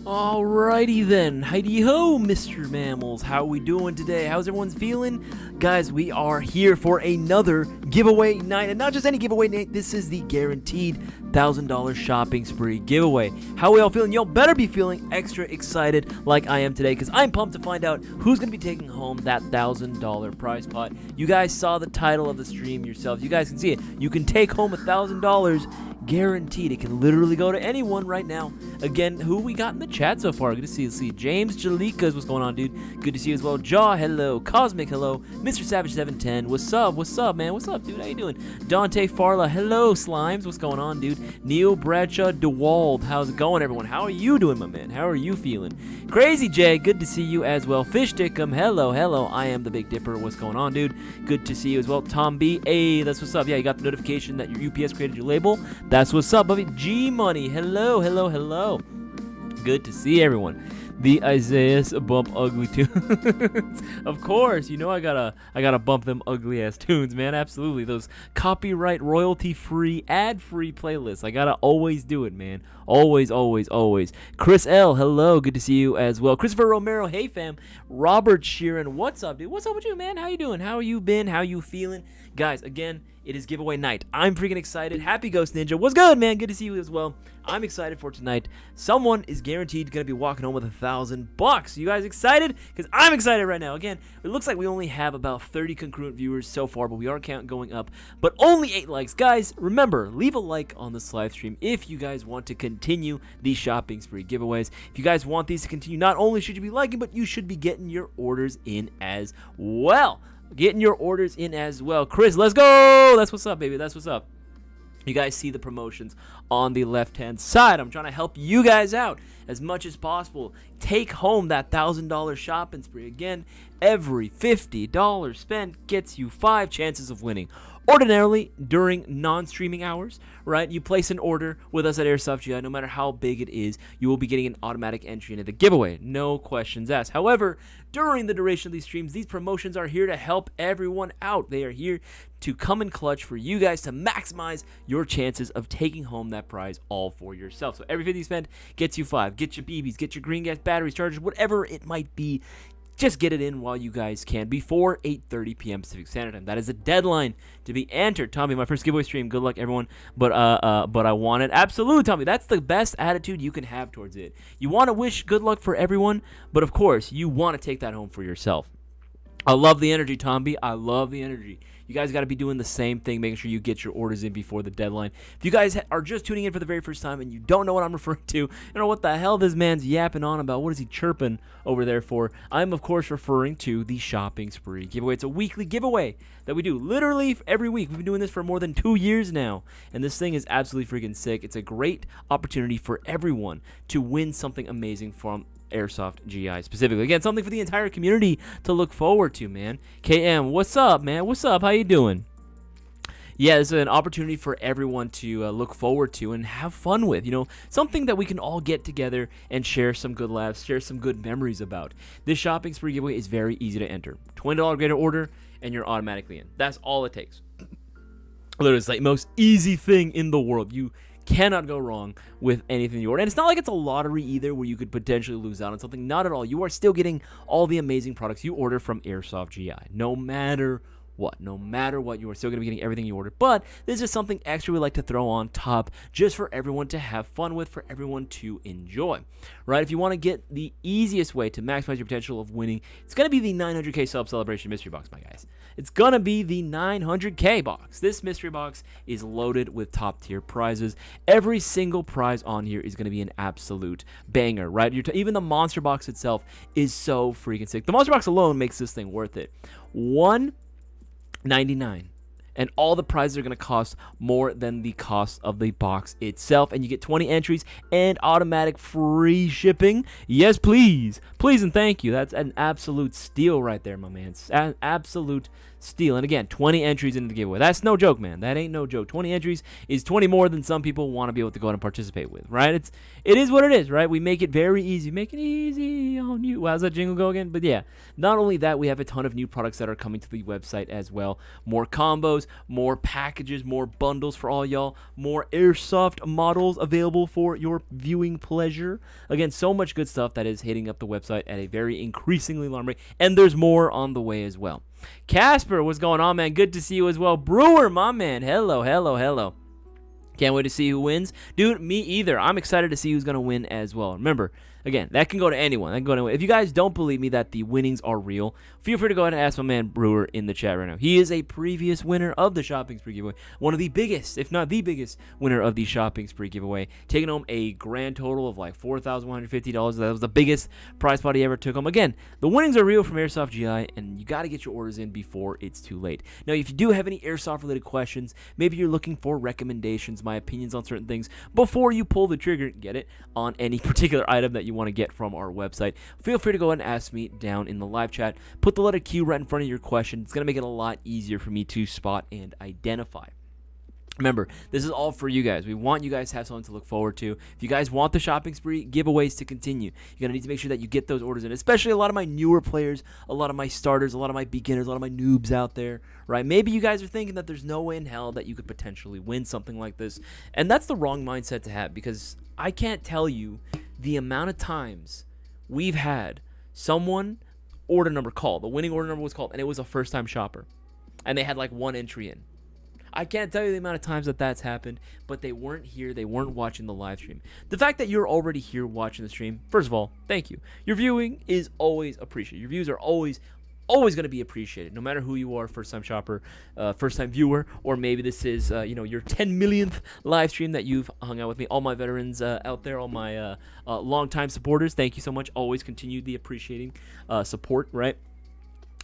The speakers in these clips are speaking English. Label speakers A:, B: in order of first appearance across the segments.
A: Alrighty then, heidi-ho, Mr. Mammals. How we doing today? How's everyone feeling? Guys, we are here for another giveaway night, and not just any giveaway night, this is the guaranteed $1,000 shopping spree giveaway. How we all feeling? Y'all better be feeling extra excited like I am today, because I'm pumped to find out who's going to be taking home that $1,000 prize pot. You guys saw the title of the stream yourselves. You guys can see it. You can take home $1,000 guaranteed. It can literally go to anyone right now. Again, who we got in the chat so far? Good to see you. James Jalikas, what's going on, dude? Good to see you as well. Jaw, hello. Cosmic, hello. Mr. Savage 710, what's up? What's up, man? What's up, dude? How you doing? Dante Farla, hello. Slimes, what's going on, dude? Neil Bradshaw DeWald, how's it going, everyone? How are you doing, my man? How are you feeling? Crazy Jay, good to see you as well. Fish Dickum, hello. I am the Big Dipper. What's going on, dude? Good to see you as well. Tom B, hey, that's what's up. Yeah, you got the notification that your UPS created your label. That's what's up, Bubby. G Money, hello. Good to see everyone. The Isaias bump ugly tunes. Of course, you know I gotta bump them ugly ass tunes, man. Absolutely. Those copyright, royalty free, ad free playlists. I gotta always do it, man. Always. Chris L, hello. Good to see you as well. Christopher Romero, hey fam. Robert Sheeran, what's up, dude? What's up with you, man? How you doing? How you been? How you feeling? Guys, again, it is giveaway night. I'm freaking excited. Happy Ghost Ninja. What's good, man? Good to see you as well. I'm excited for tonight. Someone is guaranteed going to be walking home with $1,000. You guys excited? Because I'm excited right now. Again, it looks like we only have about 30 concurrent viewers so far, but we are counting going up. But only 8 likes. Guys, remember, leave a like on this live stream if you guys want to continue these shopping spree giveaways. If you guys want these to continue, not only should you be liking, but you should be getting your orders in as well. Chris, let's go. That's what's up, baby. That's what's up. You guys see the promotions on the left-hand side. I'm trying to help you guys out as much as possible. Take home that $1,000 shopping spree. Again, every $50 spent gets you 5 chances of winning. Ordinarily, during non-streaming hours, right, you place an order with us at Airsoft GI, no matter how big it is, you will be getting an automatic entry into the giveaway. No questions asked. However, during the duration of these streams, these promotions are here to help everyone out. They are here to come in clutch for you guys to maximize your chances of taking home that prize all for yourself. So every 50 spent gets you 5. Get your BBs, get your green gas batteries, chargers, whatever it might be. Just get it in while you guys can before 8:30 p.m. Pacific Standard Time. That is the deadline to be entered. Tommy, my first giveaway stream. Good luck, everyone. But I want it. Absolutely, Tommy. That's the best attitude you can have towards it. You want to wish good luck for everyone, but of course, you want to take that home for yourself. I love the energy, Tomby. I love the energy. You guys got to be doing the same thing, making sure you get your orders in before the deadline. If you guys are just tuning in for the very first time and you don't know what I'm referring to, you know what the hell this man's yapping on about, what is he chirping over there for? I'm, of course, referring to the shopping spree giveaway. It's a weekly giveaway that we do literally every week. We've been doing this for more than 2 years now, and this thing is absolutely freaking sick. It's a great opportunity for everyone to win something amazing from Airsoft GI specifically. Again, something for the entire community to look forward to, man. KM, what's up, man? What's up? How you doing? Yeah, it's an opportunity for everyone to look forward to and have fun with. You know, something that we can all get together and share some good laughs, share some good memories about. This shopping spree giveaway is very easy to enter. $20 greater order, and you're automatically in. That's all it takes. Literally, it's like the most easy thing in the world. You cannot go wrong with anything you order. And it's not like it's a lottery either where you could potentially lose out on something. Not at all. You are still getting all the amazing products you order from Airsoft GI. No matter what, you are still going to be getting everything you order. But this is something extra we like to throw on top just for everyone to have fun with, for everyone to enjoy, right? If you want to get the easiest way to maximize your potential of winning, it's going to be the 900K sub celebration mystery box, my guys. It's going to be the 900K box. This mystery box is loaded with top tier prizes. Every single prize on here is going to be an absolute banger, right? Even the monster box itself is so freaking sick. The monster box alone makes this thing worth it. $199, and all the prizes are going to cost more than the cost of the box itself, and you get 20 entries and automatic free shipping. Yes, please and thank you. That's an absolute steal right there, my man. An absolute steal. And again, 20 entries into the giveaway. That's no joke, man. That ain't no joke. 20 entries is 20 more than some people want to be able to go out and participate with, right? It is what it is, right? We make it very easy. Make it easy on you. Wow, how's that jingle go again? But yeah, not only that, we have a ton of new products that are coming to the website as well. More combos, more packages, more bundles for all y'all, more Airsoft models available for your viewing pleasure. Again, so much good stuff that is hitting up the website at a very increasingly alarm rate, and there's more on the way as well. Casper, what's going on, man? Good to see you as well. Brewer, my man, hello. Can't wait to see who wins. Dude, me either. I'm excited to see who's going to win as well. Remember, again, that can go to anyone. That can go to anyone. If you guys don't believe me that the winnings are real, feel free to go ahead and ask my man Brewer in the chat right now. He is a previous winner of the Shopping Spree giveaway. One of the biggest, if not the biggest, winner of the Shopping Spree giveaway. Taking home a grand total of like $4,150. That was the biggest prize pot he ever took home. Again, the winnings are real from Airsoft GI, and you got to get your orders in before it's too late. Now, if you do have any Airsoft-related questions, maybe you're looking for recommendations, my opinions on certain things, before you pull the trigger, get it, on any particular item that you want to get from our website, feel free to go ahead and ask me down in the live chat. Put the letter Q right in front of your question. It's going to make it a lot easier for me to spot and identify. Remember, this is all for you guys. We want you guys to have something to look forward to. If you guys want the Shopping Spree giveaways to continue, you're going to need to make sure that you get those orders in, especially a lot of my newer players, a lot of my starters, a lot of my beginners, a lot of my noobs out there, right? Maybe you guys are thinking that there's no way in hell that you could potentially win something like this, and that's the wrong mindset to have, because I can't tell you the amount of times we've had someone order number called, the winning order number was called, and it was a first-time shopper, and they had like one entry in. I can't tell you the amount of times that that's happened, but they weren't here. They weren't watching the live stream. The fact that you're already here watching the stream, first of all, thank you. Your viewing is always appreciated. Your views are always going to be appreciated, no matter who you are, first-time shopper, first-time viewer, or maybe this is, your 10 millionth live stream that you've hung out with me. All my veterans out there, all my long-time supporters, thank you so much. Always continue the appreciating support, right?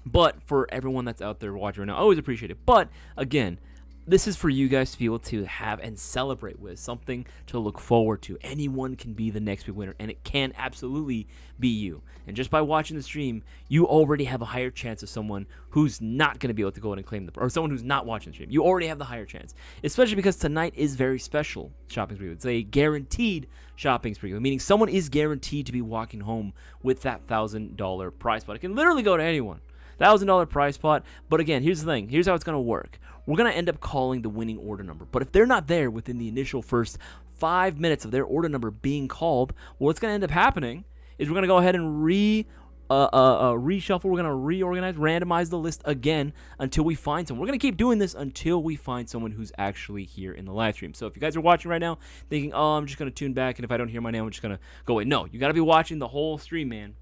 A: But for everyone that's out there watching right now, always appreciate it. But, again, this is for you guys to be able to have and celebrate with, something to look forward to. Anyone can be the next big winner, and it can absolutely be you. And just by watching the stream, you already have a higher chance of someone who's not going to be able to go in and claim or someone who's not watching the stream. You already have the higher chance, especially because tonight is very special Shopping Spree. It's a guaranteed Shopping Spree, meaning someone is guaranteed to be walking home with that $1,000 prize pot. It can literally go to anyone. $1,000 prize pot. But again, here's the thing. Here's how it's going to work. We're going to end up calling the winning order number. But if they're not there within the initial first 5 minutes of their order number being called, what's going to end up happening is we're going to go ahead and reshuffle. We're going to reorganize, randomize the list again until we find someone. We're going to keep doing this until we find someone who's actually here in the live stream. So if you guys are watching right now thinking, oh, I'm just going to tune back, and if I don't hear my name, I'm just going to go away. No, you got to be watching the whole stream, man.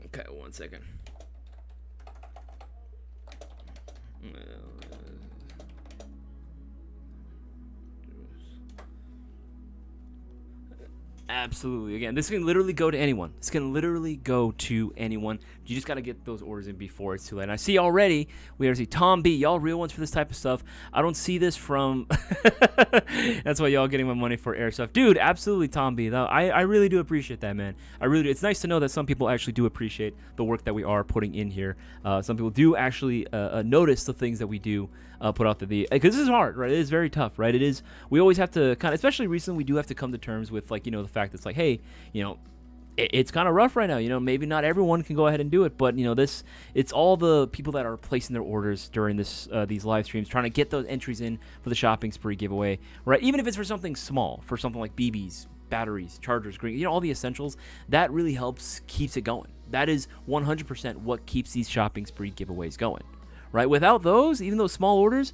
A: Okay, 1 second. Absolutely. Again, this can literally go to anyone. This can literally go to anyone. You just got to get those orders in before it's too late. And I see already, we already see Tom B. Y'all real ones for this type of stuff. I don't see this from... That's why y'all getting my money for Airsoft. Dude, absolutely, Tom B. I really do appreciate that, man. I really do. It's nice to know that some people actually do appreciate the work that we are putting in here. Some people do actually notice the things that we do put out the... Because this is hard, right? It is very tough, right? It is... We always have to kind of... Especially recently, we do have to come to terms with, like, the fact that it's like, hey, it's kind of rough right now. Maybe not everyone can go ahead and do it, but it's all the people that are placing their orders during these live streams, trying to get those entries in for the Shopping Spree giveaway, right? Even if it's for something small, for something like BBs, batteries, chargers, green, all the essentials, that really keeps it going. That is 100% what keeps these Shopping Spree giveaways going, right? Without those, even those small orders,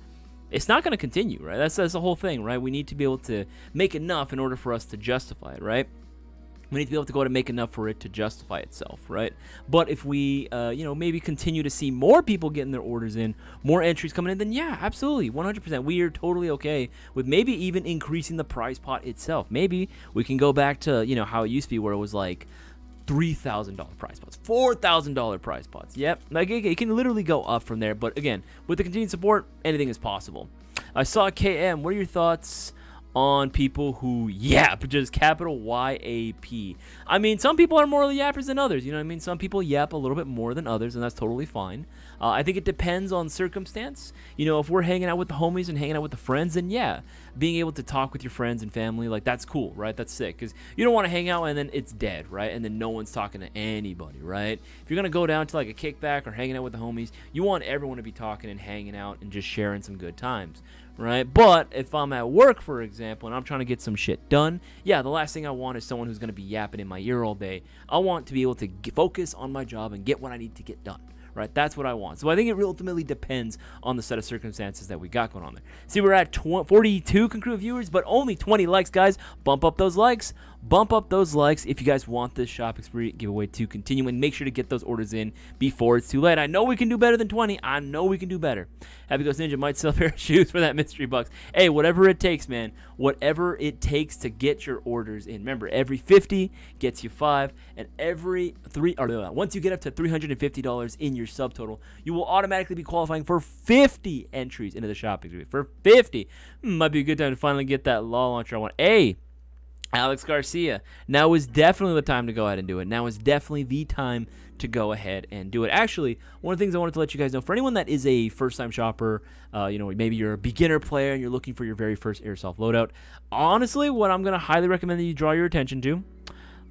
A: it's not going to continue, right? That's the whole thing, right? We need to be able to make enough in order for us to justify it, right? We need to be able to go to make enough for it to justify itself, right? But if we, maybe continue to see more people getting their orders in, more entries coming in, then yeah, absolutely, 100%. We are totally okay with maybe even increasing the prize pot itself. Maybe we can go back to, how it used to be, where it was like $3,000 prize pots, $4,000 prize pots. Yep, like it can literally go up from there. But again, with the continued support, anything is possible. I saw KM. What are your thoughts on people who yap, just capital Y-A-P. I mean, some people are more yappers than others, you know what I mean? Some people yap a little bit more than others, and that's totally fine. I think it depends on circumstance. You know, if we're hanging out with the homies and hanging out with the friends, then yeah, being able to talk with your friends and family, like, that's cool, right? That's sick, because you don't want to hang out and then it's dead, right? And then no one's talking to anybody, right? If you're going to go down to, like, a kickback or hanging out with the homies, you want everyone to be talking and hanging out and just sharing some good times, right? But if I'm at work, for example, and I'm trying to get some shit done, yeah, the last thing I want is someone who's going to be yapping in my ear all day. I want to be able to focus on my job and get what I need to get done. Right, that's what I want. So I think it ultimately depends on the set of circumstances that we got going on there. See, we're at 42 concurrent viewers, but only 20 likes, guys. Bump up those likes. Bump up those likes if you guys want this shopping spree giveaway to continue, and make sure to get those orders in before it's too late. I know we can do better than 20. I know we can do better. Happy Ghost Ninja might sell a pair of shoes for that mystery box. Hey, whatever it takes, man. Whatever it takes to get your orders in. Remember, every 50 gets you 5, and every once you get up to $350 in your subtotal, you will automatically be qualifying for 50 entries into the shopping spree. For 50. Might be a good time to finally get that law launcher I want. Hey, Alex Garcia, now is definitely the time to go ahead and do it. Now is definitely the time to go ahead and do it. Actually, one of the things I wanted to let you guys know, for anyone that is a first-time shopper, you know, maybe you're a beginner player and you're looking for your very first airsoft loadout, honestly, what I'm going to highly recommend that you draw your attention to,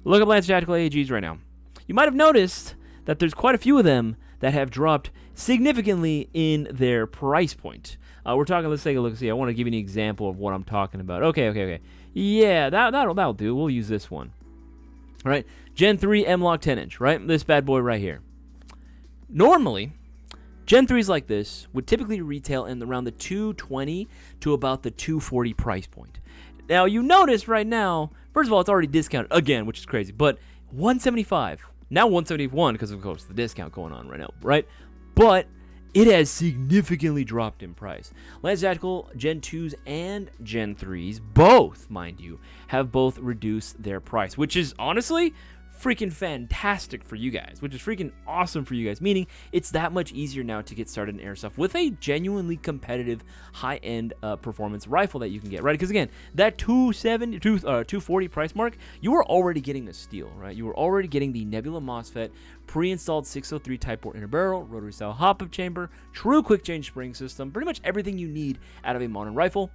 A: look up Lance Tactical AGs right now. You might have noticed that there's quite a few of them that have dropped significantly in their price point. We're talking, let's take a look. See, I want to give you an example of what I'm talking about. Okay. Yeah, that'll do. We'll use this one. All right, Gen 3 M-Lock 10-inch, right? This bad boy right here. Normally, Gen 3s like this would typically retail in around the $220 to about the $240 price point. Now, you notice right now, first of all, it's already discounted again, which is crazy, but $175. Now $171 because, of course, the discount going on right now, right? But it has significantly dropped in price. Lance Tactical Gen 2s and Gen 3s, both, mind you, have both reduced their price, which is honestly freaking fantastic for you guys, which is freaking awesome for you guys, meaning it's that much easier now to get started in airsoft with a genuinely competitive high-end performance rifle that you can get, right? Because again, that $240 price mark, you were already getting a steal, right? You were already getting the Nebula MOSFET, pre-installed 603 Type 4 inner barrel, rotary style hop-up chamber, true quick change spring system, pretty much everything you need out of a modern rifle.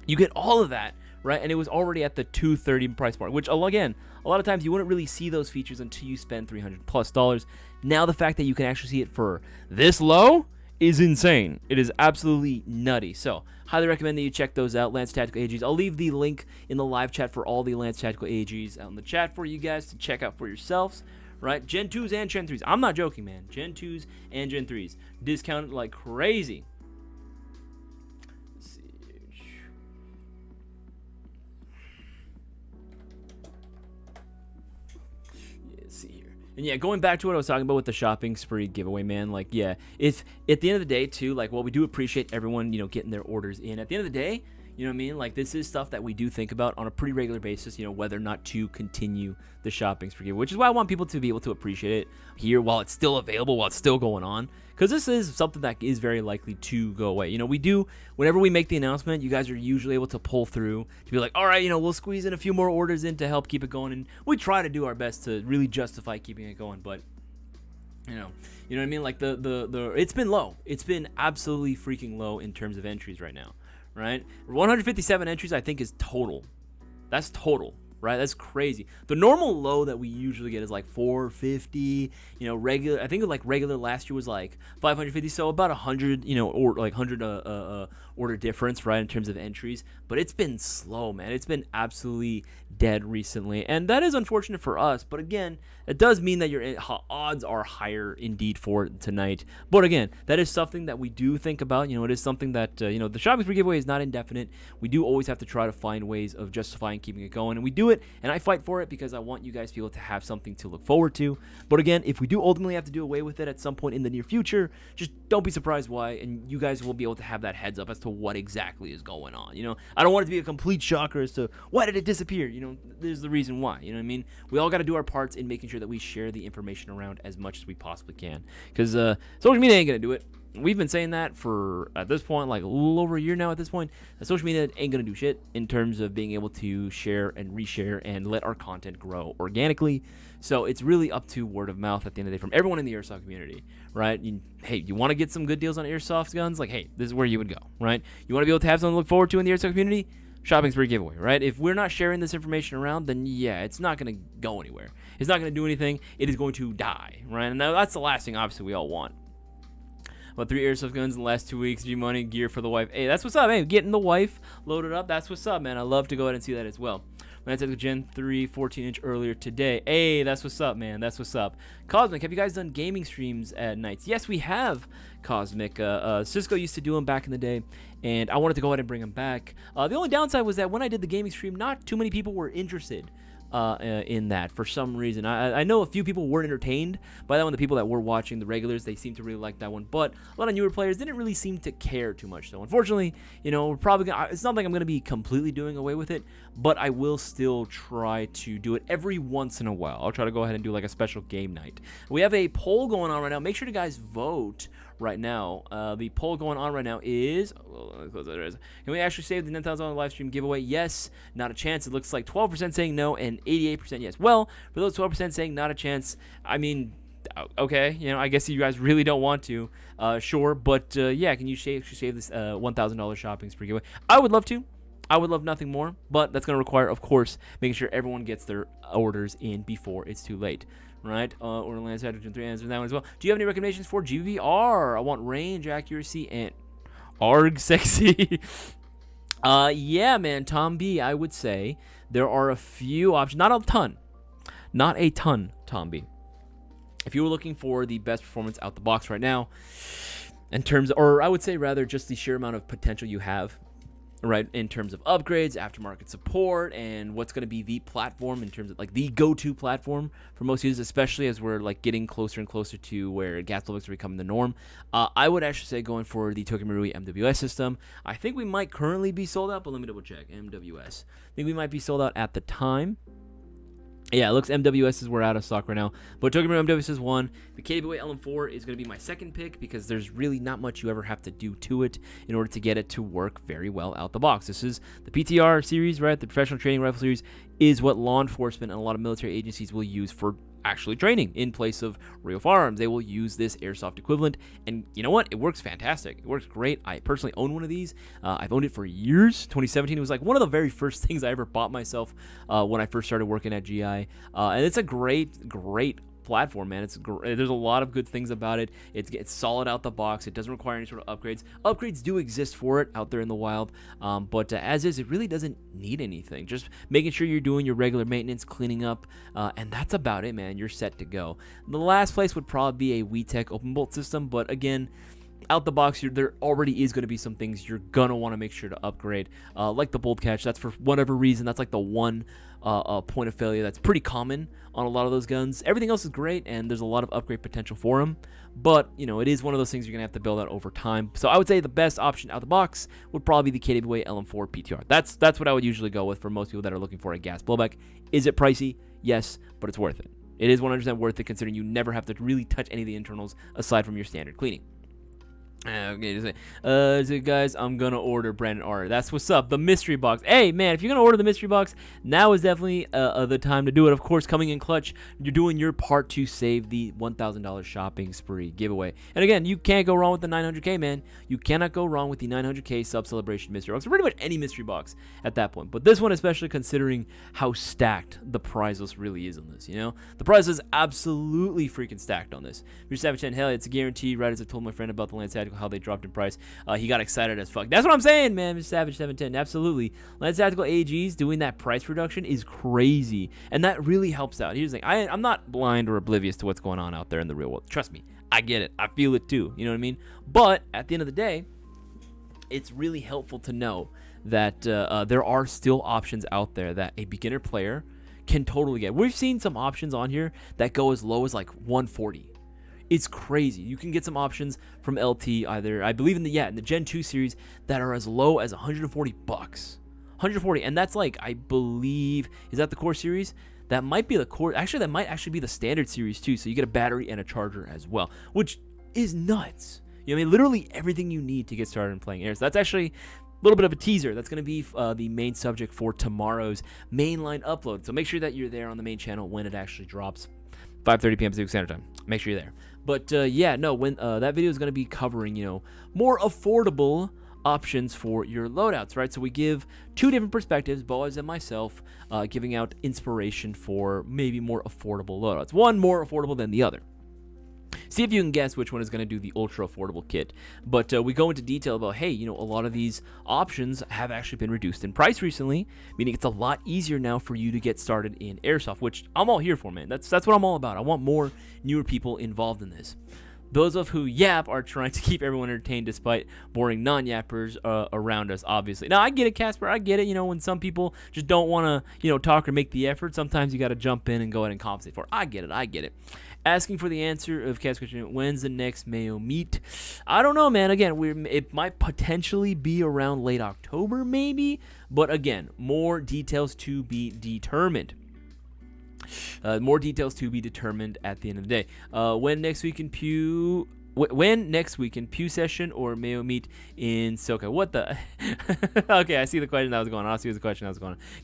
A: You get all of that, right? And it was already at the $230 price mark, which, again, a lot of times you wouldn't really see those features until you spend $300+. Now the fact that you can actually see it for this low is insane. It is absolutely nutty. So highly recommend that you check those out, Lance Tactical AGs. I'll leave the link in the live chat for all the Lance Tactical AGs out in the chat for you guys to check out for yourselves, right? Gen 2s and Gen 3s. I'm not joking, man. Gen 2s and Gen 3s. Discounted like crazy. And yeah, going back to what I was talking about with the shopping spree giveaway, man, like, yeah, it's at the end of the day, too, like, well, we do appreciate everyone, you know, getting their orders in. At the end of the day, you know what I mean? Like, this is stuff that we do think about on a pretty regular basis, you know, whether or not to continue the shopping spree giveaway, which is why I want people to be able to appreciate it here while it's still available, while it's still going on, because this is something that is very likely to go away. You know, we do, whenever we make the announcement, you guys are usually able to pull through to be like, all right, you know, we'll squeeze in a few more orders in to help keep it going, and we try to do our best to really justify keeping it going, but you know what I mean? Like, the it's been low. It's been absolutely freaking low in terms of entries right now. Right, 157 entries I think is total. That's total, right? That's crazy. The normal low that we usually get is like 450. You know, regular. I think like regular last year was like 550. So about 100. You know, or like 100 order difference, right, in terms of entries. But it's been slow, man. It's been absolutely dead recently, and that is unfortunate for us. But again, it does mean that your odds are higher indeed for tonight. But again, that is something that we do think about. You know, it is something that you know, the shopping spree giveaway is not indefinite. We do always have to try to find ways of justifying keeping it going, and we do it. And I fight for it because I want you guys to be able to have something to look forward to. But again, if we do ultimately have to do away with it at some point in the near future, just don't be surprised why, and you guys will be able to have that heads up as to what exactly is going on. You know, I don't want it to be a complete shocker as to why did it disappear. You know, there's the reason why. You know what I mean? We all got to do our parts in making sure that we share the information around as much as we possibly can, because social media ain't gonna do it. we've been saying that for, at this point, like a little over a year now at this point, that social media ain't going to do shit in terms of being able to share and reshare and let our content grow organically. So it's really up to word of mouth at the end of the day from everyone in the Airsoft community, right? Hey, you want to get some good deals on Airsoft guns? Like, hey, this is where you would go, right? You want to be able to have something to look forward to in the Airsoft community? Shopping spree giveaway, right? If we're not sharing this information around, then yeah, it's not going to go anywhere. It's not going to do anything. It is going to die, right? And that's the last thing, obviously, we all want. About 3 Airsoft guns in the last 2 weeks. G-Money, gear for the wife. Hey, that's what's up. Hey, getting the wife loaded up. That's what's up, man. I love to go ahead and see that as well. When I said the Gen 3 14-inch earlier today. Hey, that's what's up, man. That's what's up. Cosmic, have you guys done gaming streams at nights? Yes, we have, Cosmic. Cisco used to do them back in the day, and I wanted to go ahead and bring them back. The only downside was that when I did the gaming stream, not too many people were interested in that for some reason. I know a few people were entertained by that one. The people that were watching, the regulars, they seemed to really like that one, but a lot of newer players didn't really seem to care too much. So unfortunately, we're probably gonna, it's not like I'm gonna be completely doing away with it, but I will still try to do it every once in a while. I'll try to go ahead and do like a special game night. We have a poll going on right now. Make sure to guys vote right now. The poll going on right now is, can we actually save the $10,000 live stream giveaway? Yes, not a chance. It looks like 12% saying no and 88% yes. Well, for those 12% saying not a chance, I mean, okay, I guess you guys really don't want to, sure, but yeah, can you save this $1,000 shopping spree giveaway? I would love to. I would love nothing more, but that's going to require, of course, making sure everyone gets their orders in before it's too late. Right, or Lance Hydrogen 3 answers that one as well. Do you have any recommendations for GBR? I want range, accuracy, and ARG sexy. Yeah, man, Tom B, I would say there are a few options, not a ton, Tom B. If you were looking for the best performance out the box right now, in terms, or I would say rather just the sheer amount of potential you have, right, in terms of upgrades, aftermarket support, and what's going to be the platform in terms of like the go-to platform for most users, especially as we're like getting closer and closer to where gas blowbacks are becoming the norm. I would actually say going for the Tokyo Marui MWS system. I think we might currently be sold out, but let me double check. MWS. I think we might be sold out at the time. Yeah, it looks MWSs were out of stock right now. But Tokyo Marui MWS is one. The KWA LM4 is going to be my second pick because there's really not much you ever have to do to it in order to get it to work very well out the box. This is the PTR series, right? The Professional Training Rifle Series is what law enforcement and a lot of military agencies will use for actually training in place of real firearms. They will use this airsoft equivalent, and you know what? It works fantastic. It works great. I personally own one of these. I've owned it for years. 2017, it was like one of the very first things I ever bought myself when I first started working at GI, and it's a great platform, man. There's a lot of good things about it. It's solid out the box. It doesn't require any sort of upgrades. Upgrades do exist for it out there in the wild, but as is, it really doesn't need anything. Just making sure you're doing your regular maintenance, cleaning up, and that's about it, man. You're set to go. The last place would probably be a WeTech open bolt system, but again, out the box, there already is going to be some things you're going to want to make sure to upgrade, like the bolt catch. That's for whatever reason. That's like the one point of failure that's pretty common on a lot of those guns. Everything else is great, and there's a lot of upgrade potential for them, but it is one of those things you're going to have to build out over time. So I would say the best option out the box would probably be the KWA LM4 PTR. That's what I would usually go with for most people that are looking for a gas blowback. Is it pricey? Yes, but it's worth it. It is 100% worth it considering you never have to really touch any of the internals aside from your standard cleaning. Okay, so guys, I'm gonna order Brandon R. That's what's up. The mystery box. Hey, man, if you're gonna order the mystery box, now is definitely the time to do it. Of course, coming in clutch, you're doing your part to save the $1,000 shopping spree giveaway. And again, you can't go wrong with the 900K, man. You cannot go wrong with the 900K sub celebration mystery box. Or pretty much any mystery box at that point. But this one, especially considering how stacked the prize list really is on this. The prize is absolutely freaking stacked on this. Mr. Savage 10, hell, it's a guarantee. Right as I told my friend about the Lance Tactical, how they dropped in price, he got excited as fuck. That's what I'm saying, man. Mr. Savage 710, absolutely. Lance Tactical AGs doing that price reduction is crazy, and that really helps out. Here's the thing: I'm not blind or oblivious to what's going on out there in the real world. Trust me, I get it. I feel it too. You know what I mean? But at the end of the day, it's really helpful to know that there are still options out there that a beginner player can totally get. We've seen some options on here that go as low as like 140. It's crazy. You can get some options from LT either, I believe in the Gen 2 series that are as low as $140. 140, and that's like, I believe, is that the core series? That might be the core. Actually, that might actually be the standard series too. So you get a battery and a charger as well, which is nuts. You know what I mean? Literally everything you need to get started in playing Airsoft. That's actually a little bit of a teaser. That's going to be the main subject for tomorrow's mainline upload. So make sure that you're there on the main channel when it actually drops, 5:30 p.m. Pacific Standard Time. Make sure you're there. But yeah, no, when that video is going to be covering, you know, more affordable options for your loadouts, right? So we give two different perspectives, Boaz and myself, giving out inspiration for maybe more affordable loadouts. One more affordable than the other. See if you can guess which one is going to do the ultra affordable kit. But we go into detail about, hey, you know, a lot of these options have actually been reduced in price recently, meaning it's a lot easier now for you to get started in Airsoft, which I'm all here for, man. That's what I'm all about. I want more newer people involved in this. Those of who yap are trying to keep everyone entertained despite boring non-yappers around us, obviously. Now, I get it, Casper. I get it. You know, when some people just don't want to, you know, talk or make the effort, sometimes you got to jump in and go ahead and compensate for it. I get it. Asking for the answer of Casper's question, when's the next Mayo meet? I don't know, man. Again, it might potentially be around late October, maybe. But again, more details to be determined. More details to be determined at the end of the day. When next week in Pew session or Mayo meet in Soka? What the? Okay, I see the question that was going on.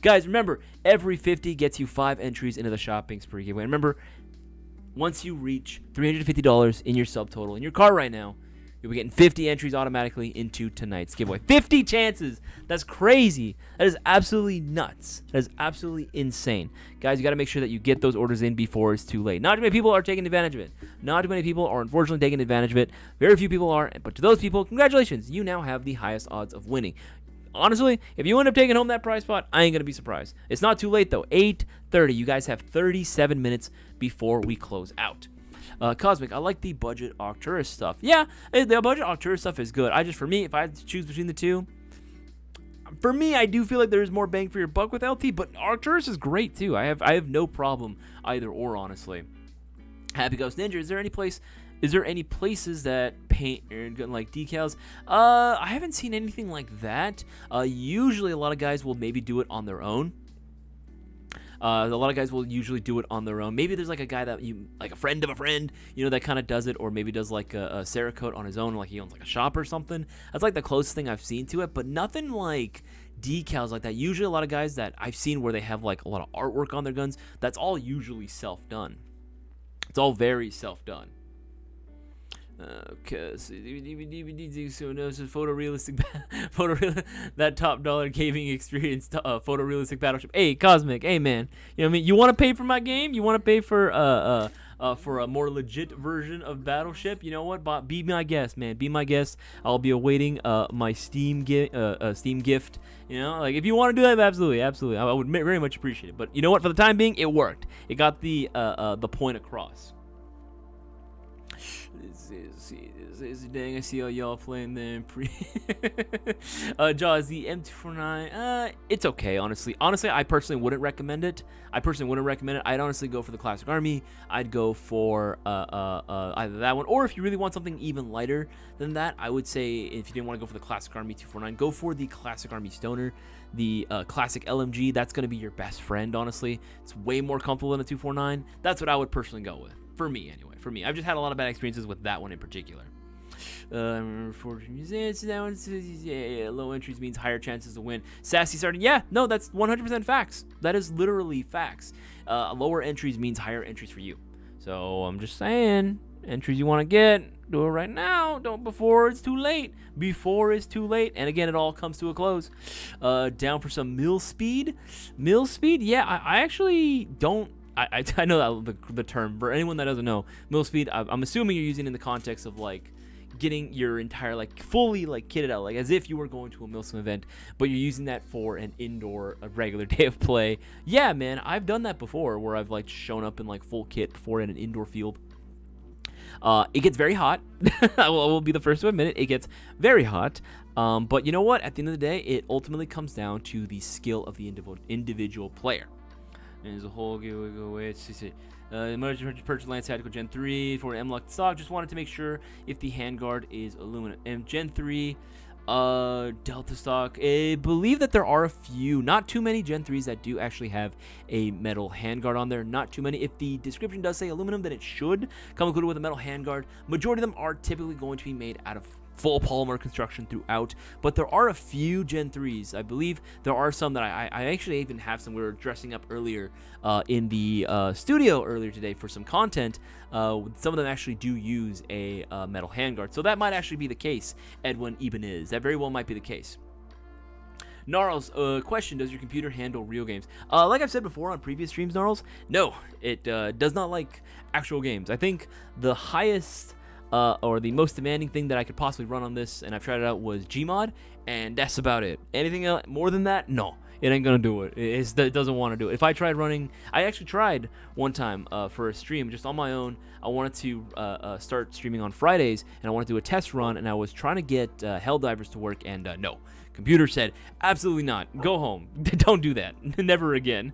A: Guys, remember, every 50 gets you 5 entries into the shopping spree giveaway. Remember, once you reach $350 in your subtotal in your car right now, you'll be getting 50 entries automatically into tonight's giveaway. 50 chances! That's crazy. That is absolutely nuts. That is absolutely insane. Guys, you got to make sure that you get those orders in before it's too late. Not too many people are taking advantage of it. Not too many people are unfortunately taking advantage of it. Very few people are. But to those people, congratulations. You now have the highest odds of winning. Honestly, if you end up taking home that prize spot, I ain't going to be surprised. It's not too late, though. 8:30. You guys have 37 minutes before we close out. Cosmic, I like the budget Arcturus stuff. Yeah, the budget Arcturus stuff is good. For me, if I had to choose between the two, for me, I do feel like there's more bang for your buck with LT, but Arcturus is great too. I have no problem either or, honestly. Happy Ghost Ninja, is there any places that paint like decals? I haven't seen anything like that. Usually a lot of guys will maybe do it on their own. Maybe there's like a guy that like a friend of a friend, you know, that kind of does it, or maybe does like a Cerakote on his own, like he owns like a shop or something. That's like the closest thing I've seen to it, but nothing like decals like that. Usually a lot of guys that I've seen where they have like a lot of artwork on their guns, that's all usually self-done. It's all very self-done. Okay, so photorealistic, that top dollar gaming experience, photorealistic battleship. Hey, Cosmic, hey man, you know what I mean? You want to pay for my game? You want to pay for a more legit version of Battleship? You know what? Be my guest, man. Be my guest. I'll be awaiting my Steam gift. You know, like if you want to do that, absolutely. I would very much appreciate it. But you know what? For the time being, it worked. It got the point across. Dang, I see all y'all playing them. Jaws, the M249. It's okay, honestly. I personally wouldn't recommend it. I'd honestly go for the Classic Army. I'd go for either that one, or if you really want something even lighter than that, I would say if you didn't want to go for the Classic Army 249, go for the Classic Army Stoner, the Classic LMG. That's going to be your best friend, honestly. It's way more comfortable than a 249. That's what I would personally go with. For me, anyway. I've just had a lot of bad experiences with that one in particular. Low entries means higher chances to win. Sassy starting. Yeah, no, that's 100% facts. That is literally facts. Lower entries means higher entries for you. So I'm just saying, entries you want to get, do it right now. Don't before it's too late. And again, it all comes to a close. Down for some mill speed. Yeah, I actually don't. I know that the term. For anyone that doesn't know, mill speed, I'm assuming you're using it in the context of like getting your entire like fully like kitted out, like as if you were going to a Milsim event, but you're using that for an indoor, a regular day of play. Yeah, man, I've done that before where I've like shown up in like full kit for in an indoor field. It gets very hot. I will be the first to admit it. It gets very hot. But you know what? At the end of the day, it ultimately comes down to the skill of the individual player. And there's a whole giveaway. Emergency purchase Lance Tactical Gen 3 for M-Lock stock. Just wanted to make sure if the handguard is aluminum. And Gen 3, Delta stock. I believe that there are a few, not too many Gen 3s that do actually have a metal handguard on there. Not too many. If the description does say aluminum, then it should come included with a metal handguard. Majority of them are typically going to be made out of full polymer construction throughout, but there are a few Gen 3s. I believe there are some that I actually even have some. We were dressing up earlier in the studio earlier today for some content. Some of them actually do use a metal handguard, so that might actually be the case. Edwin Ibanez, that very well might be the case. Gnarls, question, does your computer handle real games? Like I've said before on previous streams, Gnarls, no, it does not like actual games. I think the highest or the most demanding thing that I could possibly run on this, and I've tried it out, was Gmod, and that's about it. Anything else more than that, no, it ain't gonna do it. It doesn't want to do it. If I tried running, I actually tried one time for a stream just on my own. I wanted to start streaming on Fridays, and I wanted to do a test run, and I was trying to get Helldivers to work, and no. Computer said, absolutely not. Go home. Don't do that. Never again.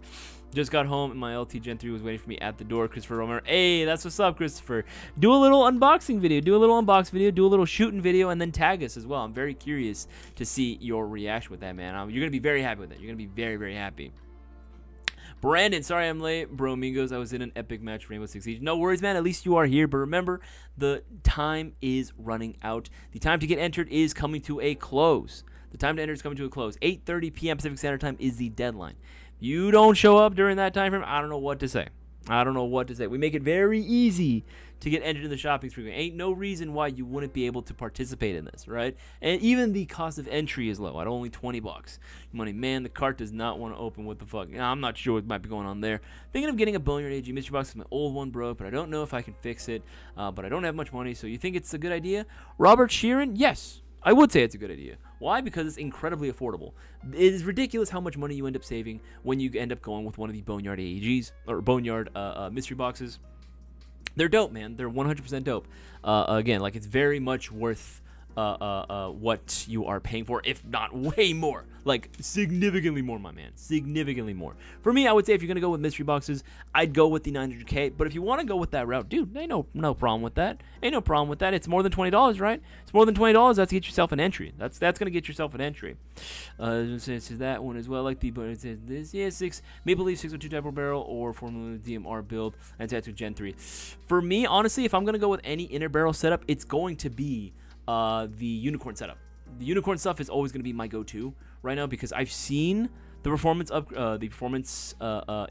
A: Just got home and my LT Gen 3 was waiting for me at the door. Christopher Romer, hey, that's what's up, Christopher. Do a little unboxing video, do a little shooting video, and then tag us as well. I'm very curious to see your reaction with that, man. You're going to be very happy with it. You're going to be very, very happy. Brandon, sorry I'm late. Bro, amigos, I was in an epic match for Rainbow Six Siege. No worries, man. At least you are here. But remember, the time is running out. The time to get entered is coming to a close. The time to enter is coming to a close. 8:30 p.m. Pacific Standard Time is the deadline. You don't show up during that time frame, I don't know what to say. We make it very easy to get entered in the shopping spree. Ain't no reason why you wouldn't be able to participate in this, right? And even the cost of entry is low at only $20. Money, man, the cart does not want to open. What the fuck? I'm not sure what might be going on there. Thinking of getting a Boneyard AG mystery box because my old one broke, but I don't know if I can fix it. But I don't have much money, so you think it's a good idea? Robert Sheeran, yes. I would say it's a good idea. Why? Because it's incredibly affordable. It is ridiculous how much money you end up saving when you end up going with one of the Boneyard AEGs or Boneyard mystery boxes. They're dope, man. They're 100% dope. Again, like it's very much worth what you are paying for, if not way more. Like significantly more, my man. Significantly more. For me, I would say if you're gonna go with mystery boxes, I'd go with the 900K. But if you want to go with that route, dude, ain't no problem with that. Ain't no problem with that. It's more than $20, right? It's more than $20. That's to get yourself an entry. That's gonna get yourself an entry. It says that one as well. Like the, but it says this, yeah, Maple Leaf 602 Type barrel or Formula DMR build and Tattoo Gen 3. For me, honestly, if I'm gonna go with any inner barrel setup, it's going to be the unicorn setup. The unicorn stuff is always going to be my go-to right now because I've seen the performance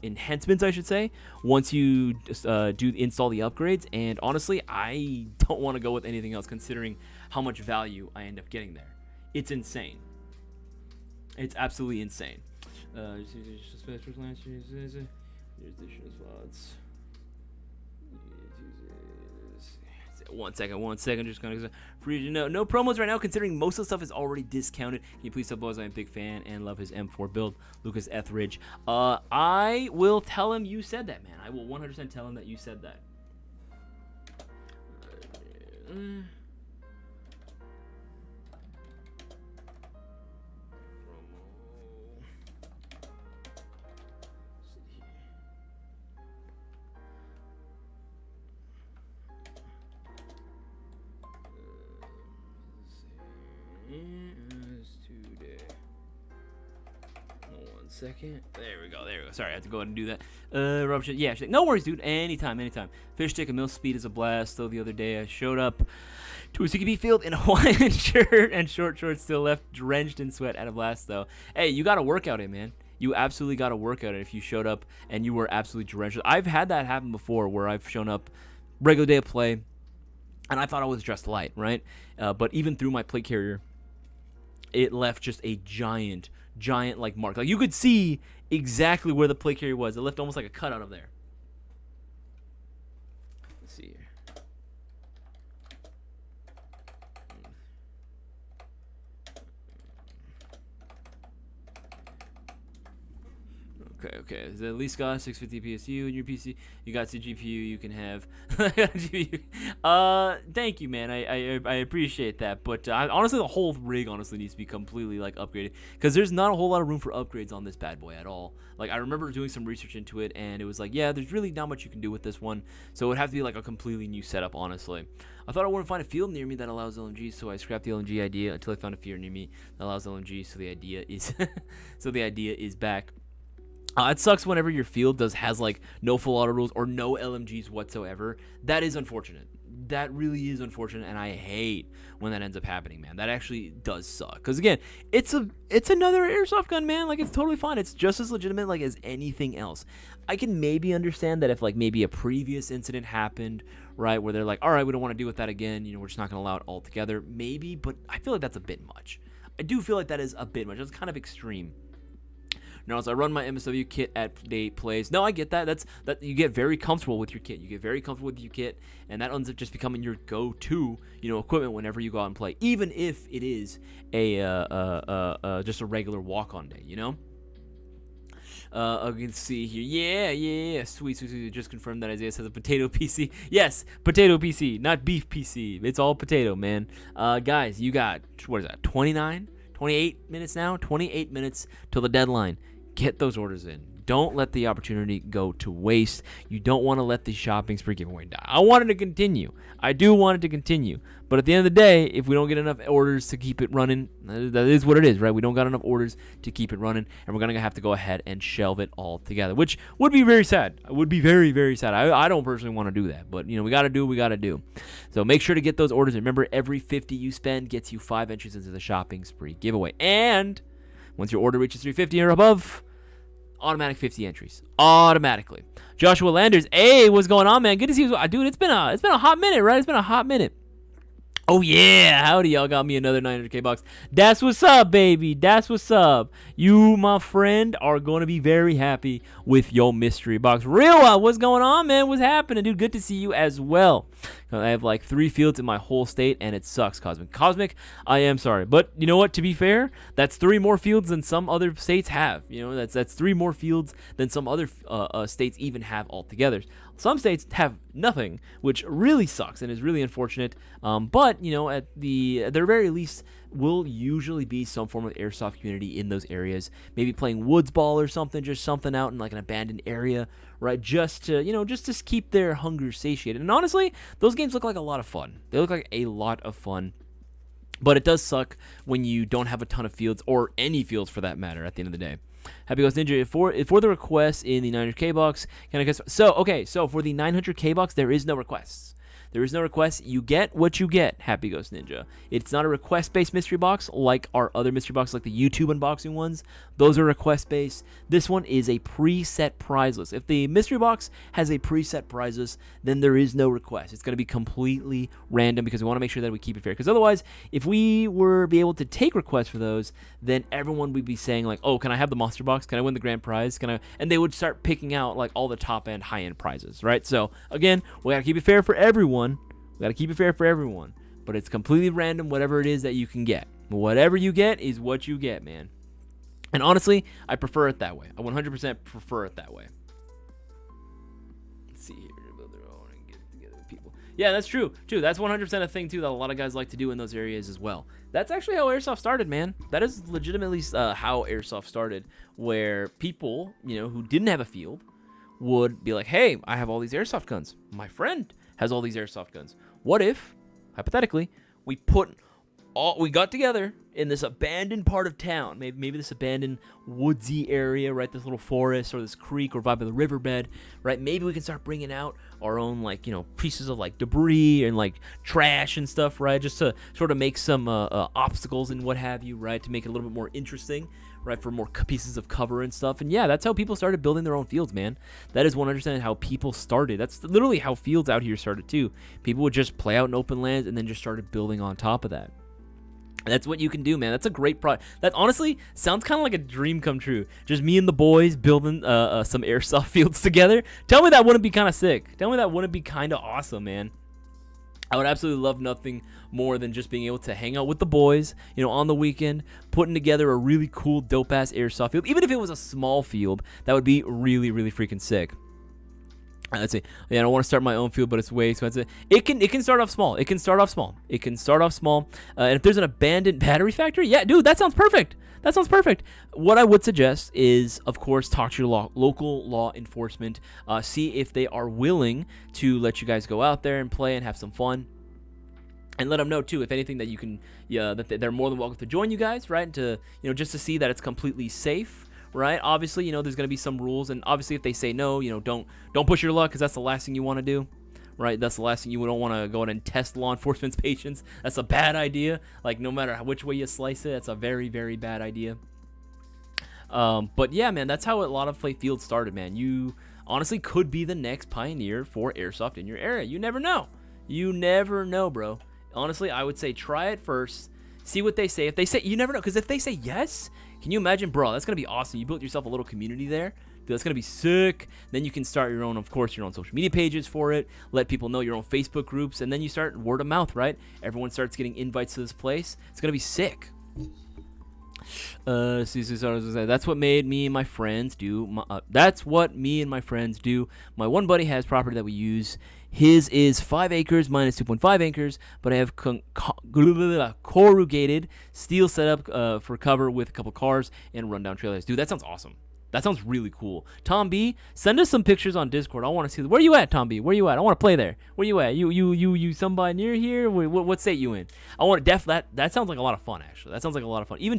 A: enhancements, I should say, once you do install the upgrades. And honestly, I don't want to go with anything else considering how much value I end up getting there. It's insane. It's absolutely insane. One second. Just gonna free. No promos right now. Considering most of the stuff is already discounted. Can you please tell Buzz I'm a big fan and love his M4 build, Lucas Etheridge. I will tell him you said that, man. I will 100% tell him that you said that. Second. There we go. Sorry, I have to go ahead and do that. Rob, yeah, no worries, dude. Anytime. Fish stick and mill speed is a blast. Though the other day I showed up to a CKB field in a Hawaiian shirt and short shorts, still left drenched in sweat at a blast, though. Hey, you got to work out it, man. You absolutely got to work out it if you showed up and you were absolutely drenched. I've had that happen before where I've shown up regular day of play and I thought I was dressed light, right? But even through my plate carrier, it left just a giant like mark. Like you could see exactly where the plate carrier was. It left almost like a cut out of there. Let's see here. Okay. Is it at least got 650 PSU in your PC? You got the GPU you can have. Thank you, man. I appreciate that. But honestly, the whole rig honestly needs to be completely like upgraded, because there's not a whole lot of room for upgrades on this bad boy at all. Like, I remember doing some research into it, and it was like, yeah, there's really not much you can do with this one. So it would have to be like a completely new setup, honestly. I thought I wanted to find a field near me that allows LMG, so I scrapped the LMG idea until I found a field near me that allows LMG. So the idea is, back. It sucks whenever your field has like no full auto rules or no LMGs whatsoever. That is unfortunate. That really is unfortunate, and I hate when that ends up happening, man. That actually does suck. Because again, it's another airsoft gun, man. Like, it's totally fine. It's just as legitimate like as anything else. I can maybe understand that if like maybe a previous incident happened, right, where they're like, all right, we don't want to deal with that again. We're just not going to allow it altogether. Maybe, but I feel like that's a bit much. I do feel like that is a bit much. That's kind of extreme. Now, as I run my MSW kit at day plays, no, I get that. That you get very comfortable with your kit. You get very comfortable with your kit, and that ends up just becoming your go-to, equipment whenever you go out and play, even if it is just a regular walk-on day. I can see here. Yeah. Sweet. Just confirmed that Isaias has a potato PC. Yes, potato PC, not beef PC. It's all potato, man. Guys, you got, what is that, 28 minutes now? 28 minutes till the deadline. Get those orders in. Don't let the opportunity go to waste. You don't want to let the shopping spree giveaway die. I want it to continue. I do want it to continue. But at the end of the day, if we don't get enough orders to keep it running, that is what it is, right? We don't got enough orders to keep it running, and we're going to have to go ahead and shelve it all together, which would be very sad. It would be very, very sad. I don't personally want to do that, but, we got to do what we got to do. So make sure to get those orders. And remember, every 50 you spend gets you 5 entries into the shopping spree giveaway. And once your order reaches 350 or above, automatic 50 entries automatically. Joshua Landers, hey, what's going on, man? Good to see you, dude. It's been a hot minute, right? It's been a hot minute. Oh yeah, howdy, y'all got me another 900k box. That's what's up, baby. That's what's up. You, my friend, are going to be very happy with your mystery box. Real, what's going on, man? What's happening, dude? Good to see you as well. I have like 3 fields in my whole state, and it sucks, Cosmic, I am sorry. But you know what? To be fair, that's 3 more fields than some other states have. That's 3 more fields than some other states even have altogether. Some states have nothing, which really sucks and is really unfortunate. But at the very least, will usually be some form of airsoft community in those areas. Maybe playing woods ball or something, just something out in like an abandoned area, right? Just to just to keep their hunger satiated. And honestly, those games look like a lot of fun. They look like a lot of fun. But it does suck when you don't have a ton of fields, or any fields for that matter, at the end of the day. Happy Ghost Ninja, for the requests in the 900k box, can I guess? So for the 900k box, there is no requests. There is no request. You get what you get, Happy Ghost Ninja. It's not a request-based mystery box like our other mystery boxes, like the YouTube unboxing ones. Those are request-based. This one is a preset prize list. If the mystery box has a preset prize list, then there is no request. It's going to be completely random, because we want to make sure that we keep it fair. Because otherwise, if we were be able to take requests for those, then everyone would be saying like, oh, can I have the monster box? Can I win the grand prize? And they would start picking out like all the top-end, high-end prizes, right? So again, we got to keep it fair for everyone. We got to keep it fair for everyone, but it's completely random, whatever it is that you can get. Whatever you get is what you get, man. And honestly, I prefer it that way. I 100% prefer it that way. Let's see here. Build their own and get together with people. Yeah, that's true, too. That's 100% a thing, too, that a lot of guys like to do in those areas as well. That's actually how Airsoft started, man. That is legitimately how Airsoft started, where people, who didn't have a field would be like, hey, I have all these Airsoft guns. My friend has all these Airsoft guns. What if, hypothetically, we got together in this abandoned part of town, maybe this abandoned woodsy area, right? This little forest or this creek or by the riverbed, right? Maybe we can start bringing out our own pieces of debris and trash and stuff, right? Just to sort of make some obstacles and what have you, right? To make it a little bit more interesting, right? For more pieces of cover and stuff. And yeah, that's how people started building their own fields, man. That is 100% how people started. That's literally how fields out here started too. People would just play out in open lands and then just started building on top of that. That's what you can do, man. That's a great project. That honestly sounds kind of like a dream come true. Just me and the boys building some airsoft fields together. Tell me that wouldn't be kind of sick. Tell me that wouldn't be kind of awesome, man. I would absolutely love nothing more than just being able to hang out with the boys, on the weekend, putting together a really cool, dope-ass airsoft field. Even if it was a small field, that would be really, really freaking sick. Let's see. Yeah, I don't want to start my own field, but it's way expensive. It can start off small. It can start off small. And if there's an abandoned battery factory, yeah, dude, that sounds perfect. What I would suggest is, of course, talk to your local law enforcement. See if they are willing to let you guys go out there and play and have some fun. And let them know too, if anything, that you can, that they're more than welcome to join you guys, right? To just to see that it's completely safe. Right, obviously, there's gonna be some rules, and obviously, if they say no, don't push your luck, because that's the last thing you want to do, right? That's the last thing. You don't want to go out and test law enforcement's patience. That's a bad idea. Like, no matter which way you slice it, it's a very, very bad idea. But yeah, man, that's how a lot of fields started, man. You honestly could be the next pioneer for airsoft in your area. You never know, bro. Honestly, I would say try it first. See what they say. If they say, you never know, because if they say yes, can you imagine, bro? That's gonna be awesome. You built yourself a little community there. Dude, that's gonna be sick. Then you can start your own, of course, your own social media pages for it. Let people know, your own Facebook groups, and then you start word of mouth, right? Everyone starts getting invites to this place. It's gonna be sick. That's what made me and my friends do. That's what me and my friends do. My one buddy has property that we use. His is 5 acres, mine is 2.5 acres, but I have corrugated steel setup for cover with a couple cars and rundown trailers. Dude, that sounds awesome. That sounds really cool. Tom B, send us some pictures on Discord. I want to see. Where you at, Tom B? Where you at? I want to play there. Where you at? You somebody near here? What state you in? I want to that sounds like a lot of fun, actually. That sounds like a lot of fun. Even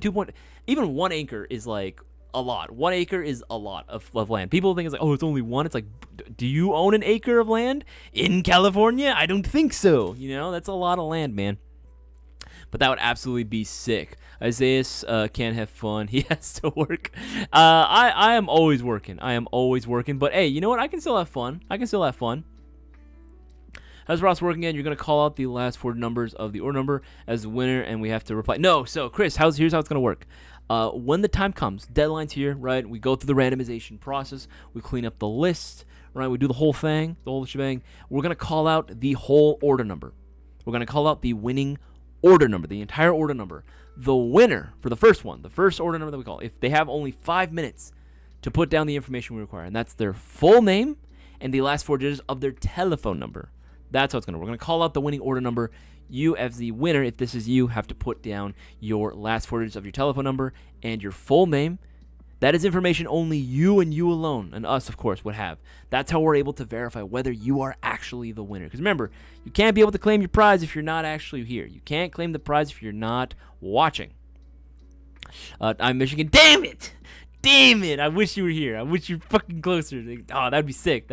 A: 1 acre is like a lot. 1 acre is a lot of land. People think it's like, oh, it's only one. It's like, do you own an acre of land in California? I don't think so. That's a lot of land, man. But that would absolutely be sick. Isaias can't have fun. He has to work. I am always working. But hey, you know what? I can still have fun. How's Ross working again? You're going to call out the last 4 numbers of the order number as the winner, and we have to reply. No, so Chris, here's how it's going to work. When the time comes, deadline's here, right? We go through the randomization process. We clean up the list, right? We do the whole thing, the whole shebang. We're going to call out the whole order number. We're going to call out the winning order number, the entire order number. The winner for the first order number that we call, if they have only 5 minutes to put down the information we require, and that's their full name and the last 4 digits of their telephone number. That's how it's going to work. We're going to call out the winning order number. You, as the winner, if this is you, have to put down your last 4 digits of your telephone number and your full name. That is information only you and you alone, and us, of course, would have. That's how we're able to verify whether you are actually the winner. Because remember, you can't be able to claim your prize if you're not actually here. You can't claim the prize if you're not watching. I'm Michigan. Damn it! I wish you were here. I wish you were fucking closer. Oh, that'd be sick.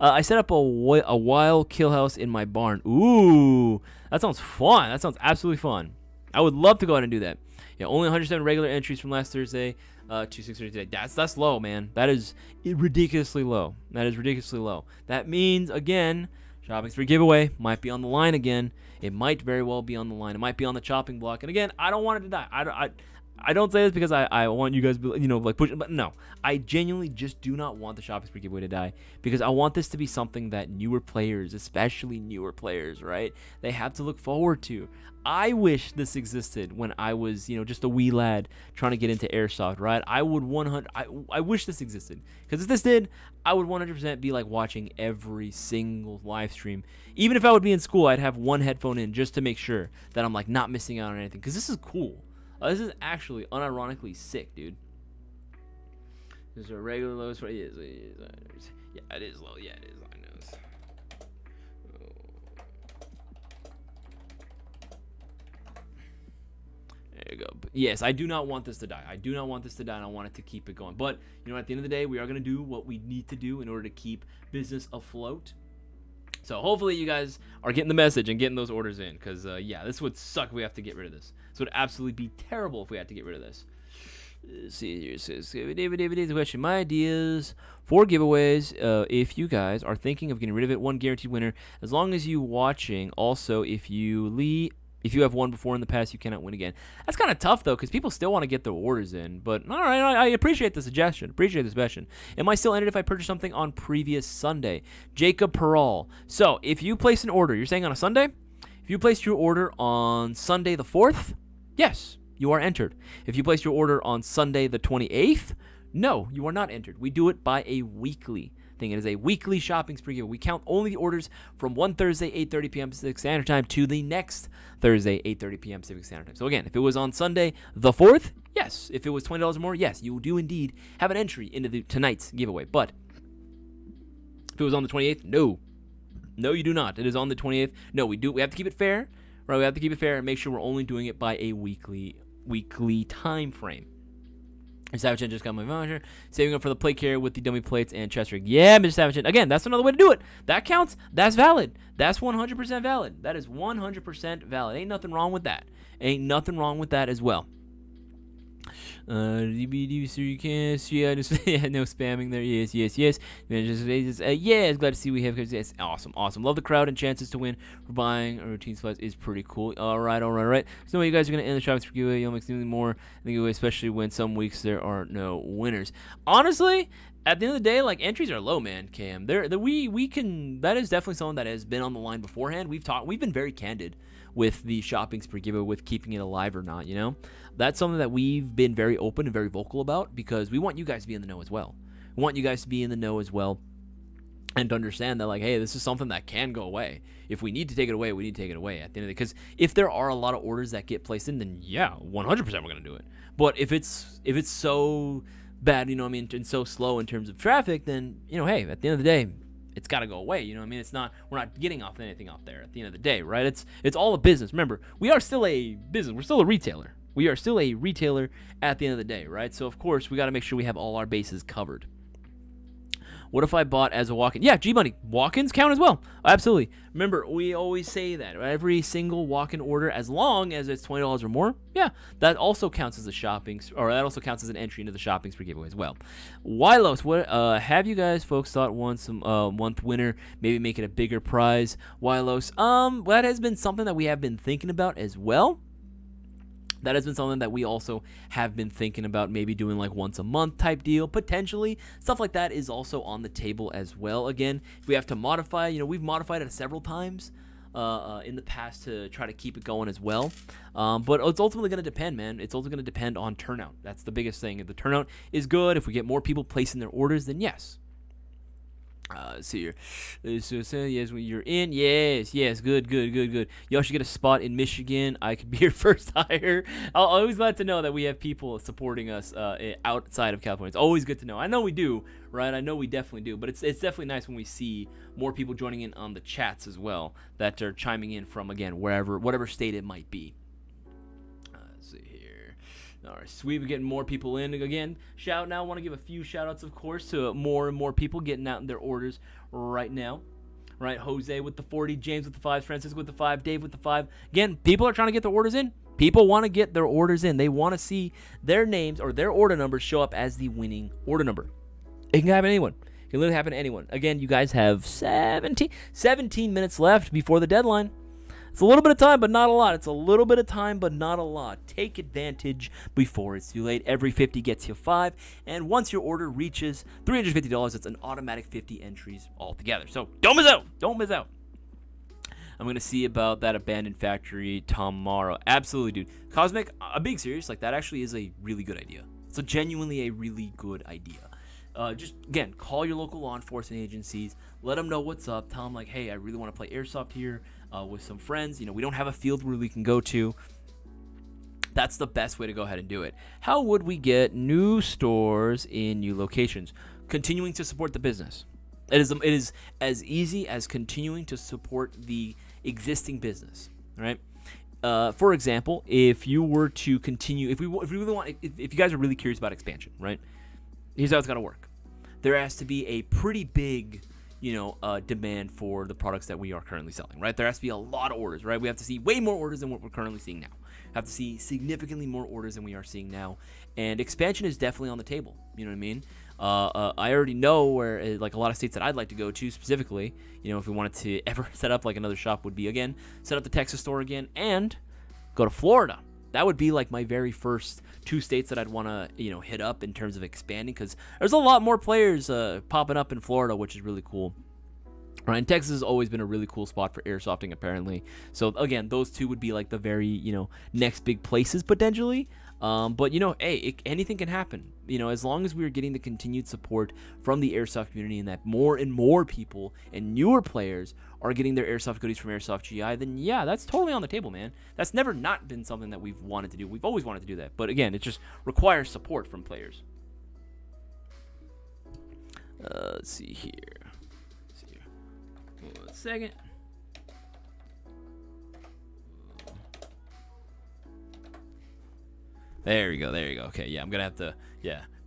A: I set up a wild kill house in my barn. Ooh, that sounds fun. That sounds absolutely fun. I would love to go ahead and do that. Yeah, only 107 regular entries from last Thursday. 260 today. That's low, man. That is ridiculously low. That means, again, shopping spree giveaway might be on the line again. It might very well be on the line. It might be on the chopping block. And again, I don't want it to die. I don't say this because I want you guys, push it, but no, I genuinely just do not want the shopping spree giveaway to die, because I want this to be something that newer players, especially newer players, right, they have to look forward to. I wish this existed when I was, just a wee lad trying to get into airsoft, right? I wish this existed, because if this did, I would 100% be like watching every single live stream. Even if I would be in school, I'd have one headphone in just to make sure that I'm like not missing out on anything, because this is cool. This is actually unironically sick, dude. This is a regular low. Yeah, it is low. Yeah, it is. I know. There you go. But yes, I do not want this to die. And I want it to keep it going. But, at the end of the day, we are going to do what we need to do in order to keep business afloat. So hopefully you guys are getting the message and getting those orders in, because this would suck if we have to get rid of this. This would absolutely be terrible if we had to get rid of this. Let's see here, it says the question. My ideas for giveaways. If you guys are thinking of getting rid of it, one guaranteed winner. As long as you watching. Also, if you have won before in the past, you cannot win again. That's kind of tough, though, because people still want to get their orders in. But, all right, I appreciate the suggestion. Am I still entered if I purchase something on previous Sunday? Jacob Peral. So, if you place an order, you're saying on a Sunday? If you placed your order on Sunday the 4th, yes, you are entered. If you placed your order on Sunday the 28th, no, you are not entered. We do it by a weekly thing. It is a weekly shopping spree giveaway. We count only the orders from one Thursday, 8:30 p.m. Pacific Standard Time to the next Thursday, 8:30 p.m. Pacific Standard Time. So again, if it was on Sunday the 4th, yes. If it was $20 or more, yes, you do indeed have an entry into tonight's giveaway. But if it was on the 28th, no. No, you do not. It is on the 28th. No, we have to keep it fair. Right? We have to keep it fair and make sure we're only doing it by a weekly time frame. Mr. Savage just got my voucher. Saving up for the plate carrier with the dummy plates and chest rig. Yeah, Mr. Savage. Again, that's another way to do it. That counts. That's valid. That's 100% valid. That is 100% valid. Ain't nothing wrong with that. Ain't nothing wrong with that as well. DBD, so you can see. I just no spamming there. Yes. Yes, glad to see we have. Yes, awesome. Love the crowd and chances to win for buying a routine supplies is pretty cool. All right. So you guys are gonna end the shopping spree giveaway. You'll make something more. I think, especially when some weeks there are no winners. Honestly, at the end of the day, like, entries are low, man. Cam, we can. That is definitely someone that has been on the line beforehand. We've been very candid with the shopping spree giveaway, with keeping it alive or not. That's something that we've been very open and very vocal about, because we want you guys to be in the know as well. We want you guys to be in the know as well, and to understand that, like, hey, this is something that can go away. If we need to take it away, we need to take it away at the end of the day. Because if there are a lot of orders that get placed in, then yeah, 100% we're gonna do it. But if it's so bad, and so slow in terms of traffic, then hey, at the end of the day, it's got to go away. It's not, we're not getting off anything off there at the end of the day, right? It's all a business. Remember, we are still a business. We're still a retailer. We are still a retailer at the end of the day, right? So of course we got to make sure we have all our bases covered. What if I bought as a walk-in? Yeah, G-Money. Walk-ins count as well. Absolutely. Remember, we always say that. Right? Every single walk-in order, as long as it's $20 or more, yeah, that also counts as that also counts as an entry into the shopping spree giveaway as well. Wylos, what have you guys folks thought once a month winner, maybe make it a bigger prize? Wylos, that has been something that we have been thinking about as well. That has been something that we also have been thinking about, maybe doing like once a month type deal, potentially. Stuff like that is also on the table as well. Again, if we have to modify, we've modified it several times in the past to try to keep it going as well. But it's ultimately going to depend, man. It's ultimately going to depend on turnout. That's the biggest thing. If the turnout is good, if we get more people placing their orders, then yes. See here. So yes, when you're in, yes, good. Y'all should get a spot in Michigan. I could be your first hire. I'll always glad to know that we have people supporting us outside of California. It's always good to know. I know we do, right? I know we definitely do. But it's definitely nice when we see more people joining in on the chats as well, that are chiming in from, again, whatever state it might be. Let's see here. All right, sweet. We're getting more people in again. Shout now. I want to give a few shout outs, of course, to more and more people getting out in their orders right now. Right, Jose with the 40, James with the 5, Francisco with the 5, Dave with the 5. Again, people are trying to get their orders in. People want to get their orders in. They want to see their names or their order numbers show up as the winning order number. It can happen to anyone. It can literally happen to anyone. Again, you guys have 17 minutes left before the deadline. It's a little bit of time, but not a lot. It's a little bit of time, but not a lot. Take advantage before it's too late. Every 50 gets you 5. And once your order reaches $350, it's an automatic 50 entries altogether. So don't miss out. Don't miss out. I'm going to see about that abandoned factory tomorrow. Absolutely, dude. Cosmic, I'm being serious. Like, that actually is a really good idea. It's genuinely a really good idea. Just, again, call your local law enforcement agencies. Let them know what's up. Tell them, like, hey, I really want to play Airsoft here with some friends. We don't have a field where we can go to. That's the best way to go ahead and do it. How would we get new stores in new locations? Continuing to support the business. It is as easy as continuing to support the existing business, right? For example, if you were to continue, if you guys are really curious about expansion, right? Here's how it's got to work. There has to be a pretty big, demand for the products that we are currently selling, right? There has to be a lot of orders, right? We have to see way more orders than what we're currently seeing now. Have to see significantly more orders than we are seeing now. And expansion is definitely on the table. You know what I mean? I already know where, like, a lot of states that I'd like to go to specifically, if we wanted to ever set up like another shop, would be, again, set up the Texas store again and go to Florida. That would be like my very first 2 states that I'd want to, hit up in terms of expanding, because there's a lot more players popping up in Florida, which is really cool. Right, and Texas has always been a really cool spot for airsofting, apparently. So again, those two would be like the very, next big places potentially. But hey, anything can happen. As long as we're getting the continued support from the airsoft community, and that more and more people and newer players are getting their airsoft goodies from Airsoft GI, then yeah, that's totally on the table, man. That's never not been something that we've wanted to do. We've always wanted to do that. But again, it just requires support from players. Let's see here. One second. There we go. Okay, yeah, I'm gonna have to,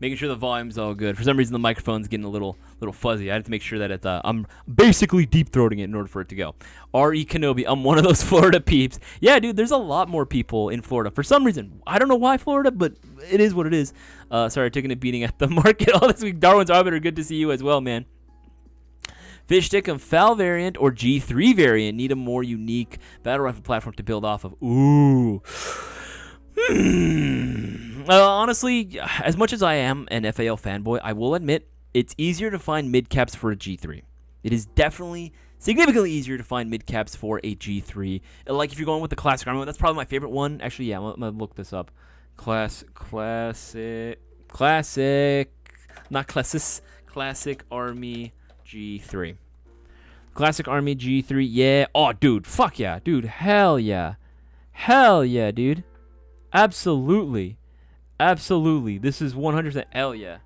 A: making sure the volume's all good. For some reason, the microphone's getting a little fuzzy. I have to make sure that it's, I'm basically deep throating it in order for it to go. R.E. Kenobi, I'm one of those Florida peeps. Yeah, dude, there's a lot more people in Florida. For some reason, I don't know why Florida, but it is what it is. Sorry, taking a beating at the market all this week. Darwin's Arbiter, good to see you as well, man. Fish stick and FAL variant or G3 variant need a more unique battle rifle platform to build off of. Ooh. Honestly, as much as I am an FAL fanboy, I will admit it's easier to find mid-caps for a G3. It is definitely significantly easier to find mid-caps for a G3. Like if you're going with the classic army, that's probably my favorite one. Actually, yeah, I'm going to look this up. Classic Army G3. Classic Army G3, yeah. Oh, dude, fuck yeah. Dude, hell yeah. Hell yeah, dude. Absolutely. This is 100% hell yeah.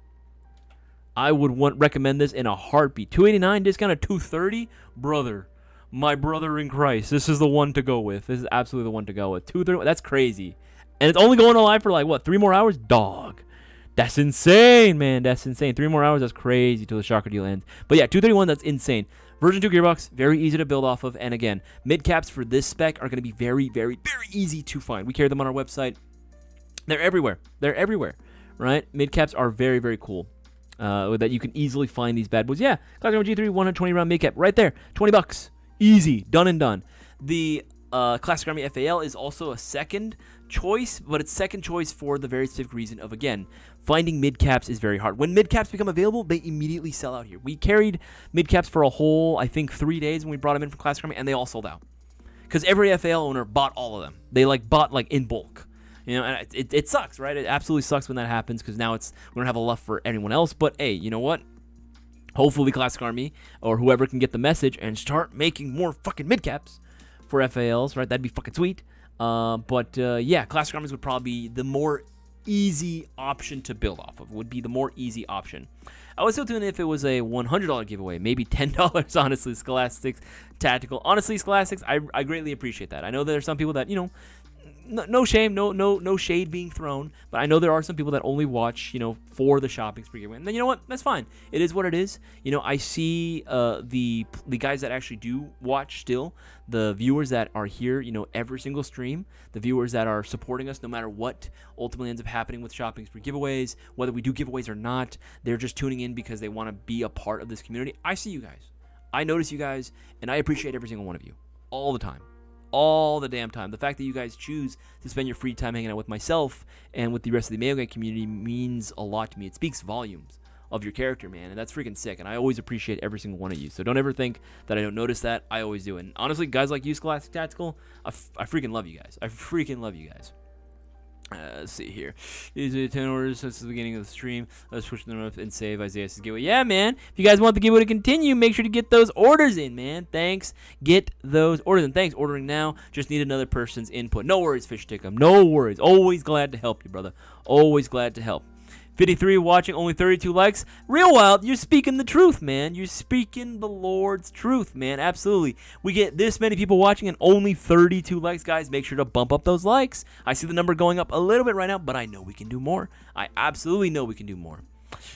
A: I would recommend this in a heartbeat. $289, discount at $230? Brother. My brother in Christ. This is the one to go with. This is absolutely the one to go with. $230, that's crazy. And it's only going alive for like, what, 3 more hours? Dog. That's insane, man. That's insane. 3 more hours, that's crazy till the shocker deal ends. But yeah, 231, that's insane. Version 2 gearbox, very easy to build off of. And again, mid-caps for this spec are going to be very, very, very easy to find. We carry them on our website. They're everywhere. Right? Mid-caps are very, very cool. That you can easily find these bad boys. Yeah, Classic G3 120 round mid-cap right there. $20. Easy. Done and done. The Classic Army FAL is also a second choice, but it's second choice for the very specific reason of, again, finding mid-caps is very hard. When mid-caps become available, they immediately sell out here. We carried mid-caps for a whole, I think, 3 days when we brought them in from Classic Army, and they all sold out. Because every FAL owner bought all of them. They, bought, in bulk. And it sucks, right? It absolutely sucks when that happens, because now we don't have a love for anyone else. But, hey, you know what? Hopefully Classic Army, or whoever can get the message, and start making more fucking mid-caps for FALs, right? That'd be fucking sweet. Yeah, Classic Armies would probably be the more easy option to build off of. Would be the more easy option. I would still tune in if it was a $100 giveaway, maybe $10, honestly. Scholastics, Tactical. Honestly, Scholastics, I greatly appreciate that. I know there are some people that, no shame, no shade being thrown, but I know there are some people that only watch, for the shopping spree giveaway. And then you know what? That's fine. It is what it is. I see the guys that actually do watch still, the viewers that are here, every single stream, the viewers that are supporting us no matter what ultimately ends up happening with shopping spree giveaways, whether we do giveaways or not, they're just tuning in because they want to be a part of this community. I see you guys. I notice you guys, and I appreciate every single one of you all the time. All the damn time. The fact that you guys choose to spend your free time hanging out with myself and with the rest of the Mailguy community means a lot to me. It speaks volumes of your character, man, and that's freaking sick, and I always appreciate every single one of you. So don't ever think that I don't notice that. I always do. And honestly, guys like you, Scholastic Tactical, I freaking love you guys. I freaking love you guys. Let's see here. These are 10 orders since the beginning of the stream. Let's push them up and save Isaias' giveaway. Yeah, man. If you guys want the giveaway to continue, make sure to get those orders in, man. Thanks. Get those orders in. Thanks. Ordering now. Just need another person's input. No worries, Fish Stickum. No worries. Always glad to help you, brother. Always glad to help. 53 watching, only 32 likes. Real Wild, you're speaking the truth, man. You're speaking the Lord's truth, man. Absolutely. We get this many people watching and only 32 likes, guys. Make sure to bump up those likes. I see the number going up a little bit right now, but I know we can do more. I absolutely know we can do more.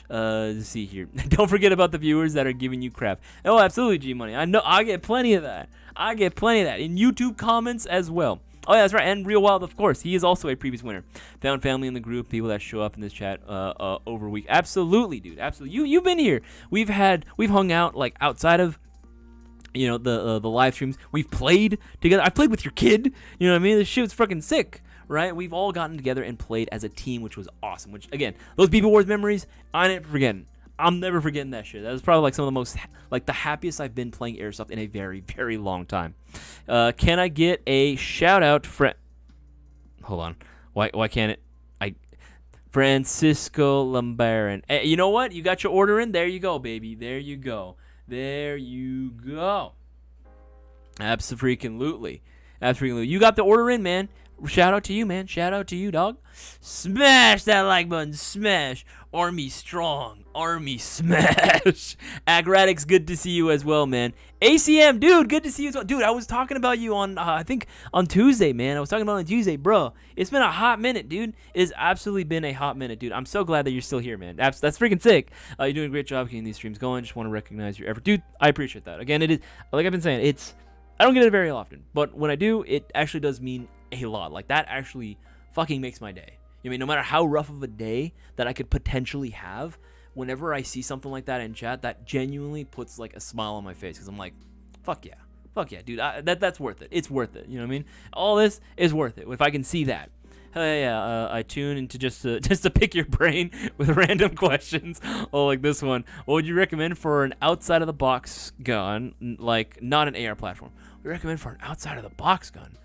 A: Let's see here. Don't forget about the viewers that are giving you crap. Oh, absolutely, G-Money. I know. I get plenty of that. In YouTube comments as well. Oh, yeah, that's right. And Real Wild, of course. He is also a previous winner. Found family in the group, people that show up in this chat over a week. Absolutely, dude. Absolutely. You've been here. We've hung out, outside of, the live streams. We've played together. I played with your kid. You know what I mean? This shit was fucking sick, right? We've all gotten together and played as a team, which was awesome. Which, again, those BB Wars memories, I ain't forgetting. I'm never forgetting that shit. That was probably like some of the most, like the happiest I've been playing Airsoft in a very, very long time. Can I get a shout out, hold on. Why can't it? Francisco Lambaran. Hey, you know what? You got your order in. There you go, baby. There you go. There you go. Absolutely. You got the order in, man. Shout out to you, man. Shout out to you, dog. Smash that like button. Smash. Army strong. Army smash. Agradix, good to see you as well, man. ACM, dude, good to see you as well. Dude, I was talking about you on, I think, on Tuesday, man. I was talking about on Tuesday, bro. It's been a hot minute, dude. It's absolutely been a hot minute, dude. I'm so glad that you're still here, man. That's freaking sick. You're doing a great job keeping these streams going. Just want to recognize your effort. Dude, I appreciate that. Again, it is, like I've been saying, I don't get it very often. But when I do, it actually does mean a lot. Like, that actually fucking makes my day. I mean, no matter how rough of a day that I could potentially have, whenever I see something like that in chat, that genuinely puts like a smile on my face, because I'm like, fuck yeah, dude, that's worth it. It's worth it. You know what I mean? All this is worth it if I can see that. Hell yeah, I tune into just to pick your brain with random questions. Oh, like this one. What would you recommend for an outside of the box gun, like not an AR platform? We recommend for an outside of the box gun.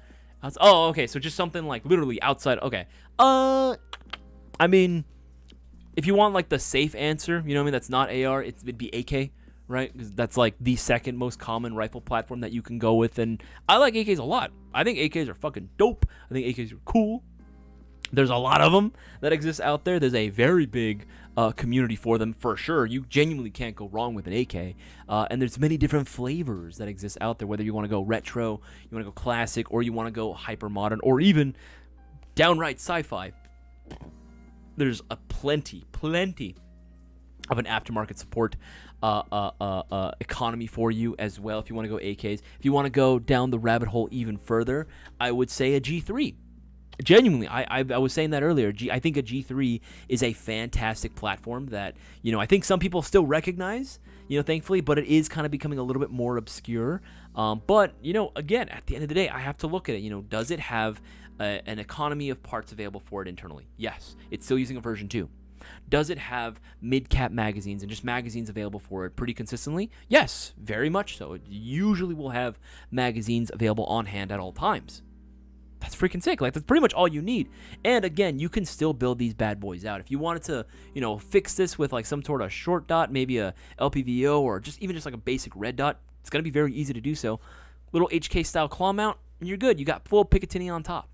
A: Oh, okay, so just something like literally outside. Okay. I mean, if you want like the safe answer, you know what I mean, that's not AR, it'd be AK, right? Because that's like the second most common rifle platform that you can go with, and I like AKs a lot. I think AKs are fucking dope. I think AKs are cool. There's a lot of them that exist out there. There's a very big community for them, for sure. You genuinely can't go wrong with an AK. And there's many different flavors that exist out there, whether you want to go retro, you want to go classic, or you want to go hyper modern, or even downright sci-fi. There's a plenty of an aftermarket support economy for you as well if you want to go AKs. If you want to go down the rabbit hole even further, I would say a G3. Genuinely, I was saying that earlier. I think a G3 is a fantastic platform that, you know, I think some people still recognize, you know, thankfully, but it is kind of becoming a little bit more obscure. But, you know, again, at the end of the day, I have to look at it. You know, does it have an economy of parts available for it internally? Yes. It's still using a version 2. Does it have mid-cap magazines and just magazines available for it pretty consistently? Yes, very much so. It usually will have magazines available on hand at all times. That's freaking sick. Like, that's pretty much all you need. And again, you can still build these bad boys out. If you wanted to, you know, fix this with like some sort of short dot, maybe a LPVO, or even just like a basic red dot, it's going to be very easy to do so. Little HK style claw mount, and you're good. You got full Picatinny on top.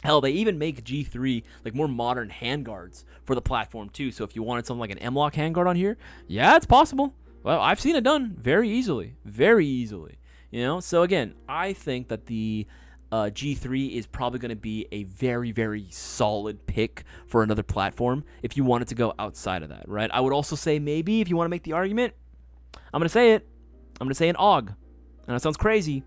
A: Hell, they even make G3 like more modern handguards for the platform too. So if you wanted something like an M-Lock handguard on here, yeah, it's possible. Well, I've seen it done very easily. You know, so again, I think that the G3 is probably going to be a very, very solid pick for another platform if you wanted to go outside of that, right? I would also say maybe if you want to make the argument, I'm going to say it. I'm going to say an AUG. And that sounds crazy,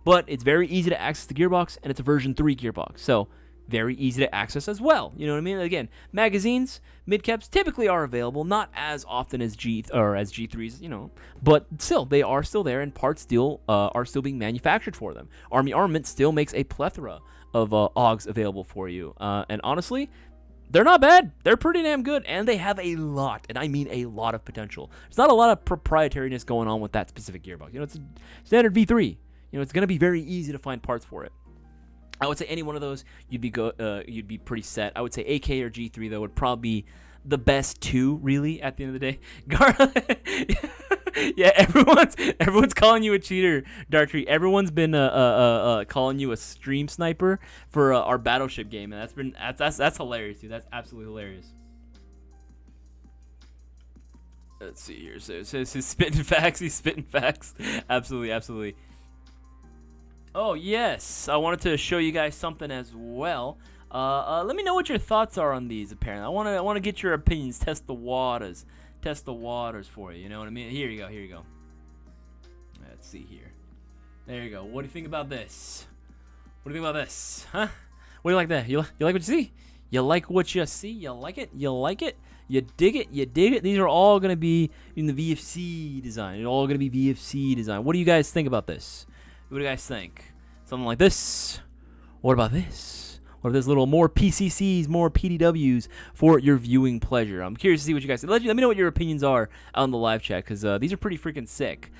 A: but it's very easy to access the gearbox, and it's a version 3 gearbox. So very easy to access as well. You know what I mean? Again, magazines, mid-caps typically are available, not as often as G3s, you know, but still, they are still there, and parts still are still being manufactured for them. Army Armament still makes a plethora of AUGs available for you, and honestly, they're not bad. They're pretty damn good, and they have a lot, and I mean a lot of potential. There's not a lot of proprietariness going on with that specific gearbox. You know, it's a standard V3. You know, it's going to be very easy to find parts for it. I would say any one of those, you'd be pretty set. I would say AK or G3 though would probably be the best two, really, at the end of the day. Yeah, everyone's calling you a cheater, Dartree. Everyone's been calling you a stream sniper for our Battleship game, and that's hilarious, dude. That's absolutely hilarious. Let's see here. So he's spitting facts. He's spitting facts. Absolutely. Oh, yes. I wanted to show you guys something as well. Let me know what your thoughts are on these, apparently. I want to get your opinions, test the waters for you. You know what I mean? Here you go. Let's see here. There you go. What do you think about this? Huh? What do you like that? You like what you see? You like what you see? You like it? You dig it? These are all going to be in the VFC design. It's all going to be VFC design. What do you guys think about this? What do you guys think? Something like this? What about this? What if there's little more PCCs, more PDWs for your viewing pleasure? I'm curious to see what you guys say. Let me know what your opinions are out in the live chat, because these are pretty freaking sick.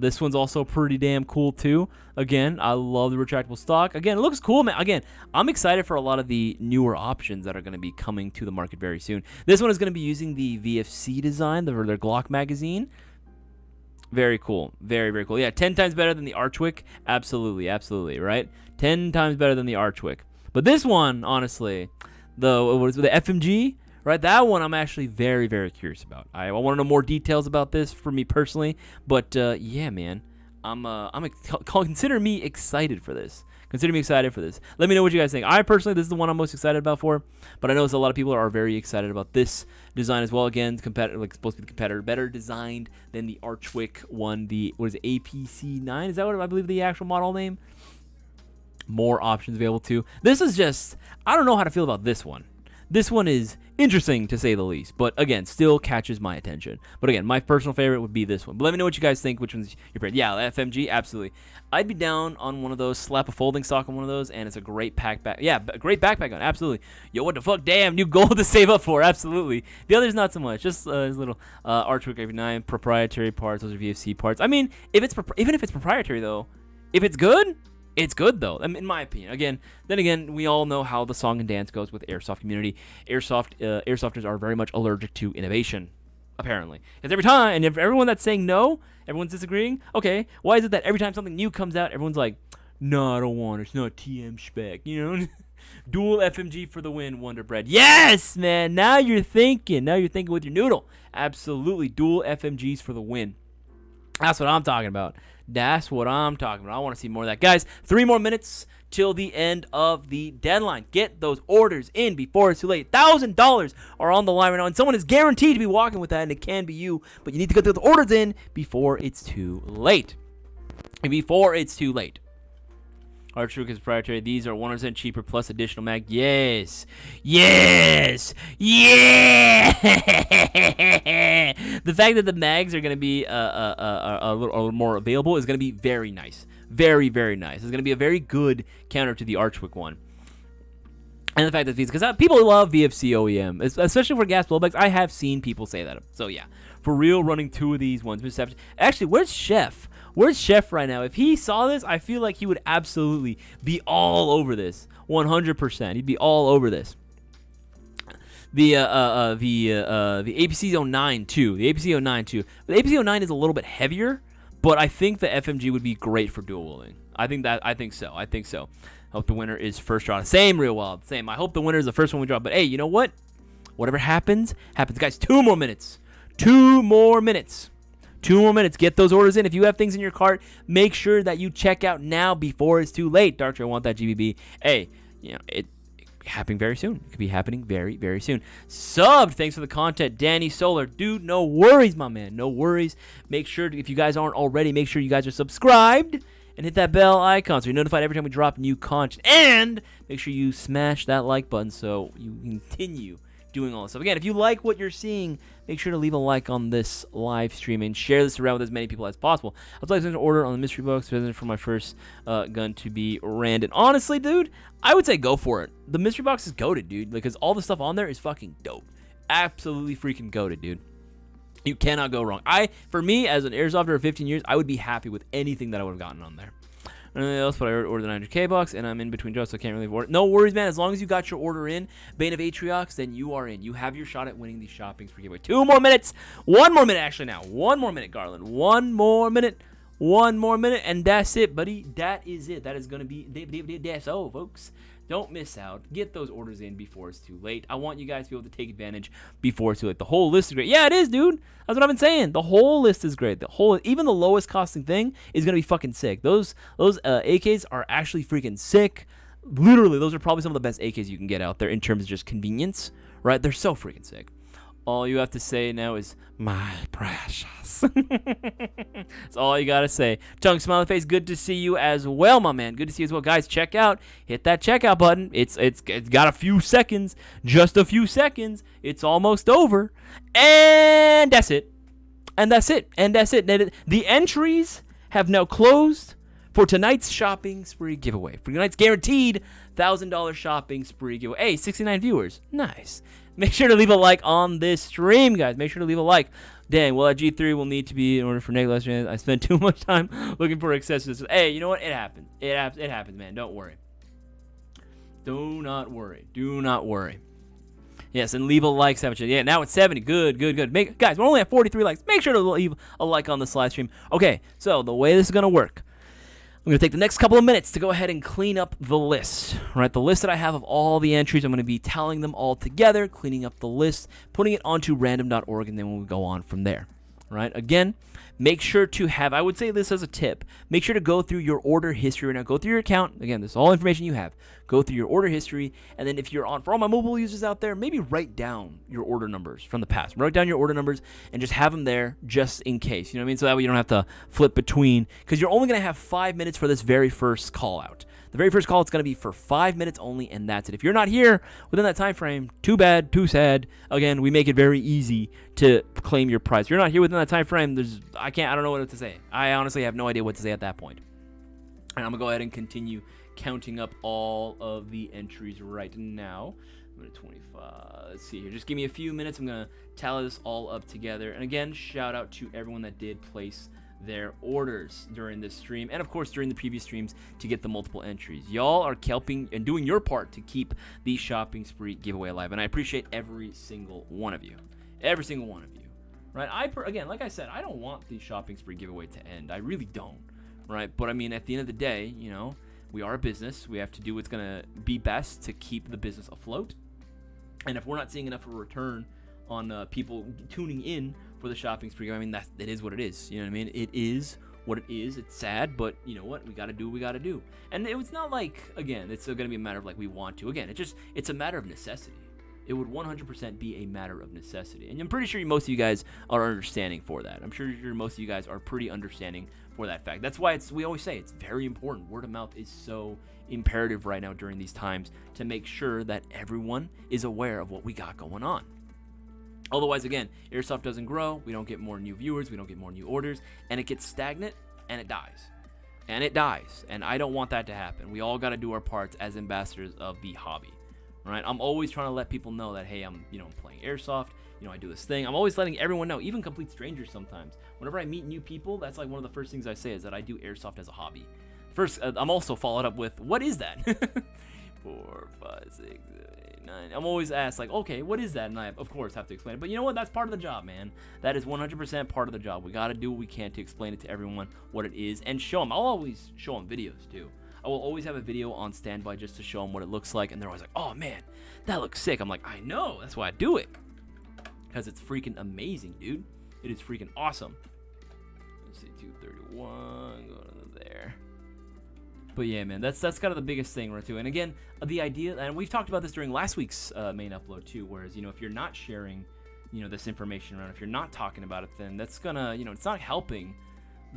A: This one's also pretty damn cool too. Again, I love the retractable stock. Again, it looks cool, man. Again, I'm excited for a lot of the newer options that are going to be coming to the market very soon. This one is going to be using the VFC design, their Glock magazine. Very cool. Very, very cool. Yeah, 10 times better than the Archwick. Absolutely, absolutely, right? 10 times better than the Archwick. But this one, honestly, the FMG, right? That one I'm actually very, very curious about. I want to know more details about this for me personally. But yeah, man, consider me excited for this. Consider me excited for this. Let me know what you guys think. I personally, this is the one I'm most excited about for. But I know a lot of people are very excited about this design as well. Again, like supposed to be the competitor, better designed than the Archwick one. The what is it, APC9? Is that what I believe the actual model name? More options available too. This is just, I don't know how to feel about this one. This one is interesting to say the least, but again, still catches my attention. But again, my personal favorite would be this one. But let me know what you guys think. Which one's your favorite? Yeah, FMG, absolutely. I'd be down on one of those. Slap a folding stock on one of those, and it's a great backpack. Yeah, great backpack on. Absolutely. Yo, what the fuck? Damn, new gold to save up for. Absolutely. The others not so much. Just his little Archwick 9 proprietary parts. Those are VFC parts. I mean, even if it's proprietary though, if it's good. It's good though, in my opinion. Then again, we all know how the song and dance goes with the airsoft community. Airsofters are very much allergic to innovation, apparently. Because every time, and if everyone that's saying no, everyone's disagreeing. Okay, why is it that every time something new comes out, everyone's like, no, I don't want it. It's not TM spec, you know? Dual FMG for the win, Wonder Bread. Yes, man. Now you're thinking. Now you're thinking with your noodle. Absolutely, dual FMGs for the win. That's what I'm talking about. That's what I'm talking about. I want to see more of that. Guys, 3 more minutes till the end of the deadline. Get those orders in before it's too late. $1,000 are on the line right now, and someone is guaranteed to be walking with that, and it can be you. But you need to get those orders in before it's too late. Before it's too late. Archwick is proprietary. These are 100% cheaper plus additional mag. Yes. Yes. Yeah. The fact that the mags are going to be a little more available is going to be very nice. Very, very nice. It's going to be a very good counter to the Archwick one. And the fact that these, because people love VFC OEM, especially for gas blowbacks. I have seen people say that. So yeah, for real, running 2 of these ones. Actually, where's Chef? Where's Chef right now? If he saw this, I feel like he would absolutely be all over this. 100%. He'd be all over this. The APC 09 too. The APC 09 too. But the APC 09 is a little bit heavier, but I think the FMG would be great for dual wielding. I think so. Hope the winner is first draw. Same, Real Wild. Same. I hope the winner is the first one we draw. But hey, you know what? Whatever happens, happens. Guys, 2 more minutes. 2 more minutes. 2 more minutes. Get those orders in. If you have things in your cart, make sure that you check out now before it's too late. Dark, I want that GBB. Hey, you know, it happening very soon. It could be happening very, very soon. Subbed. Thanks for the content, Danny Solar. Dude, no worries, my man. No worries. Make sure, if you guys aren't already, make sure you guys are subscribed and hit that bell icon so you're notified every time we drop new content. And make sure you smash that like button so you continue doing all this stuff. Again, if you like what you're seeing, make sure to leave a like on this live stream and share this around with as many people as possible. I'd like to order on the mystery box for my first gun to be random. Honestly, dude, I would say go for it. The mystery box is goated, dude, because all the stuff on there is fucking dope. Absolutely freaking goated, dude. You cannot go wrong. For me, as an airsofter of 15 years, I would be happy with anything that I would have gotten on there. Anything else, but I ordered the 900K box, and I'm in between jobs, so I can't really order. No worries, man. As long as you got your order in, Bane of Atriox, then you are in. You have your shot at winning these shoppings for giveaway. 2 more minutes. 1 more minute, actually, now. 1 more minute, Garland. 1 more minute. 1 more minute, and that's it, buddy. That is it. That is going to be that's all, folks. Don't miss out. Get those orders in before it's too late. I want you guys to be able to take advantage before it's too late. The whole list is great. Yeah, it is, dude. That's what I've been saying. The whole list is great. Even the lowest costing thing is gonna be fucking sick. Those AKs are actually freaking sick. Literally, those are probably some of the best AKs you can get out there in terms of just convenience. Right? They're so freaking sick. All you have to say now is, my precious. That's all you got to say. Tongue, smiley face, good to see you as well, my man. Good to see you as well. Guys, check out. Hit that checkout button. It's got a few seconds. Just a few seconds. It's almost over. And that's it. And that's it. And that's it. The entries have now closed for tonight's shopping spree giveaway. For tonight's guaranteed $1,000 shopping spree giveaway. Hey, 69 viewers. Nice. Make sure to leave a like on this stream, guys. Make sure to leave a like. Dang, well, at G3 will need to be in order for Nicholas. I spent too much time looking for accessories. Hey, you know what? It happens. It happens, man. Don't worry. Do not worry. Do not worry. Yes, and leave a like. Yeah, now it's 70. Good. Guys, we're only at 43 likes. Make sure to leave a like on this live stream. Okay, so the way this is going to work, I'm going to take the next couple of minutes to go ahead and clean up the list, right? The list that I have of all the entries, I'm going to be tallying them all together, cleaning up the list, putting it onto random.org, and then we'll go on from there, right? Again, make sure to have, I would say this as a tip, make sure to go through your order history right now. Go through your account. Again, this is all information you have. Go through your order history, and then if you're on, for all my mobile users out there, maybe write down your order numbers from the past. Write down your order numbers and just have them there just in case. You know what I mean? So that way you don't have to flip between, because you're only going to have 5 minutes for this very first call out. The very first call, it's going to be for 5 minutes only, and that's it. If you're not here within that time frame, too bad, too sad. Again, we make it very easy to claim your prize. If you're not here within that time frame, I don't know what to say. I honestly have no idea what to say at that point. And I'm going to go ahead and continue counting up all of the entries right now. I'm going to 25. Let's see here. Just give me a few minutes. I'm going to tally this all up together. And again, shout out to everyone that did place their orders during this stream, and of course during the previous streams, to get the multiple entries. Y'all are helping and doing your part to keep the shopping spree giveaway alive, and I appreciate every single one of you. Every single one of you, right? Again, like I said, I don't want the shopping spree giveaway to end. I really don't, right? But I mean, at the end of the day, you know, we are a business. We have to do what's gonna be best to keep the business afloat, and if we're not seeing enough of a return on people tuning in for the shopping spree, I mean, it is what it is. You know what I mean? It is what it is. It's sad, but you know what? We got to do what we got to do. And it's not like, again, it's going to be a matter of like we want to. Again, it's a matter of necessity. It would 100% be a matter of necessity. And I'm pretty sure most of you guys are understanding for that. I'm sure most of you guys are pretty understanding for that fact. That's why we always say it's very important. Word of mouth is so imperative right now during these times to make sure that everyone is aware of what we got going on. Otherwise, again, Airsoft doesn't grow, we don't get more new viewers, we don't get more new orders, and it gets stagnant, and it dies. And it dies, and I don't want that to happen. We all got to do our parts as ambassadors of the hobby, right? I'm always trying to let people know that, hey, I'm playing Airsoft, I do this thing. I'm always letting everyone know, even complete strangers sometimes. Whenever I meet new people, that's like one of the first things I say is that I do Airsoft as a hobby. First, I'm also followed up with, what is that? 4, 5, 6, 7, 8, 9. I'm always asked, like, okay, what is that? And I, of course, have to explain it. But you know what? That's part of the job, man. That is 100% part of the job. We got to do what we can to explain it to everyone what it is and show them. I'll always show them videos, too. I will always have a video on standby just to show them what it looks like. And they're always like, oh, man, that looks sick. I'm like, I know. That's why I do it. Because it's freaking amazing, dude. It is freaking awesome. Let's see, 231. Go to there. But yeah, man, that's kind of the biggest thing right too. And again, the idea, and we've talked about this during last week's main upload too, whereas, if you're not sharing, this information around, if you're not talking about it, then that's gonna, it's not helping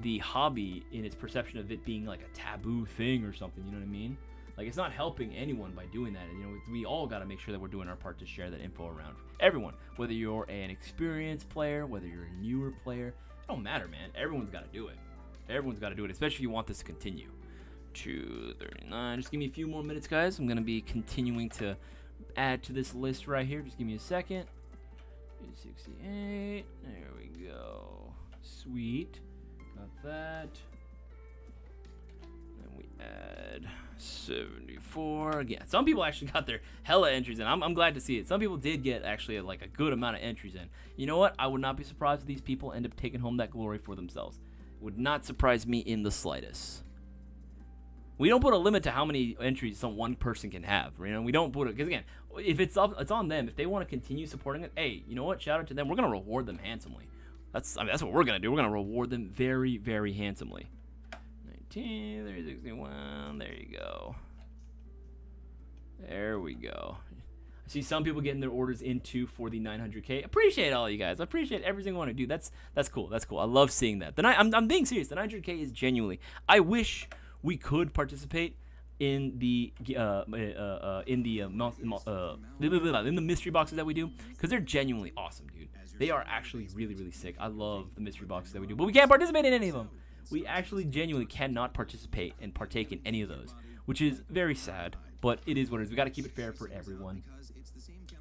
A: the hobby in its perception of it being like a taboo thing or something, you know what I mean? Like, it's not helping anyone by doing that. And, we all got to make sure that we're doing our part to share that info around everyone, whether you're an experienced player, whether you're a newer player, it don't matter, man. Everyone's got to do it. Everyone's got to do it, especially if you want this to continue. 239. Just give me a few more minutes, guys. I'm gonna be continuing to add to this list right here. Just give me a second. 68. There we go. Sweet. Got that. Then we add 74. Yeah, some people actually got their hella entries in. I'm glad to see it. Some people did get actually like a good amount of entries in. You know what? I would not be surprised if these people end up taking home that glory for themselves. It would not surprise me in the slightest. We don't put a limit to how many entries some one person can have. We don't put it, because again, if it's on them. If they want to continue supporting it, hey, you know what? Shout out to them. We're gonna reward them handsomely. That's what we're gonna do. We're gonna reward them very, very handsomely. 19, 30, 61. There you go. There we go. I see some people getting their orders into for the 900K. Appreciate all you guys. I appreciate every single one of you. That's cool. That's cool. I love seeing that. I'm being serious. The 900K is genuinely. I wish we could participate in the mystery boxes that we do, because they're genuinely awesome, dude. They are actually really, really sick. I love the mystery boxes that we do, but we can't participate in any of them. We actually genuinely cannot participate and partake in any of those, which is very sad. But it is what it is. We got to keep it fair for everyone.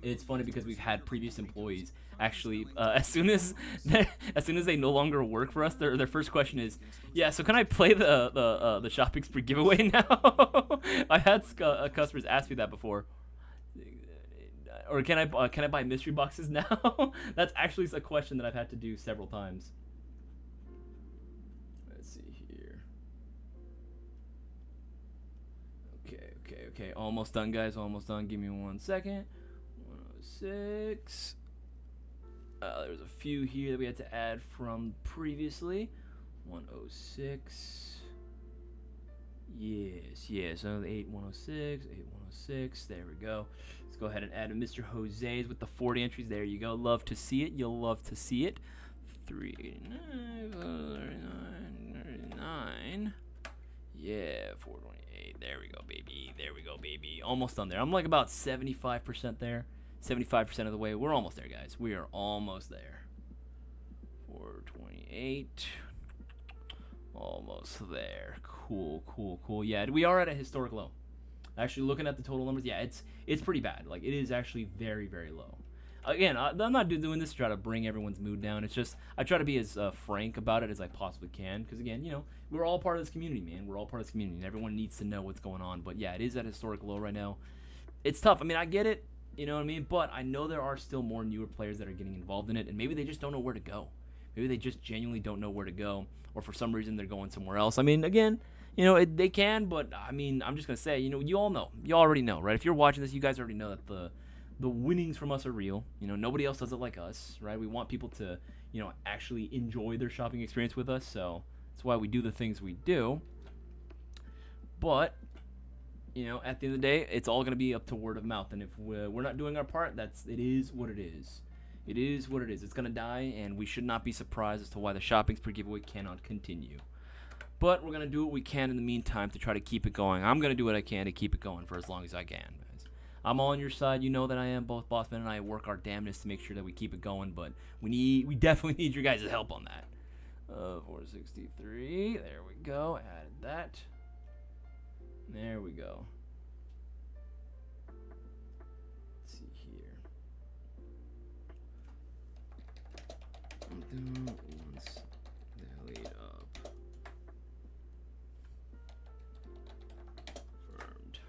A: It's funny because we've had previous employees actually, as soon as they no longer work for us, their first question is, yeah, so can I play the shopping spree giveaway now? I had customers ask me that before. Or can I buy mystery boxes now? That's actually a question that I've had to do several times. Let's see here. Okay. Almost done, guys. Almost done. Give me 1 second. 106. There's a few here that we had to add from previously. 106. Yes. 8106. 8106. There we go. Let's go ahead and add Mr. Jose's with the 40 entries. There you go. Love to see it. You'll love to see it. 389, 39. Yeah, 428. There we go, baby. There we go, baby. Almost done there. I'm like about 75% there. 75% of the way. We're almost there, guys. We are almost there. 428. Almost there. Cool. Yeah, we are at a historic low. Actually, looking at the total numbers, yeah, it's pretty bad. Like, it is actually very, very low. Again, I'm not doing this to try to bring everyone's mood down. It's just I try to be as frank about it as I possibly can. Because, again, you know, we're all part of this community, man. We're all part of this community. And everyone needs to know what's going on. But, yeah, it is at a historic low right now. It's tough. I mean, I get it. You know what I mean? But I know there are still more newer players that are getting involved in it. And maybe they just don't know where to go. Maybe they just genuinely don't know where to go. Or for some reason, they're going somewhere else. I mean, again, you know, they can. But, I mean, I'm just going to say, you know, you all know. You already know, right? If you're watching this, you guys already know that the winnings from us are real. You know, nobody else does it like us, right? We want people to, you know, actually enjoy their shopping experience with us. So that's why we do the things we do. But, you know, at the end of the day, it's all going to be up to word of mouth. And if we're not doing our part, it is what it is. It is what it is. It's going to die, and we should not be surprised as to why the shopping spree giveaway cannot continue. But we're going to do what we can in the meantime to try to keep it going. I'm going to do what I can to keep it going for as long as I can, guys. I'm on your side. You know that I am. Both Bossman and I work our damnedest to make sure that we keep it going, but we definitely need your guys' help on that. 463. There we go. Added that. There we go. Let's see here. Once delete up. Confirmed.